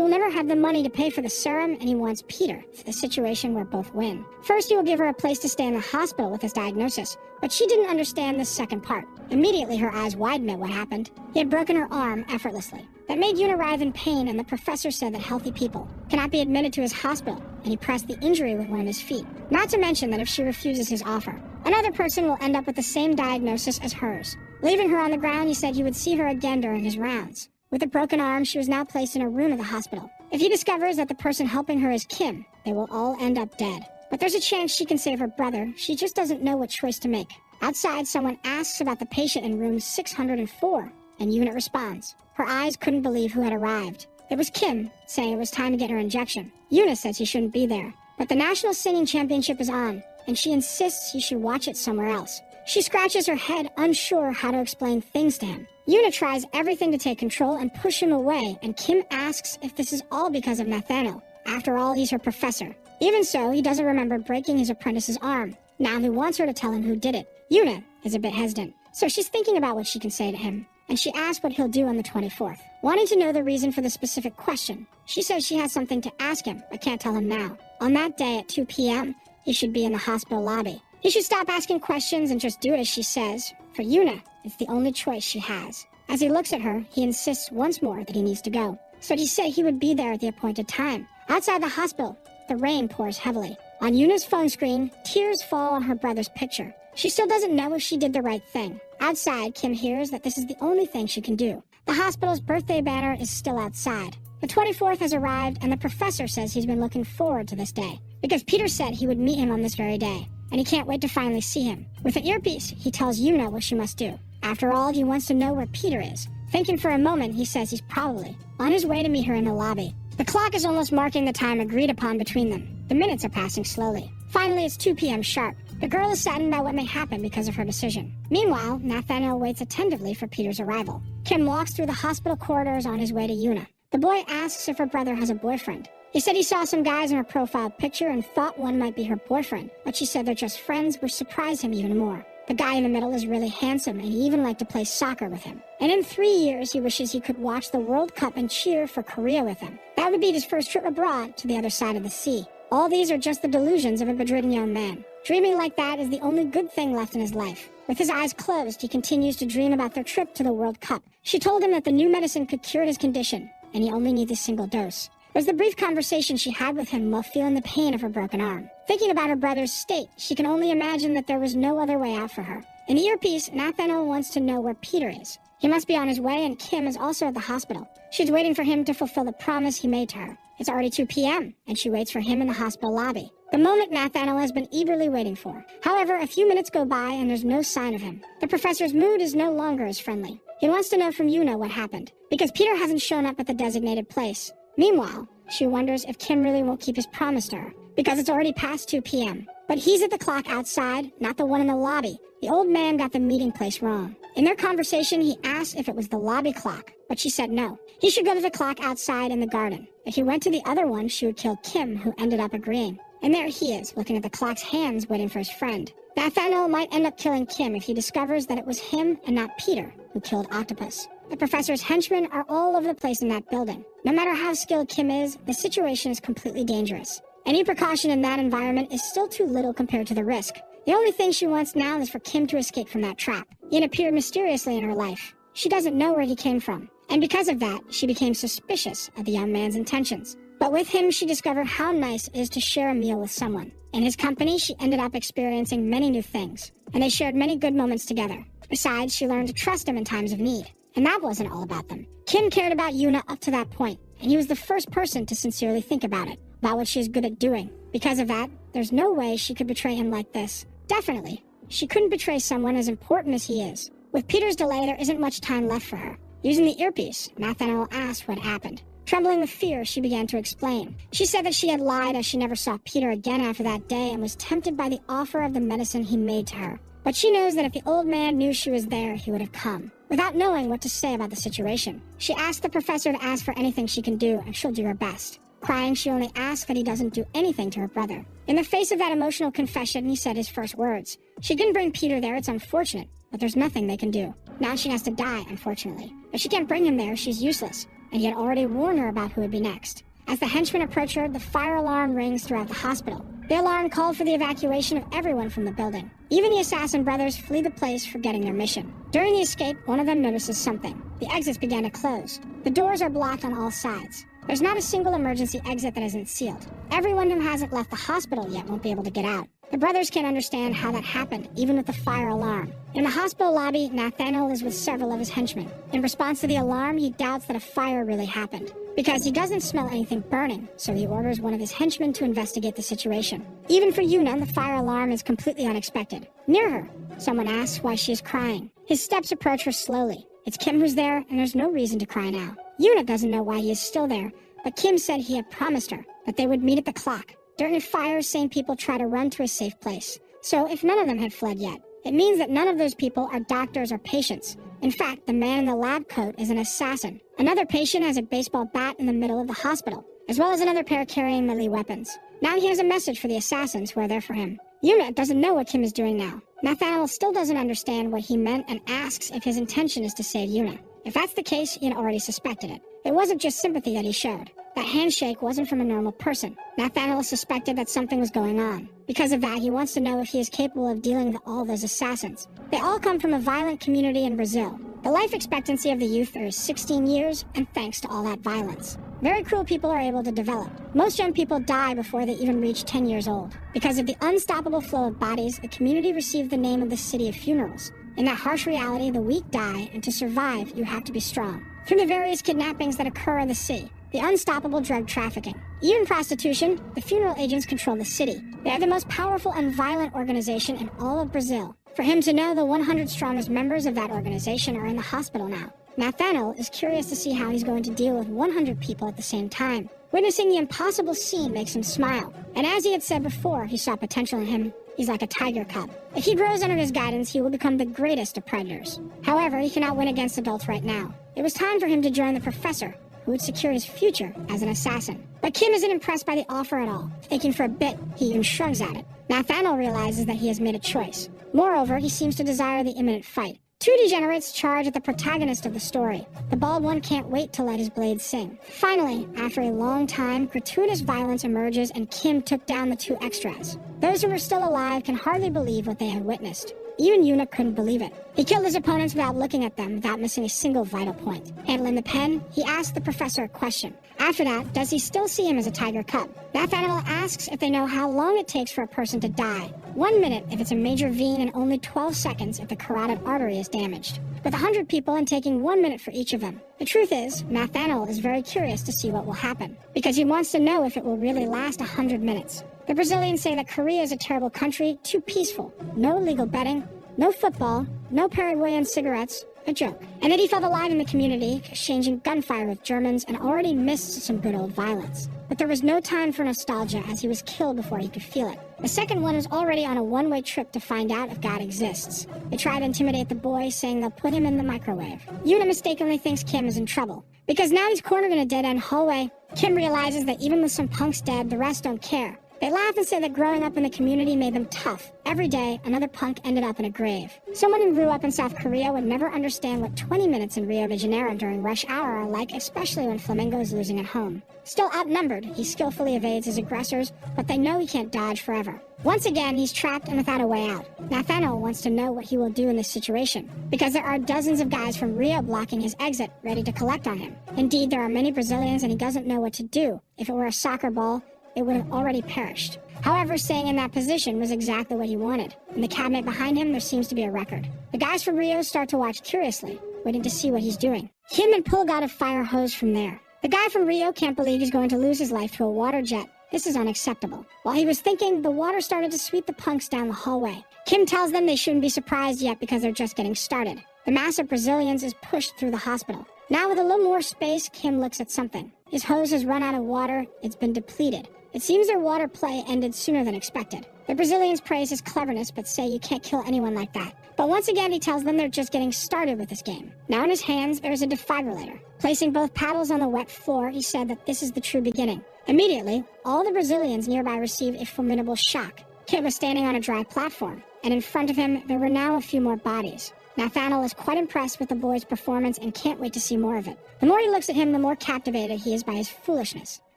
will never have the money to pay for the serum, and he wants Peter for the situation where both win. First, he will give her a place to stay in the hospital with his diagnosis, but she didn't understand the second part. Immediately, her eyes widened at what happened. He had broken her arm effortlessly. That made Yuna writhe in pain, and the professor said that healthy people cannot be admitted to his hospital, and he pressed the injury with one of his feet. Not to mention that if she refuses his offer, another person will end up with the same diagnosis as hers. Leaving her on the ground, he said he would see her again during his rounds. With a broken arm, she was now placed in a room of the hospital. If he discovers that the person helping her is Kim, they will all end up dead. But there's a chance she can save her brother. She just doesn't know what choice to make. Outside, someone asks about the patient in room 604, and Yuna responds. Her eyes couldn't believe who had arrived. It was Kim, saying it was time to get her injection. Yuna says he shouldn't be there. But the National Singing Championship is on, and she insists he should watch it somewhere else. She scratches her head, unsure how to explain things to him. Yuna tries everything to take control and push him away, and Kim asks if this is all because of Nathaniel. After all, he's her professor. Even so, he doesn't remember breaking his apprentice's arm. Now he wants her to tell him who did it. Yuna is a bit hesitant, so she's thinking about what she can say to him, and she asks what he'll do on the 24th, wanting to know the reason for the specific question. She says she has something to ask him, but can't tell him now. On that day at 2 p.m., he should be in the hospital lobby. He should stop asking questions and just do it as she says. For Yuna, it's the only choice she has. As he looks at her, he insists once more that he needs to go. So he said he would be there at the appointed time. Outside the hospital, the rain pours heavily. On Yuna's phone screen, tears fall on her brother's picture. She still doesn't know if she did the right thing. Outside, Kim hears that this is the only thing she can do. The hospital's birthday banner is still outside. The 24th has arrived, and the professor says he's been looking forward to this day, because Peter said he would meet him on this very day, and he can't wait to finally see him. With an earpiece, he tells Yuna what she must do. After all, he wants to know where Peter is. Thinking for a moment, he says he's probably on his way to meet her in the lobby. The clock is almost marking the time agreed upon between them. The minutes are passing slowly. Finally, it's 2 p.m. sharp. The girl is saddened by what may happen because of her decision. Meanwhile, Nathaniel waits attentively for Peter's arrival. Kim walks through the hospital corridors on his way to Yuna. The boy asks if her brother has a boyfriend. He said he saw some guys in her profile picture and thought one might be her boyfriend, but she said they're just friends, which surprised him even more. The guy in the middle is really handsome, and he even liked to play soccer with him. And in 3 years, he wishes he could watch the World Cup and cheer for Korea with him. That would be his first trip abroad to the other side of the sea. All these are just the delusions of a bedridden young man. Dreaming like that is the only good thing left in his life. With his eyes closed, he continues to dream about their trip to the World Cup. She told him that the new medicine could cure his condition, and he only needs a single dose. It was the brief conversation she had with him while feeling the pain of her broken arm. Thinking about her brother's state, she can only imagine that there was no other way out for her. In the earpiece, Nathaniel wants to know where Peter is. He must be on his way, and Kim is also at the hospital. She's waiting for him to fulfill the promise he made to her. It's already 2 p.m., and she waits for him in the hospital lobby. The moment Nathaniel has been eagerly waiting for. However, a few minutes go by, and there's no sign of him. The professor's mood is no longer as friendly. He wants to know from Yuna what happened, because Peter hasn't shown up at the designated place. Meanwhile, she wonders if Kim really won't keep his promise to her, because it's already past 2 p.m. But he's at the clock outside, not the one in the lobby. The old man got the meeting place wrong. In their conversation, he asked if it was the lobby clock, but she said no. He should go to the clock outside in the garden. If he went to the other one, she would kill Kim, who ended up agreeing. And there he is, looking at the clock's hands, waiting for his friend. Nathaniel might end up killing Kim if he discovers that it was him and not Peter who killed Octopus. The professor's henchmen are all over the place in that building. No matter how skilled Kim is, the situation is completely dangerous. Any precaution in that environment is still too little compared to the risk. The only thing she wants now is for Kim to escape from that trap. He had appeared mysteriously in her life. She doesn't know where he came from, and because of that, she became suspicious of the young man's intentions. But with him, she discovered how nice it is to share a meal with someone. In his company, she ended up experiencing many new things, and they shared many good moments together. Besides, she learned to trust him in times of need. And that wasn't all about them. Kim cared about Yuna up to that point, and he was the first person to sincerely think about it, about what she is good at doing. Because of that, there's no way she could betray him like this. Definitely, she couldn't betray someone as important as he is. With Peter's delay, there isn't much time left for her. Using the earpiece, Nathaniel asked what happened. Trembling with fear, she began to explain. She said that she had lied as she never saw Peter again after that day and was tempted by the offer of the medicine he made to her. But she knows that if the old man knew she was there, he would have come. Without knowing what to say about the situation, she asked the professor to ask for anything she can do, and she'll do her best. Crying, she only asks that he doesn't do anything to her brother. In the face of that emotional confession, he said his first words. She couldn't bring Peter there, it's unfortunate, but there's nothing they can do. Now she has to die, unfortunately. If she can't bring him there, she's useless. and he had already warned her about who would be next. As the henchmen approach her, the fire alarm rings throughout the hospital. The alarm called for the evacuation of everyone from the building. Even the assassin brothers flee the place, forgetting their mission. During the escape, one of them notices something. The exits began to close. The doors are blocked on all sides. There's not a single emergency exit that isn't sealed. Everyone who hasn't left the hospital yet won't be able to get out. The brothers can't understand how that happened, even with the fire alarm. In the hospital lobby, Nathaniel is with several of his henchmen. In response to the alarm, he doubts that a fire really happened, because he doesn't smell anything burning, so he orders one of his henchmen to investigate the situation. Even for Yuna, the fire alarm is completely unexpected. Near her, someone asks why she is crying. His steps approach her slowly. It's Kim who's there, and there's no reason to cry now. Yuna doesn't know why he is still there, but Kim said he had promised her that they would meet at the clock. During a fire, sane people try to run to a safe place. So if none of them had fled yet, it means that none of those people are doctors or patients. In fact, the man in the lab coat is an assassin. Another patient has a baseball bat in the middle of the hospital, as well as another pair carrying melee weapons. Now he has a message for the assassins who are there for him. Yuna doesn't know what Kim is doing now. Nathaniel still doesn't understand what he meant and asks if his intention is to save Yuna. If that's the case, he had already suspected it. It wasn't just sympathy that he showed. That handshake wasn't from a normal person. Nathaniel suspected that something was going on. Because of that, he wants to know if he is capable of dealing with all those assassins. They all come from a violent community in Brazil. The life expectancy of the youth there is 16 years, and thanks to all that violence. Very cruel people are able to develop. Most young people die before they even reach 10 years old. Because of the unstoppable flow of bodies, the community received the name of the city of funerals. In that harsh reality, the weak die, and to survive, you have to be strong. Through the various kidnappings that occur in the city, the unstoppable drug trafficking, even prostitution, the funeral agents control the city. They are the most powerful and violent organization in all of Brazil. For him to know the 100 strongest members of that organization are in the hospital now. Nathaniel is curious to see how he's going to deal with 100 people at the same time. Witnessing the impossible scene makes him smile. And as he had said before, he saw potential in him. He's like a tiger cub. If he grows under his guidance, he will become the greatest of predators. However, he cannot win against adults right now. It was time for him to join the professor, who would secure his future as an assassin. But Kim isn't impressed by the offer at all. Thinking for a bit, he even shrugs at it. Nathaniel realizes that he has made a choice. Moreover, he seems to desire the imminent fight. Two degenerates charge at the protagonist of the story. The bald one can't wait to let his blade sing. Finally, after a long time, gratuitous violence emerges and Kim took down the two extras. Those who were still alive can hardly believe what they had witnessed. Even Yuna couldn't believe it. He killed his opponents without looking at them, without missing a single vital point. Handling the pen, he asked the professor a question. After that, does he still see him as a tiger cub? Nathaniel asks if they know how long it takes for a person to die. 1 minute if it's a major vein and only 12 seconds if the carotid artery is damaged. With 100 people and taking 1 minute for each of them. The truth is, Nathaniel is very curious to see what will happen, because he wants to know if it will really last 100 minutes. The Brazilians say that Korea is a terrible country, too peaceful. No legal betting, no football, no Paraguayan cigarettes, a joke. And that he felt alive in the community, exchanging gunfire with Germans and already missed some good old violence. But there was no time for nostalgia, as he was killed before he could feel it. The second one was already on a one-way trip to find out if God exists. They try to intimidate the boy, saying they'll put him in the microwave. Yuna mistakenly thinks Kim is in trouble, because now he's cornered in a dead-end hallway. Kim realizes that even with some punks dead, the rest don't care. They laugh and say that growing up in the community made them tough. Every day, another punk ended up in a grave. Someone who grew up in South Korea would never understand what 20 minutes in Rio de Janeiro during rush hour are like, especially when Flamengo is losing at home. Still outnumbered, he skillfully evades his aggressors, but they know he can't dodge forever. Once again, he's trapped and without a way out. Nathaniel wants to know what he will do in this situation, because there are dozens of guys from Rio blocking his exit, ready to collect on him. Indeed, there are many Brazilians and he doesn't know what to do. If it were a soccer ball, it would have already perished. However, staying in that position was exactly what he wanted. In the cabinet behind him, there seems to be a record. The guys from Rio start to watch curiously, waiting to see what he's doing. Kim and pull got a fire hose from there. The guy from Rio can't believe he's going to lose his life to a water jet. This is unacceptable. While he was thinking, the water started to sweep the punks down the hallway. Kim tells them they shouldn't be surprised yet because they're just getting started. The mass of Brazilians is pushed through the hospital. Now with a little more space, Kim looks at something. His hose has run out of water. It's been depleted. It seems their water play ended sooner than expected. The Brazilians praise his cleverness, but say you can't kill anyone like that. But once again, he tells them they're just getting started with this game. Now in his hands, there is a defibrillator. Placing both paddles on the wet floor, he said that this is the true beginning. Immediately, all the Brazilians nearby received a formidable shock. Kit was standing on a dry platform, and in front of him, there were now a few more bodies. Nathaniel is quite impressed with the boy's performance and can't wait to see more of it. The more he looks at him, the more captivated he is by his foolishness.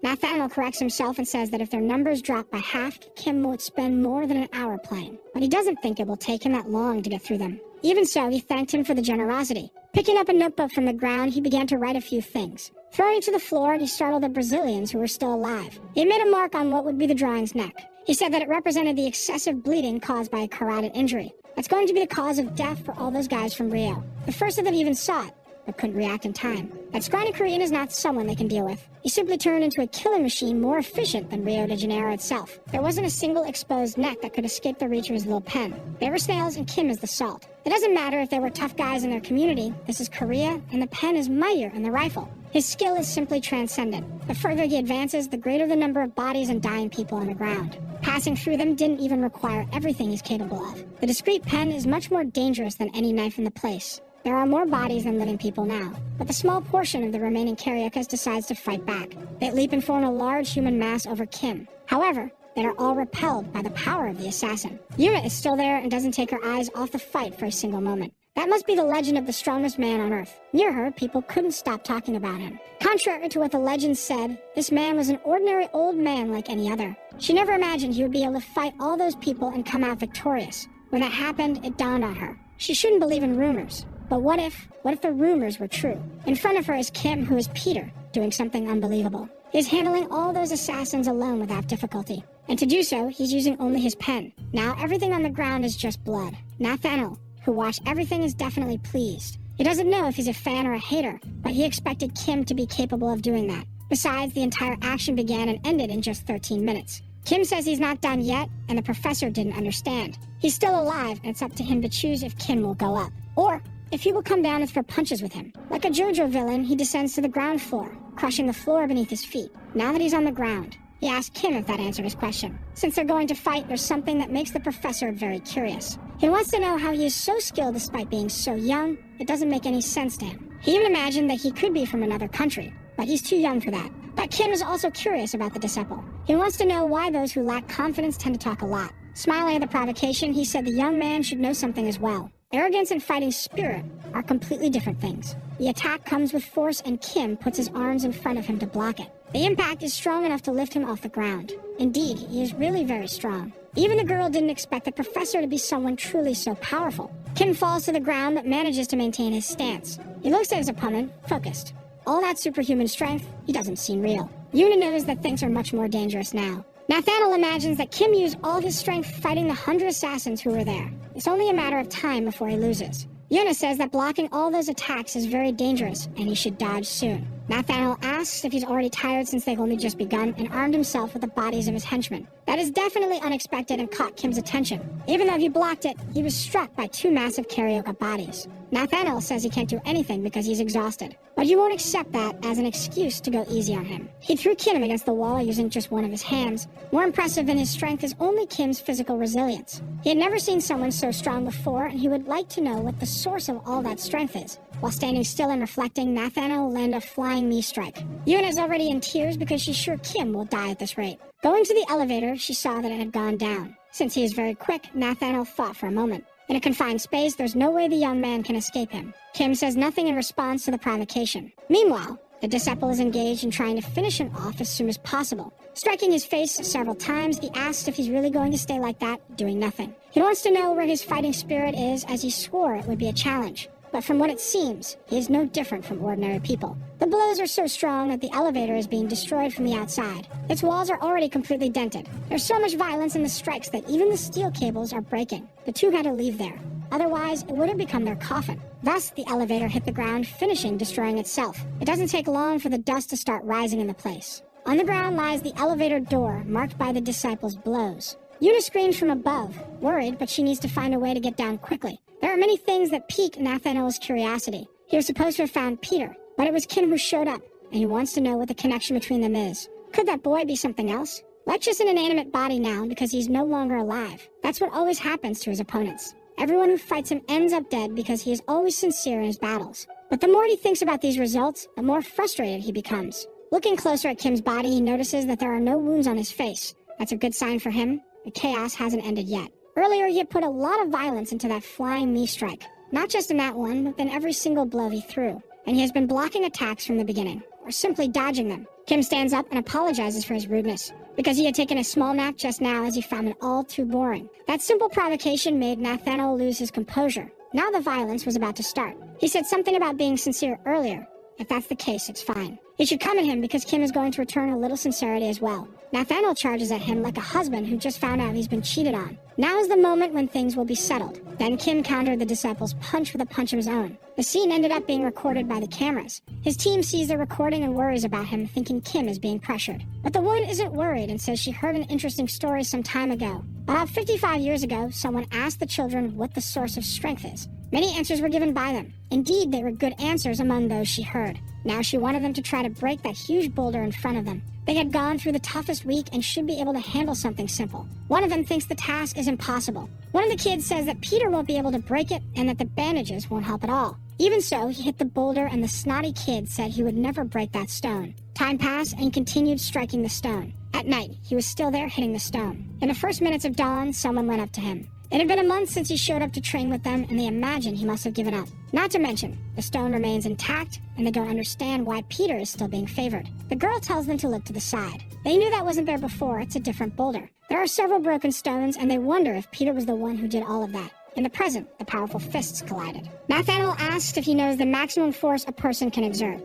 Nathaniel corrects himself and says that if their numbers drop by half, Kim would spend more than an hour playing. But he doesn't think it will take him that long to get through them. Even so, he thanked him for the generosity. Picking up a notebook from the ground, he began to write a few things. Throwing it to the floor, he startled the Brazilians who were still alive. He made a mark on what would be the drawing's neck. He said that it represented the excessive bleeding caused by a carotid injury. That's going to be the cause of death for all those guys from Rio. The first of them even saw it, but couldn't react in time. That scrawny Korean is not someone they can deal with. He simply turned into a killing machine more efficient than Rio de Janeiro itself. There wasn't a single exposed neck that could escape the reach of his little pen. They were snails and Kim is the salt. It doesn't matter if they were tough guys in their community. This is Korea, and the pen is mightier than the rifle. His skill is simply transcendent. The further he advances, the greater the number of bodies and dying people on the ground. Passing through them didn't even require everything he's capable of. The discreet pen is much more dangerous than any knife in the place. There are more bodies than living people now, but the small portion of the remaining Cariokas decides to fight back. They leap and form a large human mass over Kim. However, they are all repelled by the power of the assassin. Yuna is still there and doesn't take her eyes off the fight for a single moment. That must be the legend of the strongest man on Earth. Near her, people couldn't stop talking about him. Contrary to what the legend said, this man was an ordinary old man like any other. She never imagined he would be able to fight all those people and come out victorious. When that happened, it dawned on her. She shouldn't believe in rumors. But what if the rumors were true? In front of her is Kim, who is Peter, doing something unbelievable. He's handling all those assassins alone without difficulty. And to do so, he's using only his pen. Now everything on the ground is just blood. Nathaniel, who watched everything, is definitely pleased. He doesn't know if he's a fan or a hater, but he expected Kim to be capable of doing that. Besides, the entire action began and ended in just 13 minutes. Kim says he's not done yet, and the professor didn't understand. He's still alive, and it's up to him to choose if Kim will go up. Or if he will come down and throw punches with him. Like a JoJo villain, he descends to the ground floor, crushing the floor beneath his feet. Now that he's on the ground, he asked Kim if that answered his question. Since they're going to fight, there's something that makes the professor very curious. He wants to know how he is so skilled despite being so young. It doesn't make any sense to him. He even imagined that he could be from another country, but he's too young for that. But Kim is also curious about the disciple. He wants to know why those who lack confidence tend to talk a lot. Smiling at the provocation, he said the young man should know something as well. Arrogance and fighting spirit are completely different things. The attack comes with force, and Kim puts his arms in front of him to block it. The impact is strong enough to lift him off the ground. Indeed, he is really very strong. Even the girl didn't expect the professor to be someone truly so powerful. Kim falls to the ground but manages to maintain his stance. He looks at his opponent, focused. All that superhuman strength, he doesn't seem real. Yuna knows that things are much more dangerous now. Nathaniel imagines that Kim used all his strength fighting the 100 assassins who were there. It's only a matter of time before he loses. Yuna says that blocking all those attacks is very dangerous, and he should dodge soon. Nathaniel asks if he's already tired since they've only just begun, and armed himself with the bodies of his henchmen. That is definitely unexpected and caught Kim's attention. Even though he blocked it, he was struck by 2 massive Carioca bodies. Nathaniel says he can't do anything because he's exhausted, but he won't accept that as an excuse to go easy on him. He threw Kim against the wall using just one of his hands. More impressive than his strength is only Kim's physical resilience. He had never seen someone so strong before, and he would like to know what the source of all that strength is. While standing still and reflecting, Nathaniel will land a flying knee strike. Yuna is already in tears because she's sure Kim will die at this rate. Going to the elevator, she saw that it had gone down. Since he is very quick, Nathaniel thought for a moment. In a confined space, there's no way the young man can escape him. Kim says nothing in response to the provocation. Meanwhile, the disciple is engaged in trying to finish him off as soon as possible. Striking his face several times, he asks if he's really going to stay like that, doing nothing. He wants to know where his fighting spirit is, as he swore it would be a challenge. But from what it seems, he is no different from ordinary people. The blows are so strong that the elevator is being destroyed from the outside. Its walls are already completely dented. There's so much violence in the strikes that even the steel cables are breaking. The two had to leave there. Otherwise, it would have become their coffin. Thus, the elevator hit the ground, finishing destroying itself. It doesn't take long for the dust to start rising in the place. On the ground lies the elevator door, marked by the disciples' blows. Yuna screams from above, worried, but she needs to find a way to get down quickly. There are many things that pique Nathaniel's curiosity. He was supposed to have found Peter, but it was Kim who showed up, and he wants to know what the connection between them is. Could that boy be something else? Like just an inanimate body now because he's no longer alive. That's what always happens to his opponents. Everyone who fights him ends up dead because he is always sincere in his battles. But the more he thinks about these results, the more frustrated he becomes. Looking closer at Kim's body, he notices that there are no wounds on his face. That's a good sign for him. The chaos hasn't ended yet. Earlier, he had put a lot of violence into that flying knee strike. Not just in that one, but in every single blow he threw. And he has been blocking attacks from the beginning, or simply dodging them. Kim stands up and apologizes for his rudeness, because he had taken a small nap just now as he found it all too boring. That simple provocation made Nathaniel lose his composure. Now the violence was about to start. He said something about being sincere earlier. If that's the case, it's fine. He should come at him because Kim is going to return a little sincerity as well. Nathaniel charges at him like a husband who just found out he's been cheated on. Now is the moment when things will be settled. Then Kim countered the disciple's punch with a punch of his own. The scene ended up being recorded by the cameras. His team sees the recording and worries about him, thinking Kim is being pressured. But the woman isn't worried and says she heard an interesting story some time ago. About 55 years ago, someone asked the children what the source of strength is. Many answers were given by them. Indeed, they were good answers among those she heard. Now she wanted them to try to break that huge boulder in front of them. They had gone through the toughest week and should be able to handle something simple. One of them thinks the task is impossible. One of the kids says that Peter won't be able to break it and that the bandages won't help at all. Even so, he hit the boulder and the snotty kid said he would never break that stone. Time passed and he continued striking the stone. At night, he was still there hitting the stone. In the first minutes of dawn, someone went up to him. It had been a month since he showed up to train with them, and they imagine he must have given up. Not to mention, the stone remains intact, and they don't understand why Peter is still being favored. The girl tells them to look to the side. They knew that wasn't there before, it's a different boulder. There are several broken stones, and they wonder if Peter was the one who did all of that. In the present, the powerful fists collided. Nathaniel asks if he knows the maximum force a person can exert.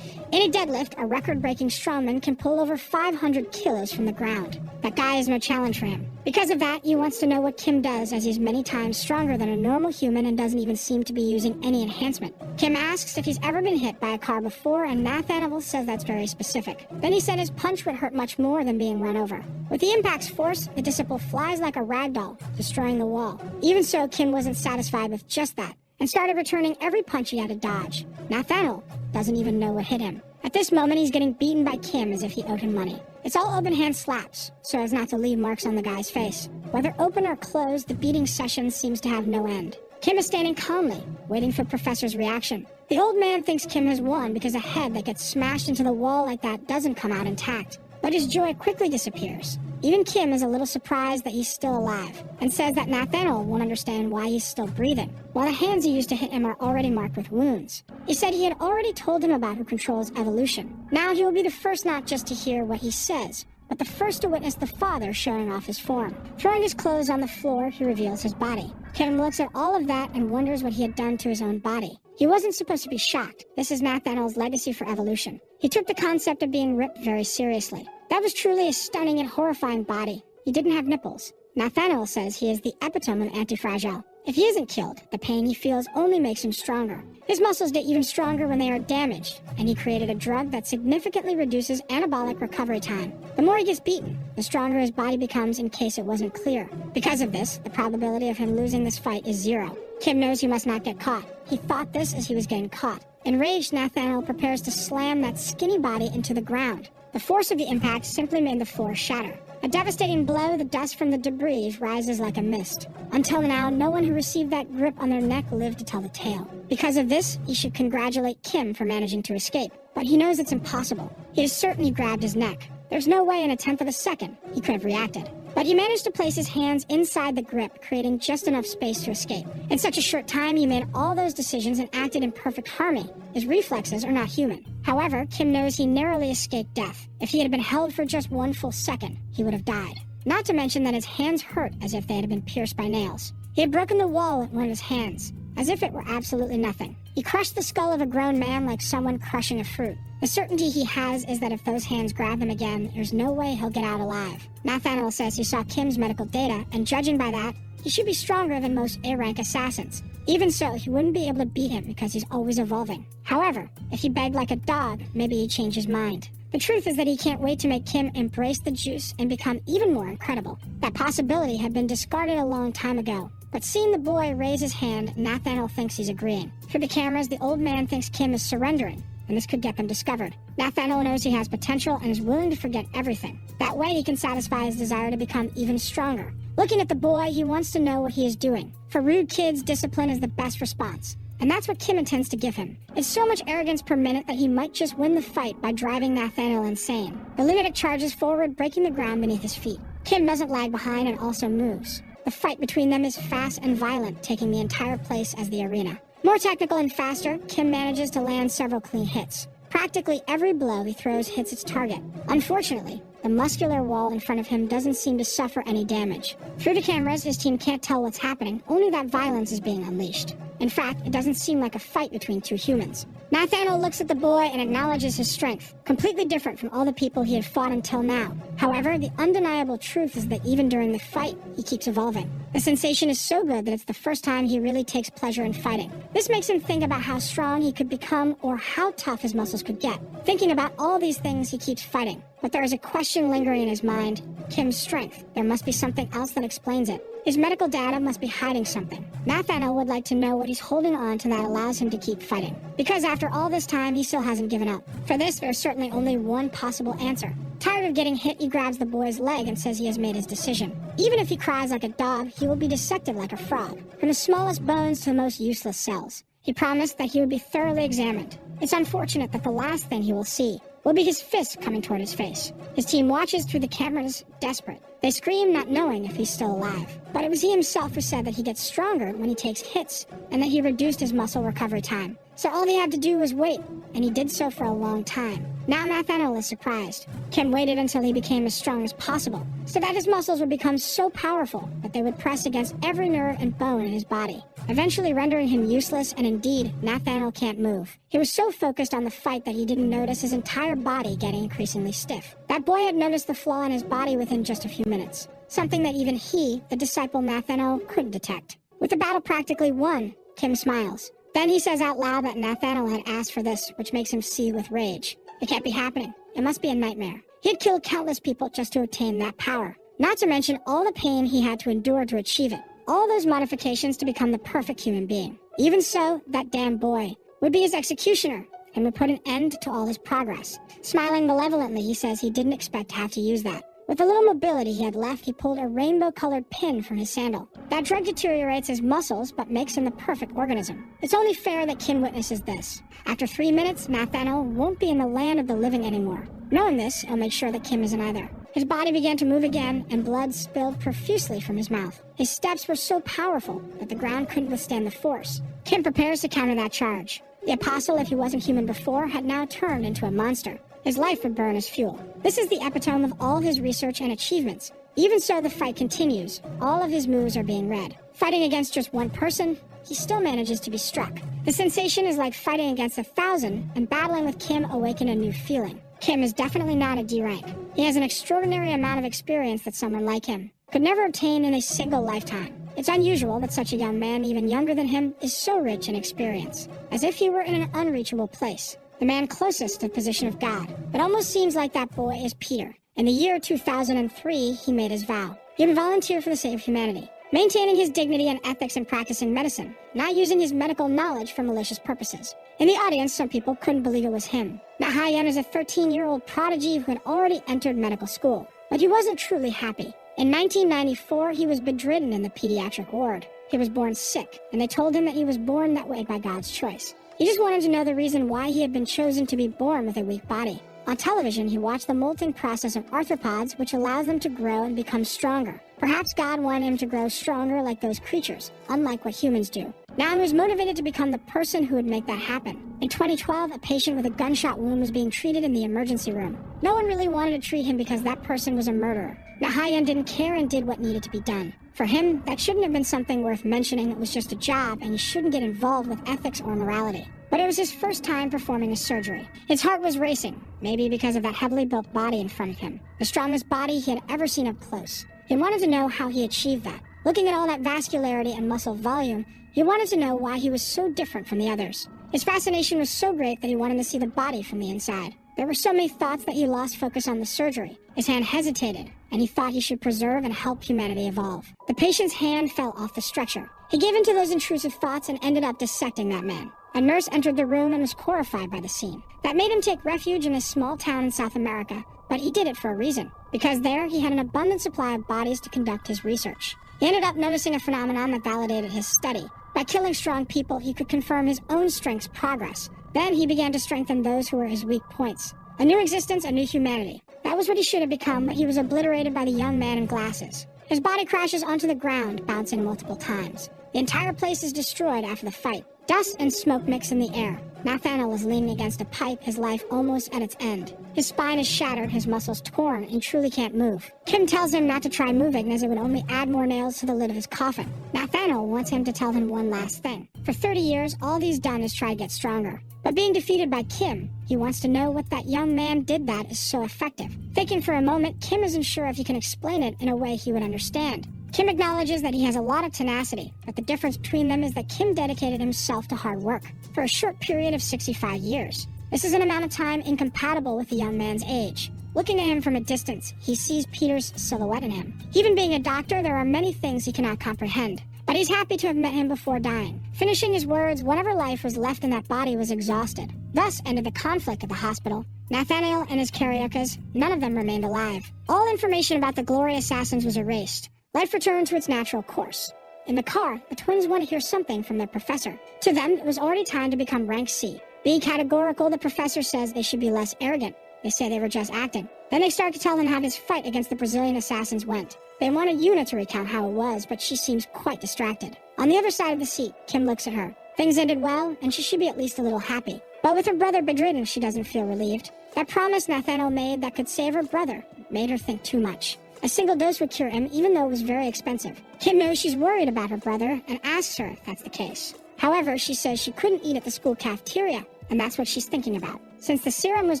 In a deadlift, a record-breaking strongman can pull over 500 kilos from the ground. That guy is no challenge for him. Because of that, he wants to know what Kim does, as he's many times stronger than a normal human and doesn't even seem to be using any enhancement. Kim asks if he's ever been hit by a car before, and Nathaniel says that's very specific. Then he said his punch would hurt much more than being run over. With the impact's force, the disciple flies like a rag doll, destroying the wall. Even so, Kim wasn't satisfied with just that, and started returning every punch he had to dodge. Nathaniel doesn't even know what hit him. At this moment, he's getting beaten by Kim as if he owed him money. It's all open hand slaps, so as not to leave marks on the guy's face. Whether open or closed, the beating session seems to have no end. Kim is standing calmly, waiting for Professor's reaction. The old man thinks Kim has won because a head that gets smashed into the wall like that doesn't come out intact. But his joy quickly disappears. Even Kim is a little surprised that he's still alive, and says that Nathaniel won't understand why he's still breathing, while the hands he used to hit him are already marked with wounds. He said he had already told him about who controls evolution. Now he will be the first not just to hear what he says, but the first to witness the father showing off his form. Throwing his clothes on the floor, he reveals his body. Kim looks at all of that and wonders what he had done to his own body. He wasn't supposed to be shocked. This is Nathaniel's legacy for evolution. He took the concept of being ripped very seriously. That was truly a stunning and horrifying body. He didn't have nipples. Nathaniel says he is the epitome of anti-fragile. If he isn't killed, the pain he feels only makes him stronger. His muscles get even stronger when they are damaged, and he created a drug that significantly reduces anabolic recovery time. The more he gets beaten, the stronger his body becomes in case it wasn't clear. Because of this, the probability of him losing this fight is 0. Kim knows he must not get caught. He thought this as he was getting caught. Enraged, Nathaniel prepares to slam that skinny body into the ground. The force of the impact simply made the floor shatter. A devastating blow, the dust from the debris rises like a mist. Until now, no one who received that grip on their neck lived to tell the tale. Because of this, he should congratulate Kim for managing to escape. But he knows it's impossible. He is certain he grabbed his neck. There's no way in a tenth of a second he could have reacted. But he managed to place his hands inside the grip, creating just enough space to escape. In such a short time, he made all those decisions and acted in perfect harmony. His reflexes are not human. However, Kim knows he narrowly escaped death. If he had been held for just 1 full second, he would have died. Not to mention that his hands hurt as if they had been pierced by nails. He had broken the wall with one of his hands, as if it were absolutely nothing. He crushed the skull of a grown man like someone crushing a fruit. The certainty he has is that if those hands grab him again, there's no way he'll get out alive. Nathaniel says he saw Kim's medical data, and judging by that, he should be stronger than most A-rank assassins. Even so, he wouldn't be able to beat him because he's always evolving. However, if he begged like a dog, maybe he'd change his mind. The truth is that he can't wait to make Kim embrace the juice and become even more incredible. That possibility had been discarded a long time ago. But seeing the boy raise his hand, Nathaniel thinks he's agreeing. Through the cameras, the old man thinks Kim is surrendering, and this could get them discovered. Nathaniel knows he has potential and is willing to forget everything. That way he can satisfy his desire to become even stronger. Looking at the boy, he wants to know what he is doing. For rude kids, discipline is the best response. And that's what Kim intends to give him. It's so much arrogance per minute that he might just win the fight by driving Nathaniel insane. The lunatic charges forward, breaking the ground beneath his feet. Kim doesn't lag behind and also moves. The fight between them is fast and violent, taking the entire place as the arena. More technical and faster, Kim manages to land several clean hits. Practically every blow he throws hits its target. Unfortunately, the muscular wall in front of him doesn't seem to suffer any damage. Through the cameras, his team can't tell what's happening, only that violence is being unleashed. In fact, it doesn't seem like a fight between two humans. Nathaniel looks at the boy and acknowledges his strength, completely different from all the people he had fought until now. However, the undeniable truth is that even during the fight, he keeps evolving. The sensation is so good that it's the first time he really takes pleasure in fighting. This makes him think about how strong he could become or how tough his muscles could get. Thinking about all these things, he keeps fighting. But there is a question lingering in his mind: Kim's strength. There must be something else that explains it. His medical data must be hiding something. Nathaniel would like to know what he's holding on to that allows him to keep fighting. Because after all this time, he still hasn't given up. For this, there's certainly only one possible answer. Tired of getting hit, he grabs the boy's leg and says he has made his decision. Even if he cries like a dog, he will be dissected like a frog, from the smallest bones to the most useless cells. He promised that he would be thoroughly examined. It's unfortunate that the last thing he will see will be his fist coming toward his face. His team watches through the cameras, desperate. They scream, not knowing if he's still alive. But it was he himself who said that he gets stronger when he takes hits, and that he reduced his muscle recovery time. So all he had to do was wait, and he did so for a long time. Now Nathaniel is surprised. Kim waited until he became as strong as possible, so that his muscles would become so powerful that they would press against every nerve and bone in his body, eventually rendering him useless, and indeed, Nathaniel can't move. He was so focused on the fight that he didn't notice his entire body getting increasingly stiff. That boy had noticed the flaw in his body within just a few minutes, something that even he, the disciple Nathaniel, couldn't detect. With the battle practically won, Kim smiles. Then he says out loud that Nathaniel had asked for this, which makes him seethe with rage. It can't be happening. It must be a nightmare. He had killed countless people just to attain that power. Not to mention all the pain he had to endure to achieve it. All those modifications to become the perfect human being. Even so, that damn boy would be his executioner and would put an end to all his progress. Smiling malevolently, he says he didn't expect to have to use that. With the little mobility he had left, he pulled a rainbow-colored pin from his sandal. That drug deteriorates his muscles, but makes him the perfect organism. It's only fair that Kim witnesses this. After 3 minutes, Nathaniel won't be in the land of the living anymore. Knowing this, he'll make sure that Kim isn't either. His body began to move again, and blood spilled profusely from his mouth. His steps were so powerful that the ground couldn't withstand the force. Kim prepares to counter that charge. The apostle, if he wasn't human before, had now turned into a monster. His life would burn as fuel. This is the epitome of all his research and achievements. Even so, the fight continues. All of his moves are being read. Fighting against just one person, he still manages to be struck. The sensation is like fighting against 1,000, and battling with Kim awakened a new feeling. Kim is definitely not a D rank. He has an extraordinary amount of experience that someone like him could never obtain in a single lifetime. It's unusual that such a young man, even younger than him, is so rich in experience, as if he were in an unreachable place. The man closest to the position of God. It almost seems like that boy is Peter. In the year 2003, he made his vow. He would volunteer for the sake of humanity, maintaining his dignity and ethics in practicing medicine, not using his medical knowledge for malicious purposes. In the audience, some people couldn't believe it was him. Nahayan is a 13-year-old prodigy who had already entered medical school, but he wasn't truly happy. In 1994, he was bedridden in the pediatric ward. He was born sick, and they told him that he was born that way by God's choice. He just wanted to know the reason why he had been chosen to be born with a weak body. On television, he watched the molting process of arthropods, which allows them to grow and become stronger. Perhaps God wanted him to grow stronger like those creatures, unlike what humans do. Now he was motivated to become the person who would make that happen. In 2012, a patient with a gunshot wound was being treated in the emergency room. No one really wanted to treat him because that person was a murderer. Nahayan didn't care and did what needed to be done. For him, that shouldn't have been something worth mentioning. It was just a job, and he shouldn't get involved with ethics or morality. But it was his first time performing a surgery. His heart was racing, maybe because of that heavily built body in front of him, the strongest body he had ever seen up close. He wanted to know how he achieved that. Looking at all that vascularity and muscle volume, he wanted to know why he was so different from the others. His fascination was so great that he wanted to see the body from the inside. There were so many thoughts that he lost focus on the surgery. His hand hesitated, and he thought he should preserve and help humanity evolve. The patient's hand fell off the stretcher. He gave in to those intrusive thoughts and ended up dissecting that man. A nurse entered the room and was horrified by the scene. That made him take refuge in a small town in South America, but he did it for a reason, because there he had an abundant supply of bodies to conduct his research. He ended up noticing a phenomenon that validated his study. By killing strong people, he could confirm his own strength's progress. Then he began to strengthen those who were his weak points. A new existence, a new humanity. That was what he should have become, but he was obliterated by the young man in glasses. His body crashes onto the ground, bouncing multiple times. The entire place is destroyed after the fight. Dust and smoke mix in the air. Nathaniel is leaning against a pipe, his life almost at its end. His spine is shattered, his muscles torn, and he truly can't move. Kim tells him not to try moving, as it would only add more nails to the lid of his coffin. Nathaniel wants him to tell him one last thing. For 30 years, all he's done is try to get stronger. But being defeated by Kim, he wants to know what that young man did that is so effective. Thinking for a moment, Kim isn't sure if he can explain it in a way he would understand. Kim acknowledges that he has a lot of tenacity, but the difference between them is that Kim dedicated himself to hard work for a short period of 65 years. This is an amount of time incompatible with the young man's age. Looking at him from a distance, he sees Peter's silhouette in him. Even being a doctor, there are many things he cannot comprehend. But he's happy to have met him before dying. Finishing his words, whatever life was left in that body was exhausted. Thus ended the conflict at the hospital. Nathaniel and his Cariokas, none of them remained alive. All information about the Glory Assassins was erased. Life returned to its natural course. In the car, the twins want to hear something from their professor. To them, it was already time to become rank C. Being categorical, the professor says they should be less arrogant. They say they were just acting. Then they start to tell him how his fight against the Brazilian assassins went. They wanted Yuna to recount how it was, but she seems quite distracted. On the other side of the seat, Kim looks at her. Things ended well, and she should be at least a little happy. But with her brother bedridden, she doesn't feel relieved. That promise Nathaniel made that could save her brother made her think too much. A single dose would cure him, even though it was very expensive. Kim knows she's worried about her brother and asks her if that's the case. However, she says she couldn't eat at the school cafeteria, and that's what she's thinking about. Since the serum was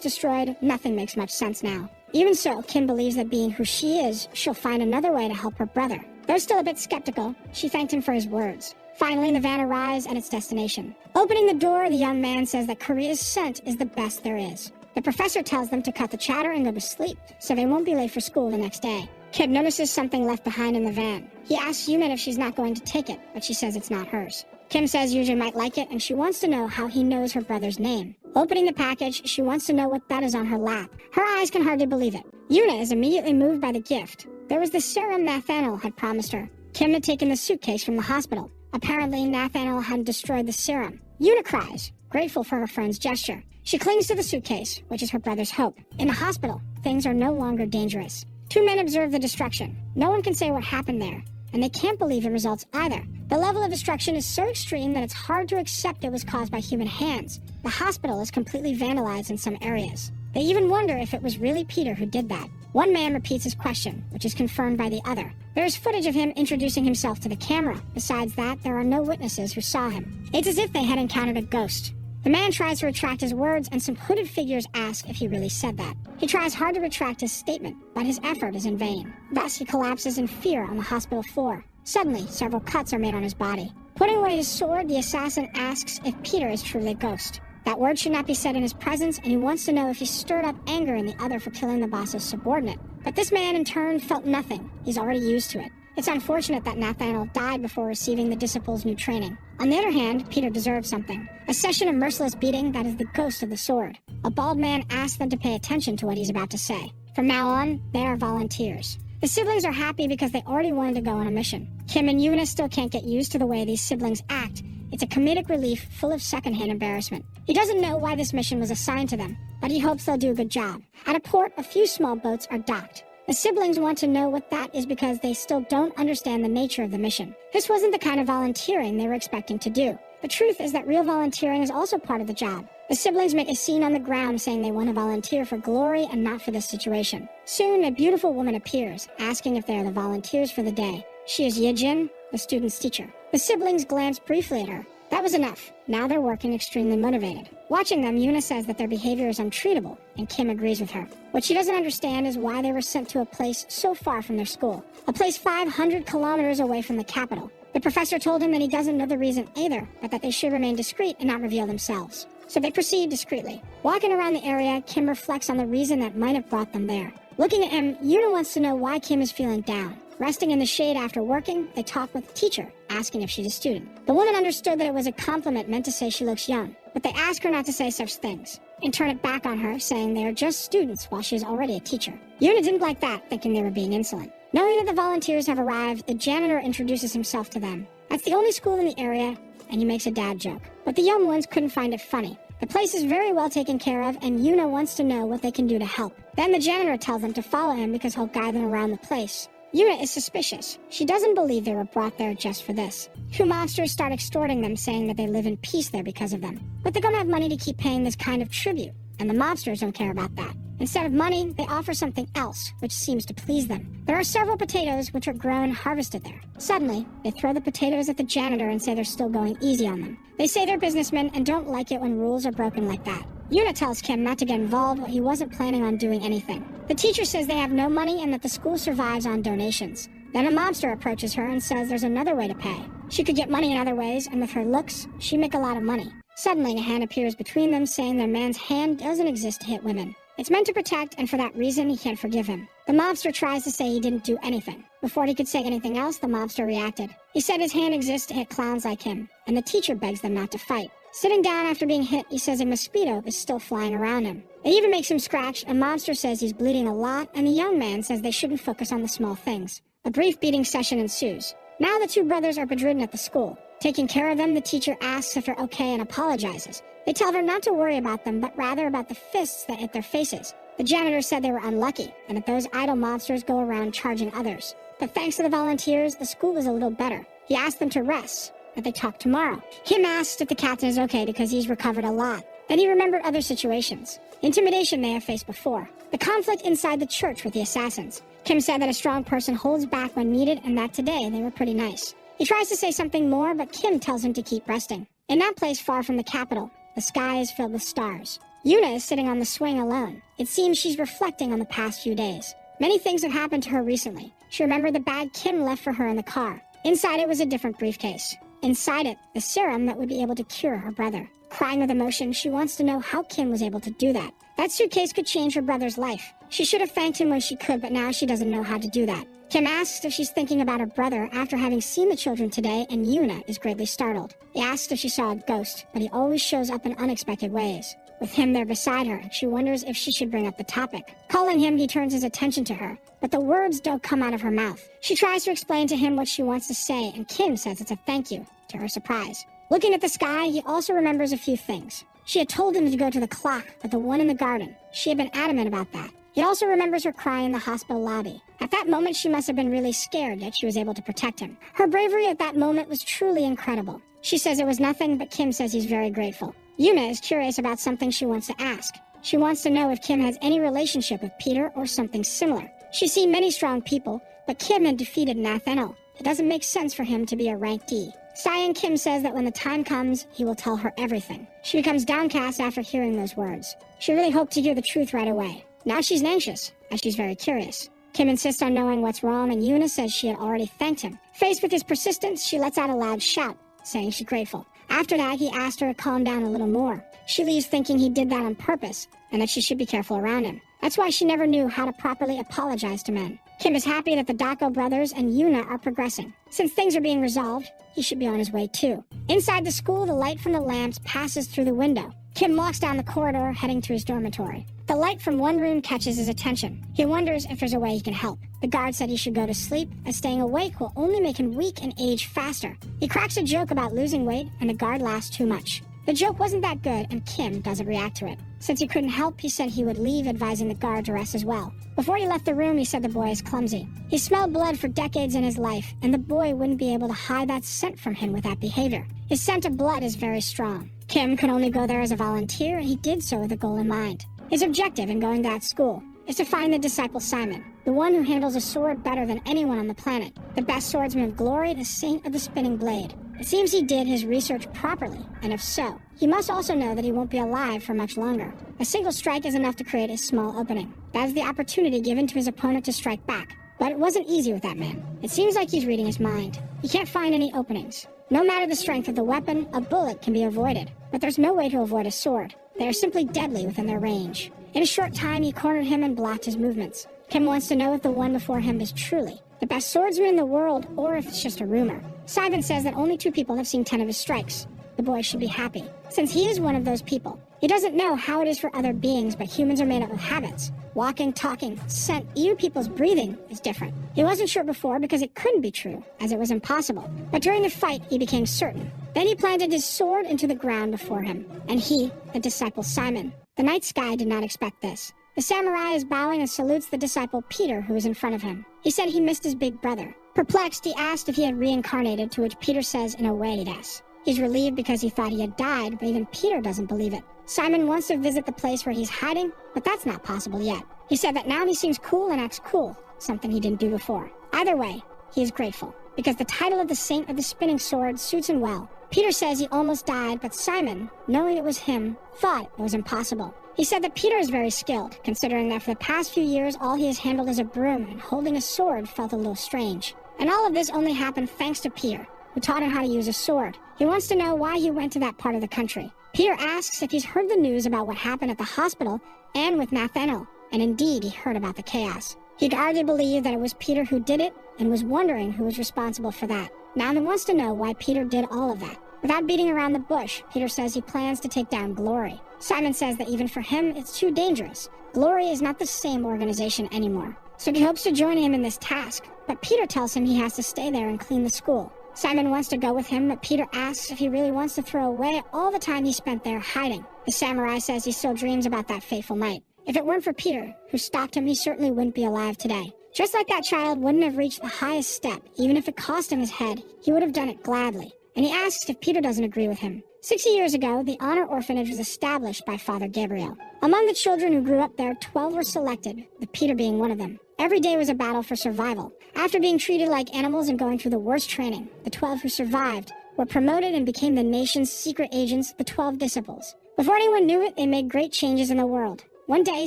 destroyed, nothing makes much sense now. Even so, Kim believes that being who she is, she'll find another way to help her brother. Though still a bit skeptical, she thanked him for his words. Finally, the van arrives at its destination. Opening the door, the young man says that Korea's scent is the best there is. The professor tells them to cut the chatter and go to sleep, so they won't be late for school the next day. Kid notices something left behind in the van. He asks Yuna if she's not going to take it, but she says it's not hers. Kim says Yuja might like it, and she wants to know how he knows her brother's name. Opening the package, she wants to know what that is on her lap. Her eyes can hardly believe it. Yuna is immediately moved by the gift. There was the serum Nathaniel had promised her. Kim had taken the suitcase from the hospital. Apparently, Nathaniel had destroyed the serum. Yuna cries, grateful for her friend's gesture. She clings to the suitcase, which is her brother's hope. In the hospital, things are no longer dangerous. Two men observe the destruction. No one can say what happened there, and they can't believe the results either. The level of destruction is so extreme that it's hard to accept it was caused by human hands. The hospital is completely vandalized in some areas. They even wonder if it was really Peter who did that. One man repeats his question, which is confirmed by the other. There is footage of him introducing himself to the camera. Besides that, there are no witnesses who saw him. It's as if they had encountered a ghost. The man tries to retract his words, and some hooded figures ask if he really said that. He tries hard to retract his statement, but his effort is in vain. Thus, he collapses in fear on the hospital floor. Suddenly, several cuts are made on his body. Putting away his sword, the assassin asks if Peter is truly a ghost. That word should not be said in his presence, and he wants to know if he stirred up anger in the other for killing the boss's subordinate. But this man, in turn, felt nothing. He's already used to it. It's unfortunate that Nathaniel died before receiving the disciple's new training. On the other hand, Peter deserves something. A session of merciless beating that is the ghost of the sword. A bald man asks them to pay attention to what he's about to say. From now on, they are volunteers. The siblings are happy because they already wanted to go on a mission. Kim and Yuna still can't get used to the way these siblings act. It's a comedic relief full of secondhand embarrassment. He doesn't know why this mission was assigned to them, but he hopes they'll do a good job. At a port, a few small boats are docked. The siblings want to know what that is because they still don't understand the nature of the mission. This wasn't the kind of volunteering they were expecting to do. The truth is that real volunteering is also part of the job. The siblings make a scene on the ground saying they want to volunteer for glory and not for this situation. Soon, a beautiful woman appears, asking if they are the volunteers for the day. She is Yejin, the student's teacher. The siblings glance briefly at her. That was enough. Now they're working extremely motivated. Watching them, Yuna says that their behavior is untreatable, and Kim agrees with her. What she doesn't understand is why they were sent to a place so far from their school. A place 500 kilometers away from the capital. The professor told him that he doesn't know the reason either, but that they should remain discreet and not reveal themselves. So they proceed discreetly. Walking around the area, Kim reflects on the reason that might have brought them there. Looking at him, Yuna wants to know why Kim is feeling down. Resting in the shade after working, they talk with the teacher, asking if she's a student. The woman understood that it was a compliment meant to say she looks young, but they ask her not to say such things, and turn it back on her, saying they are just students while she is already a teacher. Yuna didn't like that, thinking they were being insolent. Knowing that the volunteers have arrived, the janitor introduces himself to them. That's the only school in the area, and he makes a dad joke. But the young ones couldn't find it funny. The place is very well taken care of, and Yuna wants to know what they can do to help. Then the janitor tells them to follow him because he'll guide them around the place. Yuna is suspicious. She doesn't believe they were brought there just for this. Two monsters start extorting them, saying that they live in peace there because of them. But they don't have money to keep paying this kind of tribute, and the mobsters don't care about that. Instead of money, they offer something else, which seems to please them. There are several potatoes which are grown and harvested there. Suddenly, they throw the potatoes at the janitor and say they're still going easy on them. They say they're businessmen and don't like it when rules are broken like that. Yuna tells Kim not to get involved, but he wasn't planning on doing anything. The teacher says they have no money and that the school survives on donations. Then a mobster approaches her and says there's another way to pay. She could get money in other ways, and with her looks, she'd make a lot of money. Suddenly, a hand appears between them, saying their man's hand doesn't exist to hit women. It's meant to protect, and for that reason, he can't forgive him. The mobster tries to say he didn't do anything. Before he could say anything else, the mobster reacted. He said his hand exists to hit clowns like him, and the teacher begs them not to fight. Sitting down after being hit, he says a mosquito is still flying around him. It even makes him scratch. A mobster says he's bleeding a lot, and the young man says they shouldn't focus on the small things. A brief beating session ensues. Now the two brothers are bedridden at the school. Taking care of them, the teacher asks if they're okay and apologizes. They tell her not to worry about them, but rather about the fists that hit their faces. The janitor said they were unlucky, and that those idle mobsters go around charging others. But thanks to the volunteers, the school was a little better. He asked them to rest, that they talk tomorrow. Kim asked if the captain is okay because he's recovered a lot. Then he remembered other situations. Intimidation they have faced before. The conflict inside the church with the assassins. Kim said that a strong person holds back when needed, and that today they were pretty nice. He tries to say something more, but Kim tells him to keep resting. In that place far from the capital, the sky is filled with stars. Yuna is sitting on the swing alone. It seems she's reflecting on the past few days. Many things have happened to her recently. She remembered the bag Kim left for her in the car. Inside it was a different briefcase. Inside it, the serum that would be able to cure her brother. Crying with emotion, she wants to know how Kim was able to do that. That suitcase could change her brother's life. She should have thanked him when she could, but now she doesn't know how to do that. Kim asks if she's thinking about her brother after having seen the children today, and Yuna is greatly startled. He asks if she saw a ghost, but he always shows up in unexpected ways. With him there beside her, she wonders if she should bring up the topic. Calling him, he turns his attention to her, but the words don't come out of her mouth. She tries to explain to him what she wants to say, and Kim says it's a thank you, to her surprise. Looking at the sky, he also remembers a few things. She had told him to go to the clock, but the one in the garden. She had been adamant about that. He also remembers her cry in the hospital lobby. At that moment, she must have been really scared, yet she was able to protect him. Her bravery at that moment was truly incredible. She says it was nothing, but Kim says he's very grateful. Yuna is curious about something she wants to ask. She wants to know if Kim has any relationship with Peter or something similar. She's seen many strong people, but Kim had defeated Nathaniel. It doesn't make sense for him to be a rank D. Sighing, Kim says that when the time comes, he will tell her everything. She becomes downcast after hearing those words. She really hoped to hear the truth right away. Now she's anxious, as she's very curious. Kim insists on knowing what's wrong, and Yuna says she had already thanked him. Faced with his persistence, she lets out a loud shout, saying she's grateful. After that, he asked her to calm down a little more. She leaves thinking he did that on purpose, and that she should be careful around him. That's why she never knew how to properly apologize to men. Kim is happy that the Dako brothers and Yuna are progressing. Since things are being resolved, he should be on his way too. Inside the school, the light from the lamps passes through the window. Kim walks down the corridor, heading to his dormitory. The light from one room catches his attention. He wonders if there's a way he can help. The guard said he should go to sleep, as staying awake will only make him weak and age faster. He cracks a joke about losing weight, and the guard laughs too much. The joke wasn't that good, and Kim doesn't react to it. Since he couldn't help, he said he would leave, advising the guard to rest as well. Before he left the room, he said the boy is clumsy. He smelled blood for decades in his life, and the boy wouldn't be able to hide that scent from him with that behavior. His scent of blood is very strong. Kim could only go there as a volunteer, and he did so with a goal in mind. His objective in going to that school is to find the disciple Simon, the one who handles a sword better than anyone on the planet, the best swordsman of glory, the saint of the spinning blade. It seems he did his research properly, and if so, he must also know that he won't be alive for much longer. A single strike is enough to create a small opening. That is the opportunity given to his opponent to strike back. But it wasn't easy with that man. It seems like he's reading his mind. He can't find any openings. No matter the strength of the weapon, a bullet can be avoided. But there's no way to avoid a sword. They are simply deadly within their range. In a short time, he cornered him and blocked his movements. Kim wants to know if the one before him is truly the best swordsman in the world, or if it's just a rumor. Simon says that only 2 people have seen 10 of his strikes. The boy should be happy, since he is one of those people. He doesn't know how it is for other beings, but humans are made up of habits. Walking, talking, scent, even people's breathing is different. He wasn't sure before because it couldn't be true, as it was impossible. But during the fight, he became certain. Then he planted his sword into the ground before him, and he, the disciple Simon. The night sky did not expect this. The samurai is bowing and salutes the disciple Peter, who is in front of him. He said he missed his big brother. Perplexed, he asked if he had reincarnated, to which Peter says in a way yes. He's relieved because he thought he had died, but even Peter doesn't believe it. Simon wants to visit the place where he's hiding, but that's not possible yet. He said that now he seems cool and acts cool, something he didn't do before. Either way, he is grateful, because the title of the Saint of the Spinning Sword suits him well. Peter says he almost died, but Simon, knowing it was him, thought it was impossible. He said that Peter is very skilled, considering that for the past few years all he has handled is a broom, and holding a sword felt a little strange. And all of this only happened thanks to Peter, who taught him how to use a sword. He wants to know why he went to that part of the country. Peter asks if he's heard the news about what happened at the hospital and with Nathaniel, and indeed he heard about the chaos. He could hardly believe that it was Peter who did it, and was wondering who was responsible for that. Now he wants to know why Peter did all of that. Without beating around the bush, Peter says he plans to take down Glory. Simon says that even for him, it's too dangerous. Glory is not the same organization anymore, so he hopes to join him in this task, but Peter tells him he has to stay there and clean the school. Simon wants to go with him, but Peter asks if he really wants to throw away all the time he spent there hiding. The samurai says he still dreams about that fateful night. If it weren't for Peter, who stopped him, he certainly wouldn't be alive today. Just like that child wouldn't have reached the highest step, even if it cost him his head, he would have done it gladly. And he asks if Peter doesn't agree with him. 60 years ago, the Honor Orphanage was established by Father Gabriel. Among the children who grew up there, 12 were selected, with Peter being one of them. Every day was a battle for survival. After being treated like animals and going through the worst training, the 12 who survived were promoted and became the nation's secret agents, the 12 disciples. Before anyone knew it, they made great changes in the world. One day,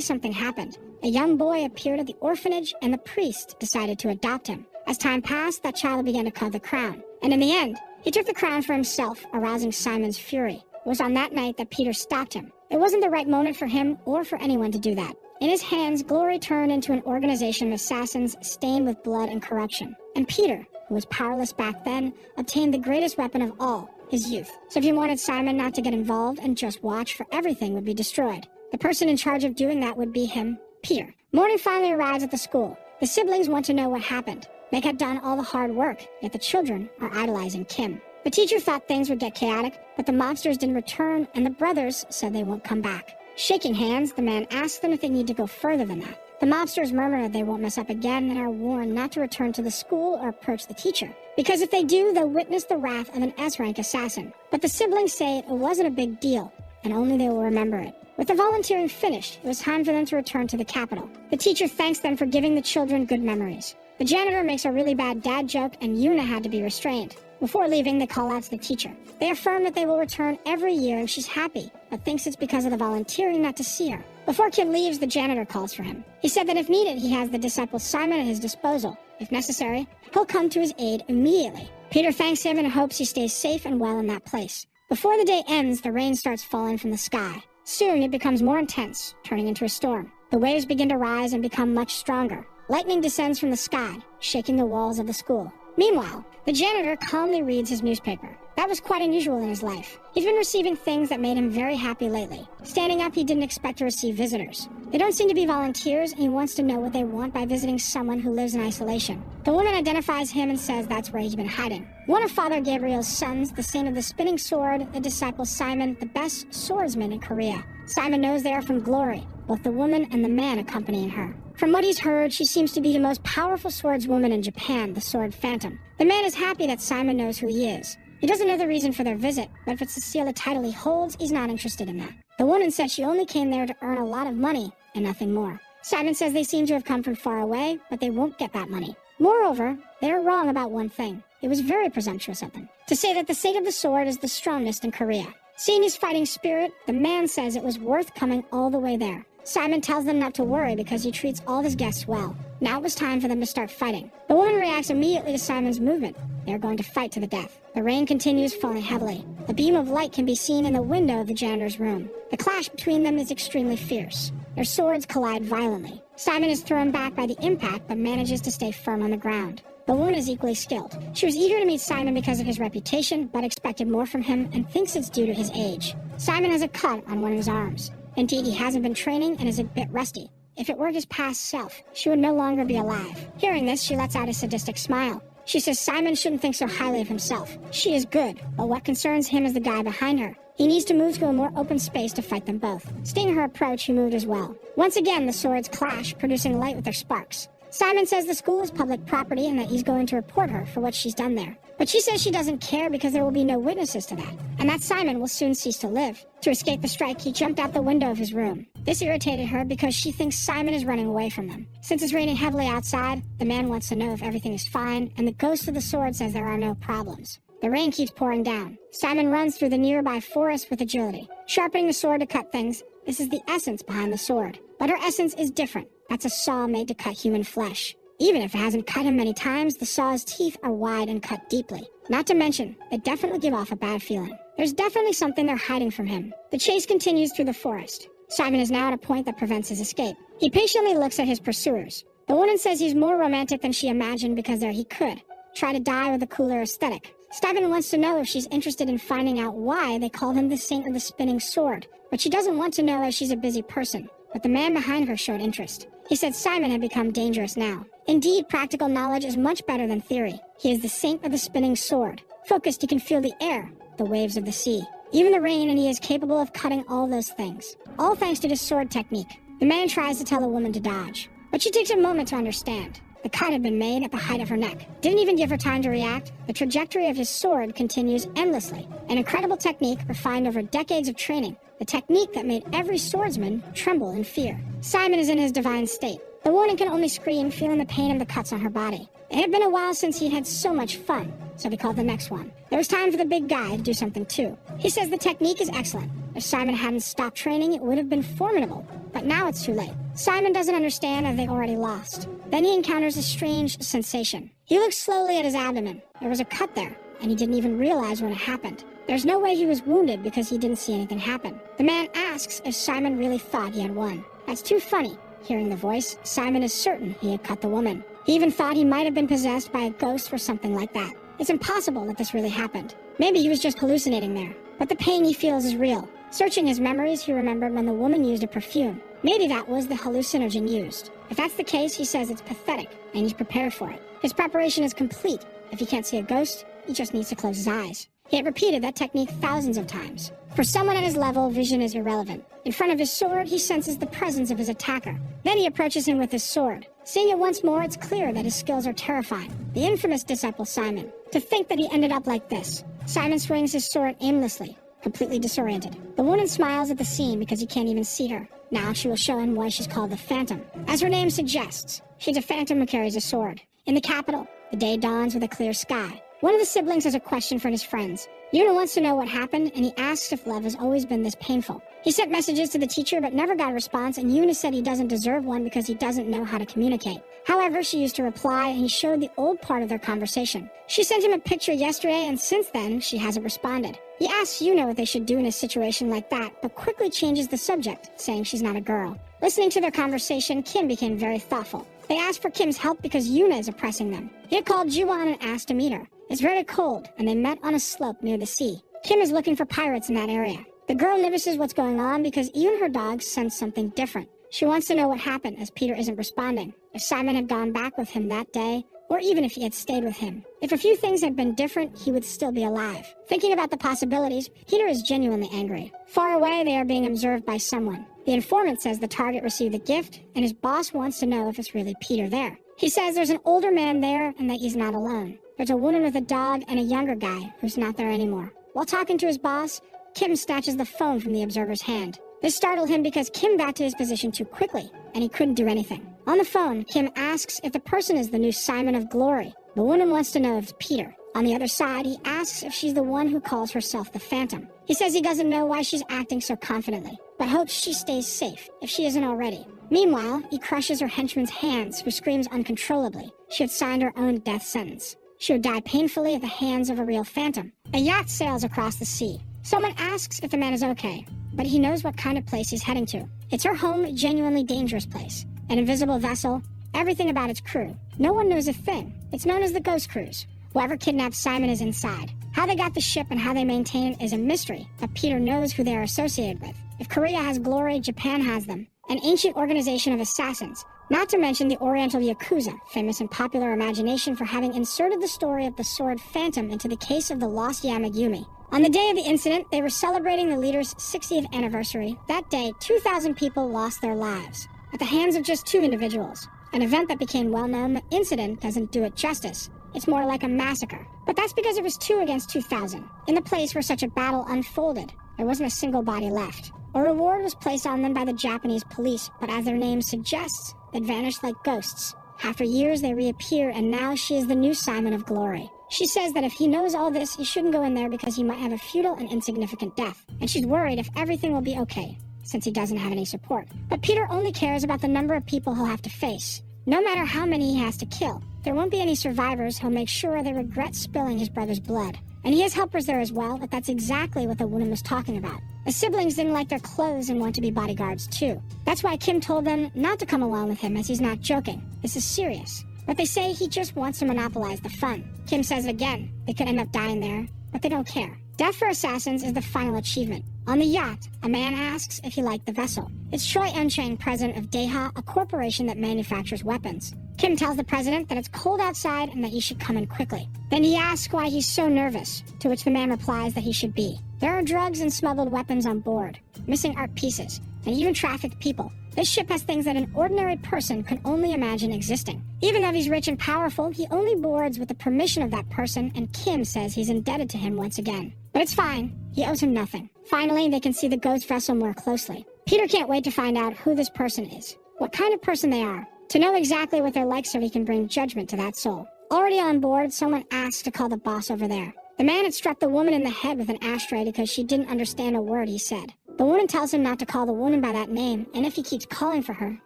something happened. A young boy appeared at the orphanage, and the priest decided to adopt him. As time passed, that child began to covet the crown. And in the end, he took the crown for himself, arousing Simon's fury. It was on that night that Peter stopped him. It wasn't the right moment for him or for anyone to do that. In his hands, Glory turned into an organization of assassins stained with blood and corruption. And Peter, who was powerless back then, obtained the greatest weapon of all, his youth. So if he wanted Simon not to get involved and just watch, for everything would be destroyed. The person in charge of doing that would be him, Peter. Morning finally arrives at the school. The siblings want to know what happened. They had done all the hard work, yet the children are idolizing Kim. The teacher thought things would get chaotic, but the mobsters didn't return, and the brothers said they won't come back. Shaking hands, the man asks them if they need to go further than that. The mobsters murmur that they won't mess up again and are warned not to return to the school or approach the teacher, because if they do, they'll witness the wrath of an S-rank assassin. But the siblings say it wasn't a big deal, and only they will remember it. With the volunteering finished, it was time for them to return to the capital. The teacher thanks them for giving the children good memories. The janitor makes a really bad dad joke, and Yuna had to be restrained. Before leaving, they call out to the teacher. They affirm that they will return every year, and she's happy, but thinks it's because of the volunteering not to see her. Before Kim leaves, the janitor calls for him. He said that if needed, he has the disciple Simon at his disposal. If necessary, he'll come to his aid immediately. Peter thanks him and hopes he stays safe and well in that place. Before the day ends, the rain starts falling from the sky. Soon, it becomes more intense, turning into a storm. The waves begin to rise and become much stronger. Lightning descends from the sky, shaking the walls of the school. Meanwhile, the janitor calmly reads his newspaper. That was quite unusual in his life. He's been receiving things that made him very happy lately. Standing up, he didn't expect to receive visitors. They don't seem to be volunteers, and he wants to know what they want by visiting someone who lives in isolation. The woman identifies him and says that's where he's been hiding. One of Father Gabriel's sons, the Saint of the Spinning Sword, the disciple Simon, the best swordsman in Korea. Simon knows they are from Glory, both the woman and the man accompanying her. From what he's heard, she seems to be the most powerful swordswoman in Japan, the Sword Phantom. The man is happy that Simon knows who he is. He doesn't know the reason for their visit, but if it's to steal the title he holds, he's not interested in that. The woman says she only came there to earn a lot of money and nothing more. Simon says they seem to have come from far away, but they won't get that money. Moreover, they're wrong about one thing. It was very presumptuous of them to say that the Saint of the Sword is the strongest in Korea. Seeing his fighting spirit, the man says it was worth coming all the way there. Simon tells them not to worry because he treats all his guests well. Now it was time for them to start fighting. The woman reacts immediately to Simon's movement. They are going to fight to the death. The rain continues, falling heavily. A beam of light can be seen in the window of the janitor's room. The clash between them is extremely fierce. Their swords collide violently. Simon is thrown back by the impact, but manages to stay firm on the ground. The woman is equally skilled. She was eager to meet Simon because of his reputation, but expected more from him and thinks it's due to his age. Simon has a cut on one of his arms. Indeed, he hasn't been training and is a bit rusty. If it were his past self, she would no longer be alive. Hearing this, she lets out a sadistic smile. She says Simon shouldn't think so highly of himself. She is good, but what concerns him is the guy behind her. He needs to move to a more open space to fight them both. Seeing her approach, he moved as well. Once again, the swords clash, producing light with their sparks. Simon says the school is public property and that he's going to report her for what she's done there. But she says she doesn't care because there will be no witnesses to that, and that Simon will soon cease to live. To escape the strike, he jumped out the window of his room. This irritated her because she thinks Simon is running away from them. Since it's raining heavily outside, the man wants to know if everything is fine, and the ghost of the sword says there are no problems. The rain keeps pouring down. Simon runs through the nearby forest with agility, sharpening the sword to cut things. This is the essence behind the sword. But her essence is different. That's a saw made to cut human flesh. Even if it hasn't cut him many times, the saw's teeth are wide and cut deeply. Not to mention, they definitely give off a bad feeling. There's definitely something they're hiding from him. The chase continues through the forest. Simon is now at a point that prevents his escape. He patiently looks at his pursuers. The woman says he's more romantic than she imagined because there he could try to die with a cooler aesthetic. Simon wants to know if she's interested in finding out why they called him the Saint of the Spinning Sword, but she doesn't want to know as she's a busy person. But the man behind her showed interest. He said Simon had become dangerous now. Indeed, practical knowledge is much better than theory. He is the Saint of the Spinning Sword. Focused, he can feel the air, the waves of the sea, even the rain, and he is capable of cutting all those things. All thanks to his sword technique. The man tries to tell the woman to dodge, but she takes a moment to understand. The cut had been made at the height of her neck. Didn't even give her time to react. The trajectory of his sword continues endlessly. An incredible technique refined over decades of training. The technique that made every swordsman tremble in fear. Simon is in his divine state. The woman can only scream, feeling the pain of the cuts on her body. It had been a while since he'd had so much fun, so he called the next one. There was time for the big guy to do something too. He says the technique is excellent. If Simon hadn't stopped training, it would have been formidable. But now it's too late. Simon doesn't understand as they already lost. Then he encounters a strange sensation. He looks slowly at his abdomen. There was a cut there, and he didn't even realize when it happened. There's no way he was wounded because he didn't see anything happen. The man asks if Simon really thought he had won. That's too funny. Hearing the voice, Simon is certain he had cut the woman. He even thought he might have been possessed by a ghost or something like that. It's impossible that this really happened. Maybe he was just hallucinating there. But the pain he feels is real. Searching his memories, he remembered when the woman used a perfume. Maybe that was the hallucinogen used. If that's the case, he says it's pathetic, and he's prepared for it. His preparation is complete. If he can't see a ghost, he just needs to close his eyes. He had repeated that technique thousands of times. For someone at his level, vision is irrelevant. In front of his sword, he senses the presence of his attacker. Then he approaches him with his sword. Seeing it once more, it's clear that his skills are terrifying. The infamous disciple Simon. To think that he ended up like this. Simon swings his sword aimlessly, completely disoriented. The woman smiles at the scene because he can't even see her. Now she will show him why she's called the Phantom. As her name suggests, she's a phantom who carries a sword. In the capital, the day dawns with a clear sky. One of the siblings has a question for his friends. Yuna wants to know what happened, and he asks if love has always been this painful. He sent messages to the teacher but never got a response, and Yuna said he doesn't deserve one because he doesn't know how to communicate. However, she used to reply, and he showed the old part of their conversation. She sent him a picture yesterday, and since then, she hasn't responded. He asks Yuna what they should do in a situation like that, but quickly changes the subject, saying she's not a girl. Listening to their conversation, Kim became very thoughtful. They asked for Kim's help because Yuna is oppressing them. He had called Juwon and asked to meet her. It's very cold, and they met on a slope near the sea. Kim is looking for pirates in that area. The girl notices what's going on because even her dog sense something different. She wants to know what happened as Peter isn't responding. If Simon had gone back with him that day, or even if he had stayed with him. If a few things had been different, he would still be alive. Thinking about the possibilities, Peter is genuinely angry. Far away, they are being observed by someone. The informant says the target received the gift, and his boss wants to know if it's really Peter there. He says there's an older man there and that he's not alone. There's a woman with a dog and a younger guy who's not there anymore. While talking to his boss, Kim snatches the phone from the observer's hand. This startled him because Kim got to his position too quickly, and he couldn't do anything. On the phone, Kim asks if the person is the new Simon of Glory. The woman wants to know if it's Peter. On the other side, he asks if she's the one who calls herself the Phantom. He says he doesn't know why she's acting so confidently, but hopes she stays safe, if she isn't already. Meanwhile, he crushes her henchman's hands, who screams uncontrollably. She had signed her own death sentence. She would die painfully at the hands of a real phantom. A yacht sails across the sea. Someone asks if the man is okay, but he knows what kind of place he's heading to. It's her home, a genuinely dangerous place. An invisible vessel, everything about its crew. No one knows a thing. It's known as the Ghost Cruise. Whoever kidnapped Simon is inside. How they got the ship and how they maintain it is a mystery, but Peter knows who they are associated with. If Korea has glory, Japan has them. An ancient organization of assassins. Not to mention the Oriental Yakuza, famous in popular imagination for having inserted the story of the sword Phantom into the case of the lost Yamagumi. On the day of the incident, they were celebrating the leader's 60th anniversary. That day, 2,000 people lost their lives at the hands of just 2 individuals. An event that became well known, the incident doesn't do it justice. It's more like a massacre. But that's because it was 2 against 2,000. In the place where such a battle unfolded, there wasn't a single body left. A reward was placed on them by the Japanese police, but as their name suggests, they'd vanished like ghosts. After years, they reappear, and now she is the new Simon of Glory. She says that if he knows all this, he shouldn't go in there because he might have a futile and insignificant death. And she's worried if everything will be okay, since he doesn't have any support. But Peter only cares about the number of people he'll have to face. No matter how many he has to kill, there won't be any survivors. He'll make sure they regret spilling his brother's blood. And he has helpers there as well, but that's exactly what the woman was talking about. The siblings didn't like their clothes and want to be bodyguards too. That's why Kim told them not to come along with him, as he's not joking. This is serious. But they say he just wants to monopolize the fun. Kim says it again. They could end up dying there, but they don't care. Death for assassins is the final achievement. On the yacht, a man asks if he liked the vessel. It's Choi Eun-chang, president of Daeha, a corporation that manufactures weapons. Kim tells the president that it's cold outside and that he should come in quickly. Then he asks why he's so nervous, to which the man replies that he should be. There are drugs and smuggled weapons on board, missing art pieces, and even trafficked people. This ship has things that an ordinary person could only imagine existing. Even though he's rich and powerful, he only boards with the permission of that person, and Kim says he's indebted to him once again. But it's fine. He owes him nothing. Finally, they can see the ghost vessel more closely. Peter can't wait to find out who this person is, what kind of person they are, to know exactly what they're like so he can bring judgment to that soul. Already on board, someone asks to call the boss over there. The man had struck the woman in the head with an ashtray because she didn't understand a word he said. The woman tells him not to call the woman by that name, and if he keeps calling for her,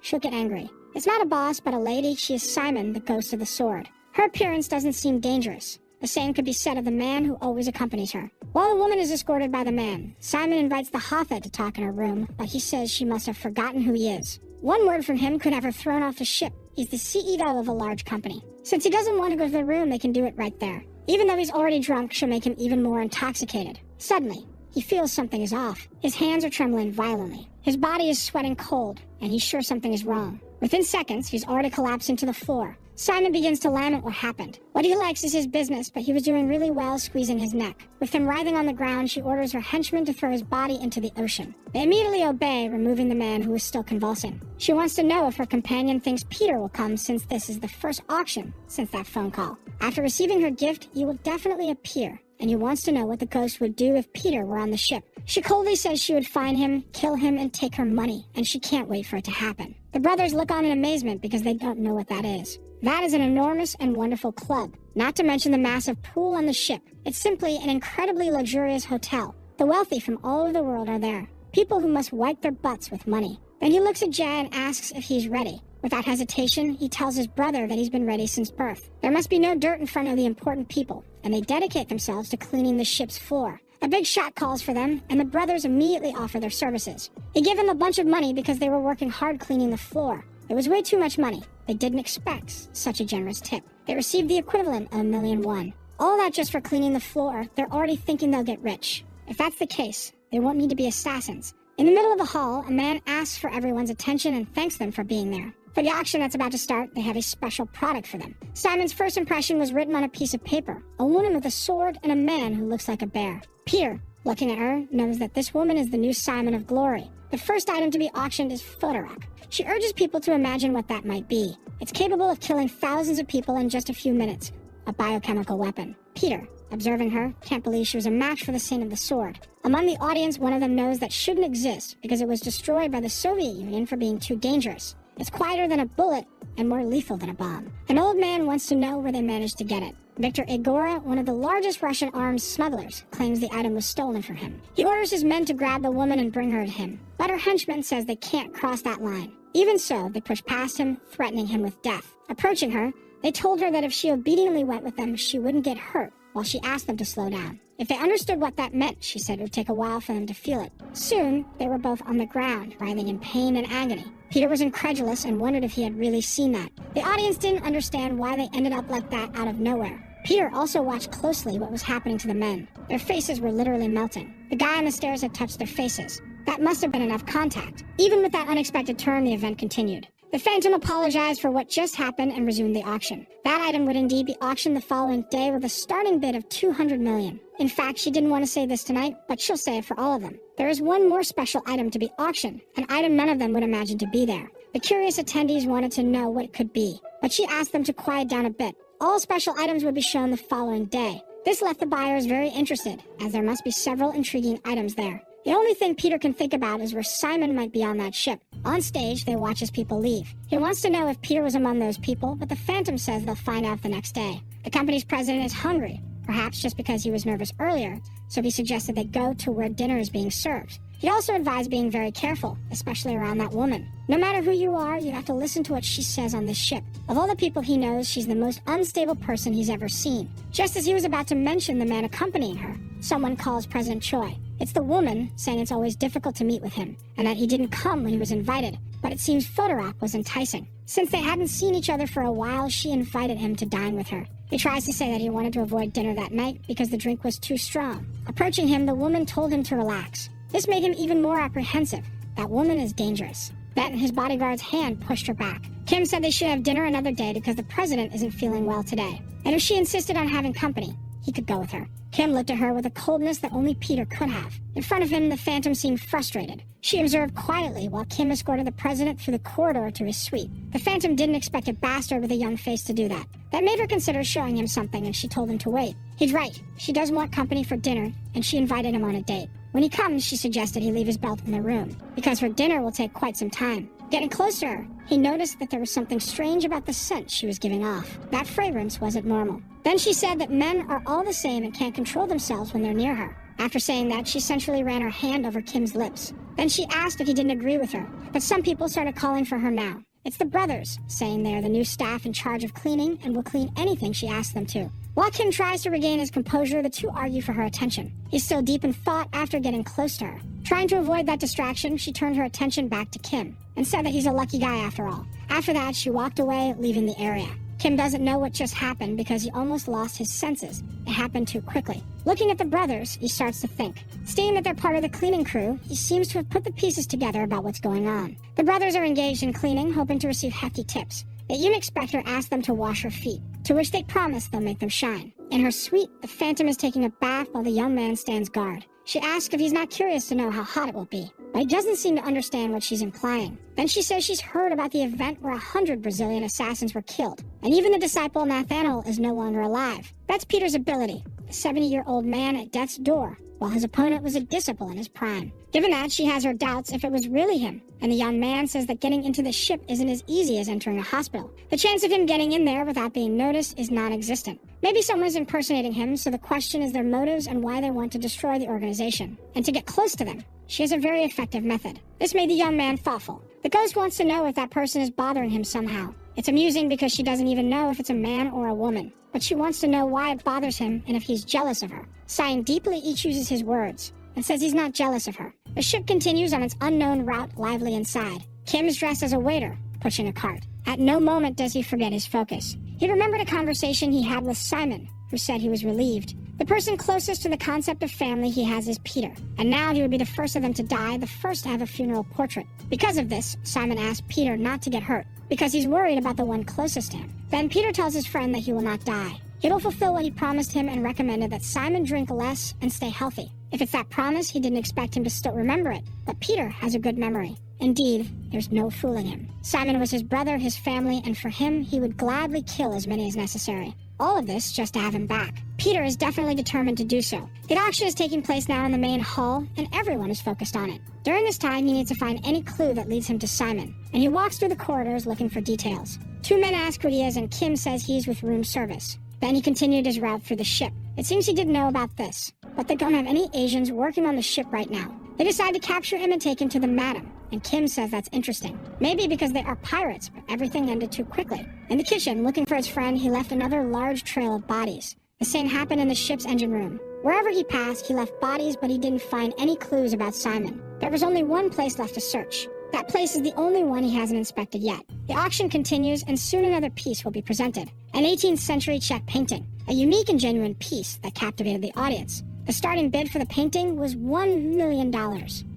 she'll get angry. It's not a boss, but a lady. She is Simon, the ghost of the sword. Her appearance doesn't seem dangerous. The same could be said of the man who always accompanies her. While the woman is escorted by the man, Simon invites the Hafed to talk in her room, but he says she must have forgotten who he is. One word from him could have her thrown off the ship. He's the CEO of a large company. Since he doesn't want to go to the room, they can do it right there. Even though he's already drunk, she'll make him even more intoxicated. Suddenly, he feels something is off. His hands are trembling violently. His body is sweating cold, and he's sure something is wrong. Within seconds, he's already collapsing to the floor. Simon begins to lament what happened. What he likes is his business, but he was doing really well squeezing his neck. With him writhing on the ground, she orders her henchmen to throw his body into the ocean. They immediately obey, removing the man who is still convulsing. She wants to know if her companion thinks Peter will come, since this is the first auction since that phone call. After receiving her gift, he will definitely appear, and he wants to know what the ghost would do if Peter were on the ship. She coldly says she would find him, kill him, and take her money, and she can't wait for it to happen. The brothers look on in amazement because they don't know what that is. That is an enormous and wonderful club, not to mention the massive pool on the ship. It's simply an incredibly luxurious hotel. The wealthy from all over the world are there, people who must wipe their butts with money. Then he looks at Jay and asks if he's ready. Without hesitation, he tells his brother that he's been ready since birth. There must be no dirt in front of the important people, and they dedicate themselves to cleaning the ship's floor. A big shot calls for them, and the brothers immediately offer their services. They give them a bunch of money because they were working hard cleaning the floor. It was way too much money. They didn't expect such a generous tip. They received the equivalent of $1,000,001. All that just for cleaning the floor. They're already thinking they'll get rich. If that's the case, they won't need to be assassins. In the middle of the hall, a man asks for everyone's attention and thanks them for being there. For the auction that's about to start, they have a special product for them. Simon's first impression was written on a piece of paper. A woman with a sword and a man who looks like a bear. Peter, looking at her, knows that this woman is the new Simon of Glory. The first item to be auctioned is Photorak. She urges people to imagine what that might be. It's capable of killing thousands of people in just a few minutes. A biochemical weapon. Peter, observing her, can't believe she was a match for the saint of the sword. Among the audience, one of them knows that shouldn't exist because it was destroyed by the Soviet Union for being too dangerous. It's quieter than a bullet and more lethal than a bomb. An old man wants to know where they managed to get it. Victor Igora, one of the largest Russian arms smugglers, claims the item was stolen from him. He orders his men to grab the woman and bring her to him. But her henchman says they can't cross that line. Even so, they push past him, threatening him with death. Approaching her, they told her that if she obediently went with them, she wouldn't get hurt, while she asked them to slow down. If they understood what that meant, she said it would take a while for them to feel it. Soon, they were both on the ground, writhing in pain and agony. Peter was incredulous and wondered if he had really seen that. The audience didn't understand why they ended up like that out of nowhere. Peter also watched closely what was happening to the men. Their faces were literally melting. The guy on the stairs had touched their faces. That must have been enough contact. Even with that unexpected turn, the event continued. The Phantom apologized for what just happened and resumed the auction. That item would indeed be auctioned the following day with a starting bid of $200 million. In fact, she didn't want to say this tonight, but she'll say it for all of them. There is one more special item to be auctioned, an item none of them would imagine to be there. The curious attendees wanted to know what it could be, but she asked them to quiet down a bit. All special items would be shown the following day. This left the buyers very interested, as there must be several intriguing items there. The only thing Peter can think about is where Simon might be on that ship. On stage, they watch as people leave. He wants to know if Peter was among those people, but the Phantom says they'll find out the next day. The company's president is hungry, perhaps just because he was nervous earlier, so he suggested they go to where dinner is being served. He also advised being very careful, especially around that woman. No matter who you are, you have to listen to what she says on this ship. Of all the people he knows, she's the most unstable person he's ever seen. Just as he was about to mention the man accompanying her, someone calls President Choi. It's the woman, saying it's always difficult to meet with him, and that he didn't come when he was invited, but it seems Photorock was enticing. Since they hadn't seen each other for a while, she invited him to dine with her. He tries to say that he wanted to avoid dinner that night because the drink was too strong. Approaching him, the woman told him to relax. This made him even more apprehensive. That woman is dangerous. Then his bodyguard's hand pushed her back. Kim said they should have dinner another day because the president isn't feeling well today. And if she insisted on having company, he could go with her. Kim looked at her with a coldness that only Peter could have. In front of him, the Phantom seemed frustrated. She observed quietly while Kim escorted the president through the corridor to his suite. The Phantom didn't expect a bastard with a young face to do that. That made her consider showing him something, and she told him to wait. He's right. She does want company for dinner, and she invited him on a date. When he comes, she suggested he leave his belt in the room, because her dinner will take quite some time. Getting close to her, he noticed that there was something strange about the scent she was giving off. That fragrance wasn't normal. Then she said that men are all the same and can't control themselves when they're near her. After saying that, she sensually ran her hand over Kim's lips. Then she asked if he didn't agree with her, but some people started calling for her now. It's the brothers, saying they are the new staff in charge of cleaning and will clean anything she asks them to. While Kim tries to regain his composure, the two argue for her attention. He's still deep in thought after getting close to her. Trying to avoid that distraction, she turned her attention back to Kim and said that he's a lucky guy after all. After that, she walked away, leaving the area. Kim doesn't know what just happened because he almost lost his senses. It happened too quickly. Looking at the brothers, he starts to think. Seeing that they're part of the cleaning crew, he seems to have put the pieces together about what's going on. The brothers are engaged in cleaning, hoping to receive hefty tips. The eunuch Spectre asks them to wash her feet, to which they promise they'll make them shine. In her suite, the Phantom is taking a bath while the young man stands guard. She asks if he's not curious to know how hot it will be, but he doesn't seem to understand what she's implying. Then she says she's heard about the event where 100 Brazilian assassins were killed, and even the disciple Nathaniel is no longer alive. That's Peter's ability, the 70-year-old man at death's door, while his opponent was a disciple in his prime. Given that, she has her doubts if it was really him, and the young man says that getting into the ship isn't as easy as entering a hospital. The chance of him getting in there without being noticed is non-existent. Maybe someone is impersonating him, so the question is their motives and why they want to destroy the organization. And to get close to them, she has a very effective method. This made the young man thoughtful. The ghost wants to know if that person is bothering him somehow. It's amusing because she doesn't even know if it's a man or a woman, but she wants to know why it bothers him and if he's jealous of her. Sighing deeply, he chooses his words and says he's not jealous of her. The ship continues on its unknown route lively inside. Kim is dressed as a waiter, pushing a cart. At no moment does he forget his focus. He remembered a conversation he had with Simon, who said he was relieved. The person closest to the concept of family he has is Peter, and now he would be the first of them to die, the first to have a funeral portrait. Because of this, Simon asked Peter not to get hurt, because he's worried about the one closest to him. Then Peter tells his friend that he will not die. He'll fulfill what he promised him and recommended that Simon drink less and stay healthy. If it's that promise, he didn't expect him to still remember it, but Peter has a good memory. Indeed, there's no fooling him. Simon was his brother, his family, and for him, he would gladly kill as many as necessary. All of this just to have him back. Peter is definitely determined to do so. The auction is taking place now in the main hall, and everyone is focused on it. During this time, he needs to find any clue that leads him to Simon, and he walks through the corridors looking for details. Two men ask who he is, and Kim says he's with room service. Then he continued his route through the ship. It seems he didn't know about this, but they don't have any Asians working on the ship right now. They decide to capture him and take him to the madam, and Kim says that's interesting. Maybe because they are pirates, but everything ended too quickly. In the kitchen, looking for his friend, he left another large trail of bodies. The same happened in the ship's engine room. Wherever he passed, he left bodies, but he didn't find any clues about Simon. There was only one place left to search. That place is the only one he hasn't inspected yet. The auction continues, and soon another piece will be presented. An 18th century Czech painting, a unique and genuine piece that captivated the audience. The starting bid for the painting was $1 million.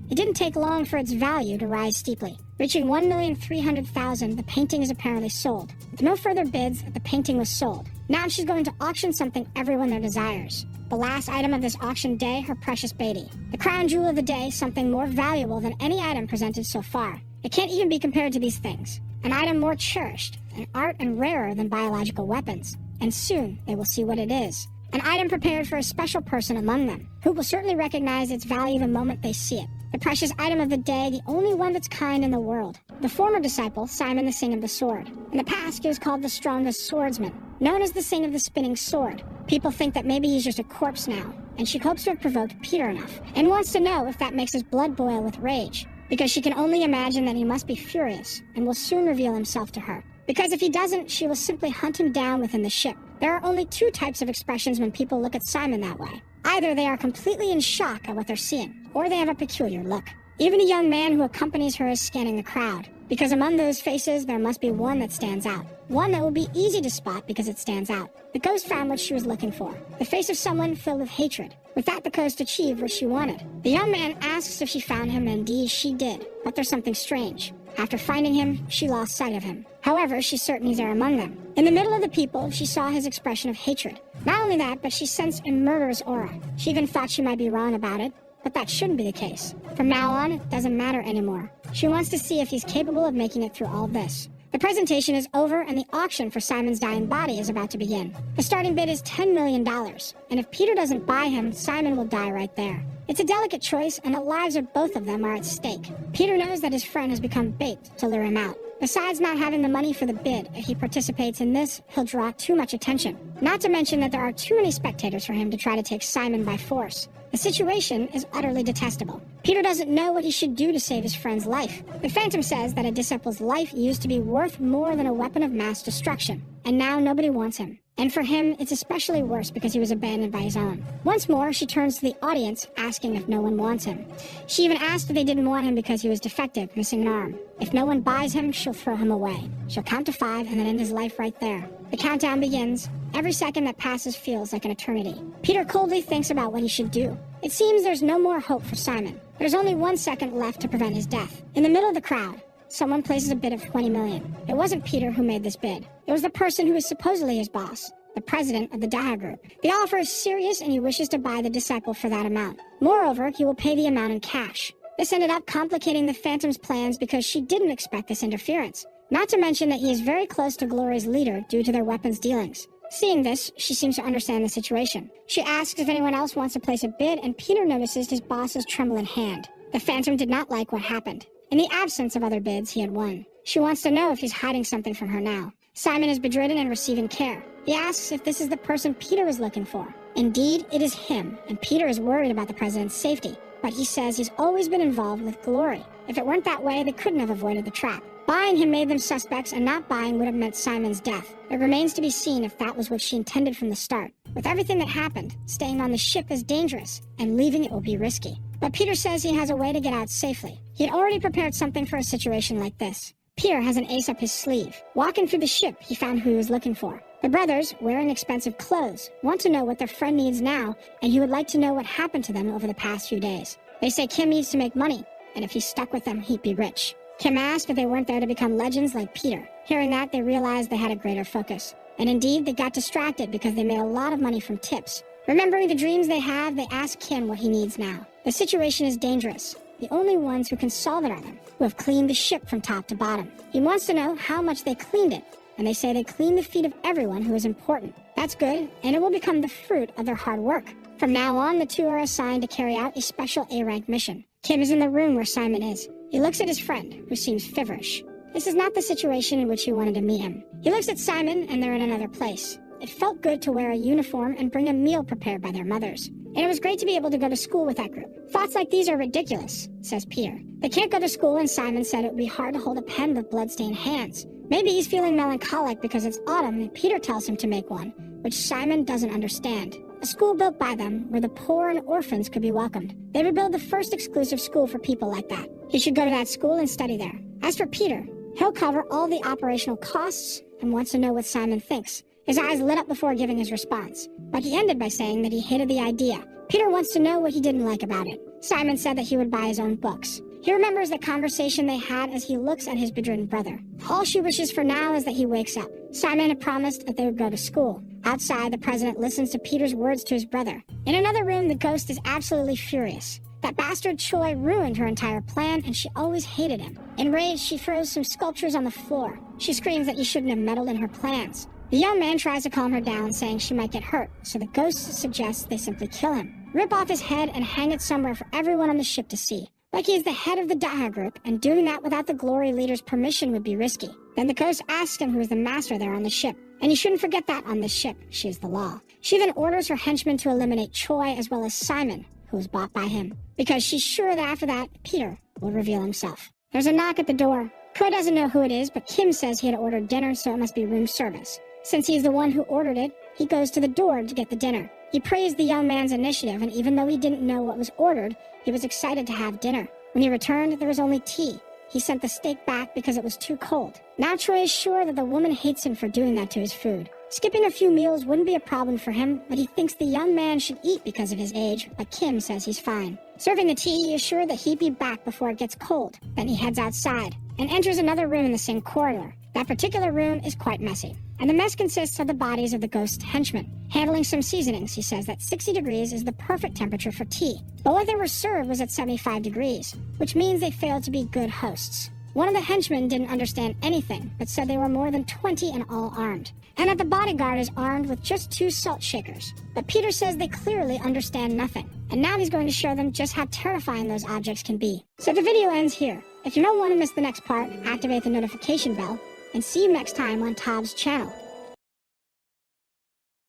It didn't take long for its value to rise steeply. Reaching 1,300,000, the painting is apparently sold. With no further bids, the painting was sold. Now she's going to auction something everyone their desires. The last item of this auction day, her precious baby. The crown jewel of the day, something more valuable than any item presented so far. It can't even be compared to these things. An item more cherished, an art and rarer than biological weapons. And soon they will see what it is. An item prepared for a special person among them, who will certainly recognize its value the moment they see it. The precious item of the day, the only one of its kind in the world. The former disciple, Simon the Sing of the Sword. In the past, he was called the strongest swordsman, known as the Sing of the Spinning Sword. People think that maybe he's just a corpse now, and she hopes to have provoked Peter enough, and wants to know if that makes his blood boil with rage, because she can only imagine that he must be furious, and will soon reveal himself to her. Because if he doesn't, she will simply hunt him down within the ship. There are only two types of expressions when people look at Simon that way. Either they are completely in shock at what they're seeing, or they have a peculiar look. Even a young man who accompanies her is scanning the crowd, because among those faces there must be one that stands out. One that will be easy to spot because it stands out. The ghost found what she was looking for. The face of someone filled with hatred. With that, the ghost achieved what she wanted. The young man asks if she found him, and indeed she did. But there's something strange. After finding him, she lost sight of him. However, she's certain he's there among them. In the middle of the people, she saw his expression of hatred. Not only that, but she sensed a murderous aura. She even thought she might be wrong about it, but that shouldn't be the case. From now on, it doesn't matter anymore. She wants to see if he's capable of making it through all this. The presentation is over, and the auction for Simon's dying body is about to begin. The starting bid is $10 million, and if Peter doesn't buy him, Simon will die right there. It's a delicate choice, and the lives of both of them are at stake. Peter knows that his friend has become bait to lure him out. Besides not having the money for the bid, if he participates in this, he'll draw too much attention. Not to mention that there are too many spectators for him to try to take Simon by force. The situation is utterly detestable. Peter doesn't know what he should do to save his friend's life. The Phantom says that a disciple's life used to be worth more than a weapon of mass destruction, and now nobody wants him. And for him, it's especially worse because he was abandoned by his own. Once more, she turns to the audience, asking if no one wants him. She even asked if they didn't want him because he was defective, missing an arm. If no one buys him, she'll throw him away. She'll count to 5 and then end his life right there. The countdown begins. Every second that passes feels like an eternity. Peter coldly thinks about what he should do. It seems there's no more hope for Simon. There's only 1 second left to prevent his death. In the middle of the crowd, someone places a bid of $20 million. It wasn't Peter who made this bid. It was the person who is supposedly his boss, the president of the Daha Group. The offer is serious, and he wishes to buy the disciple for that amount. Moreover, he will pay the amount in cash. This ended up complicating the Phantom's plans because she didn't expect this interference. Not to mention that he is very close to Glory's leader due to their weapons dealings. Seeing this, she seems to understand the situation. She asks if anyone else wants to place a bid, and Peter notices his boss's trembling hand. The Phantom did not like what happened. In the absence of other bids, he had won. She wants to know if he's hiding something from her now. Simon is bedridden and receiving care. He asks if this is the person Peter was looking for. Indeed, it is him, and Peter is worried about the president's safety. But he says he's always been involved with Glory. If it weren't that way, they couldn't have avoided the trap. Buying him made them suspects, and not buying would have meant Simon's death. It remains to be seen if that was what she intended from the start. With everything that happened, staying on the ship is dangerous, and leaving it will be risky. But Peter says he has a way to get out safely. He had already prepared something for a situation like this. Peter has an ace up his sleeve. Walking through the ship, he found who he was looking for. The brothers, wearing expensive clothes, want to know what their friend needs now, and he would like to know what happened to them over the past few days. They say Kim needs to make money, and if he stuck with them, he'd be rich. Kim asked if they weren't there to become legends like Peter. Hearing that, they realized they had a greater focus. And indeed, they got distracted because they made a lot of money from tips. Remembering the dreams they have, they ask Kim what he needs now. The situation is dangerous. The only ones who can solve it are them, who have cleaned the ship from top to bottom. He wants to know how much they cleaned it, and they say they cleaned the feet of everyone who is important. That's good, and it will become the fruit of their hard work. From now on, the two are assigned to carry out a special A-rank mission. Kim is in the room where Simon is. He looks at his friend, who seems feverish. This is not the situation in which he wanted to meet him. He looks at Simon, and they're in another place. It felt good to wear a uniform and bring a meal prepared by their mothers. And it was great to be able to go to school with that group. Thoughts like these are ridiculous, says Peter. They can't go to school, and Simon said it would be hard to hold a pen with blood-stained hands. Maybe he's feeling melancholic because it's autumn and Peter tells him to make one, which Simon doesn't understand. A school built by them where the poor and orphans could be welcomed. They would build the first exclusive school for people like that. He should go to that school and study there. As for Peter, he'll cover all the operational costs and wants to know what Simon thinks. His eyes lit up before giving his response, but he ended by saying that he hated the idea. Peter wants to know what he didn't like about it. Simon said that he would buy his own books. He remembers the conversation they had as he looks at his bedridden brother. All she wishes for now is that he wakes up. Simon had promised that they would go to school. Outside, the president listens to Peter's words to his brother. In another room, the ghost is absolutely furious. That bastard Choi ruined her entire plan, and she always hated him. Enraged, she throws some sculptures on the floor. She screams that he shouldn't have meddled in her plans. The young man tries to calm her down, saying she might get hurt, so the ghost suggests they simply kill him. Rip off his head and hang it somewhere for everyone on the ship to see. Like he is the head of the Daha group, and doing that without the Glory Leader's permission would be risky. Then the ghost asks him who is the master there on the ship. And you shouldn't forget that on this ship, she is the law. She then orders her henchmen to eliminate Choi as well as Simon, who was bought by him, because she's sure that after that, Peter will reveal himself. There's a knock at the door. Ko doesn't know who it is, but Kim says he had ordered dinner, so it must be room service. Since he's the one who ordered it, he goes to the door to get the dinner. He praised the young man's initiative, and even though he didn't know what was ordered, he was excited to have dinner. When he returned, there was only tea. He sent the steak back because it was too cold. Now Choi is sure that the woman hates him for doing that to his food. Skipping a few meals wouldn't be a problem for him, but he thinks the young man should eat because of his age, but Kim says he's fine. Serving the tea, he is sure that he'd be back before it gets cold. Then he heads outside and enters another room in the same corridor. That particular room is quite messy, and the mess consists of the bodies of the ghost's henchmen. Handling some seasonings, he says that 60 degrees is the perfect temperature for tea. But what they were served was at 75 degrees, which means they failed to be good hosts. One of the henchmen didn't understand anything, but said they were more than 20 and all armed. And that the bodyguard is armed with just 2 salt shakers. But Peter says they clearly understand nothing. And now he's going to show them just how terrifying those objects can be. So the video ends here. If you don't want to miss the next part, activate the notification bell, and see you next time on Tob's channel.